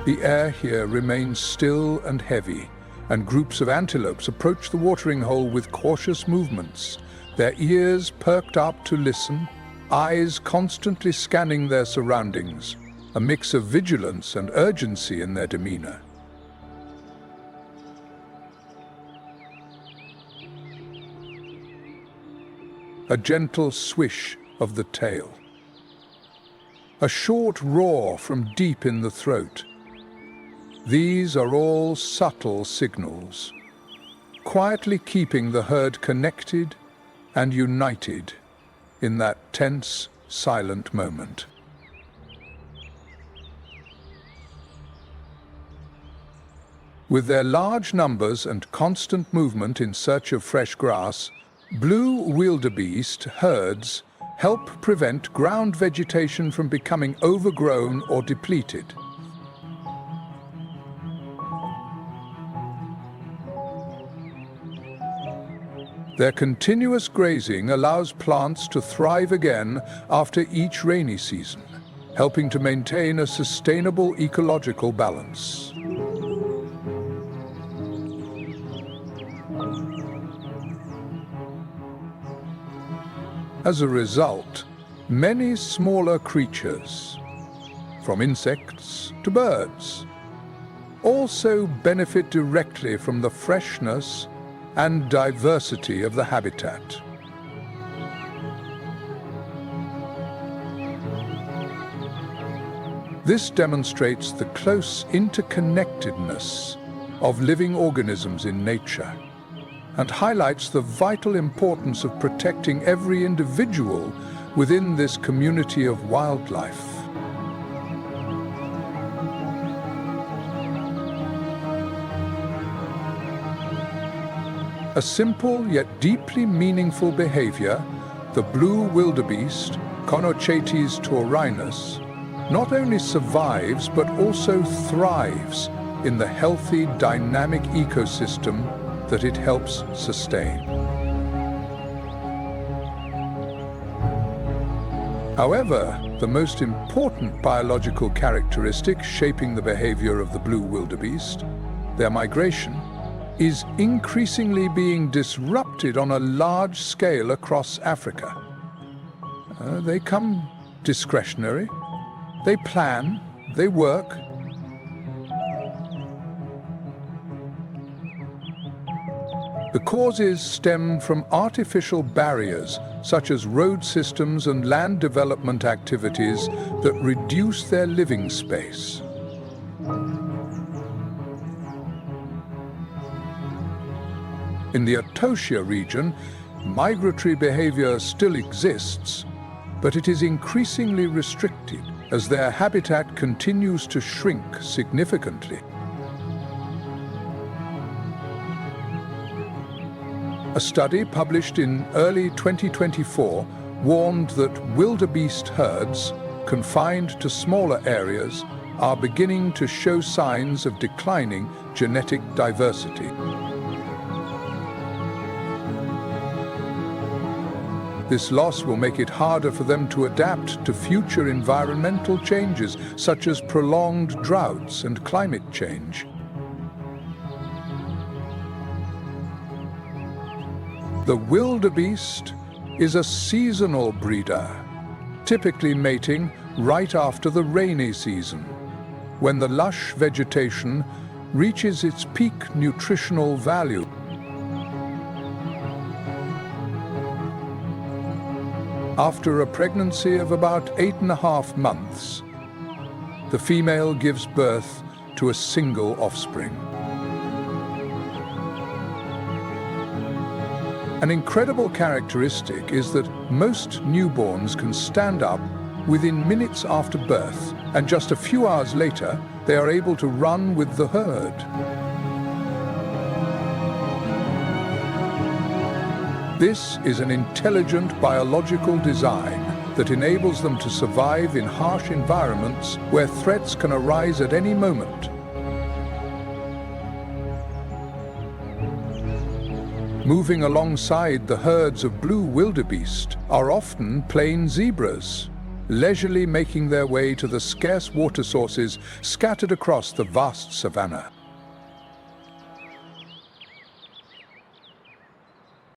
The air here remains still and heavy, and groups of antelopes approach the watering hole with cautious movements, their ears perked up to listen, eyes constantly scanning their surroundings, a mix of vigilance and urgency in their demeanor. A gentle swish of the tail. A short roar from deep in the throat. These are all subtle signals, quietly keeping the herd connected and united in that tense, silent moment. With their large numbers and constant movement in search of fresh grass, blue wildebeest herds help prevent ground vegetation from becoming overgrown or depleted. Their continuous grazing allows plants to thrive again after each rainy season, helping to maintain a sustainable ecological balance. As a result, many smaller creatures, from insects to birds, also benefit directly from the freshness and diversity of the habitat. This demonstrates the close interconnectedness of living organisms in nature and highlights the vital importance of protecting every individual within this community of wildlife. A simple yet deeply meaningful behavior, the blue wildebeest, Conochaetes taurinus, not only survives but also thrives in the healthy, dynamic ecosystem that it helps sustain. However, the most important biological characteristic shaping the behavior of the blue wildebeest, their migration, is increasingly being disrupted on a large scale across Africa. They come discretionary, they plan, they work. The causes stem from artificial barriers such as road systems and land development activities that reduce their living space. In the Etosha region, migratory behavior still exists, but it is increasingly restricted as their habitat continues to shrink significantly. A study published in early 2024 warned that wildebeest herds, confined to smaller areas, are beginning to show signs of declining genetic diversity. This loss will make it harder for them to adapt to future environmental changes, such as prolonged droughts and climate change. The wildebeest is a seasonal breeder, typically mating right after the rainy season, when the lush vegetation reaches its peak nutritional value. After a pregnancy of about 8.5 months, the female gives birth to a single offspring. An incredible characteristic is that most newborns can stand up within minutes after birth, and just a few hours later, they are able to run with the herd. This is an intelligent biological design that enables them to survive in harsh environments where threats can arise at any moment. Moving alongside the herds of blue wildebeest are often plain zebras, leisurely making their way to the scarce water sources scattered across the vast savannah.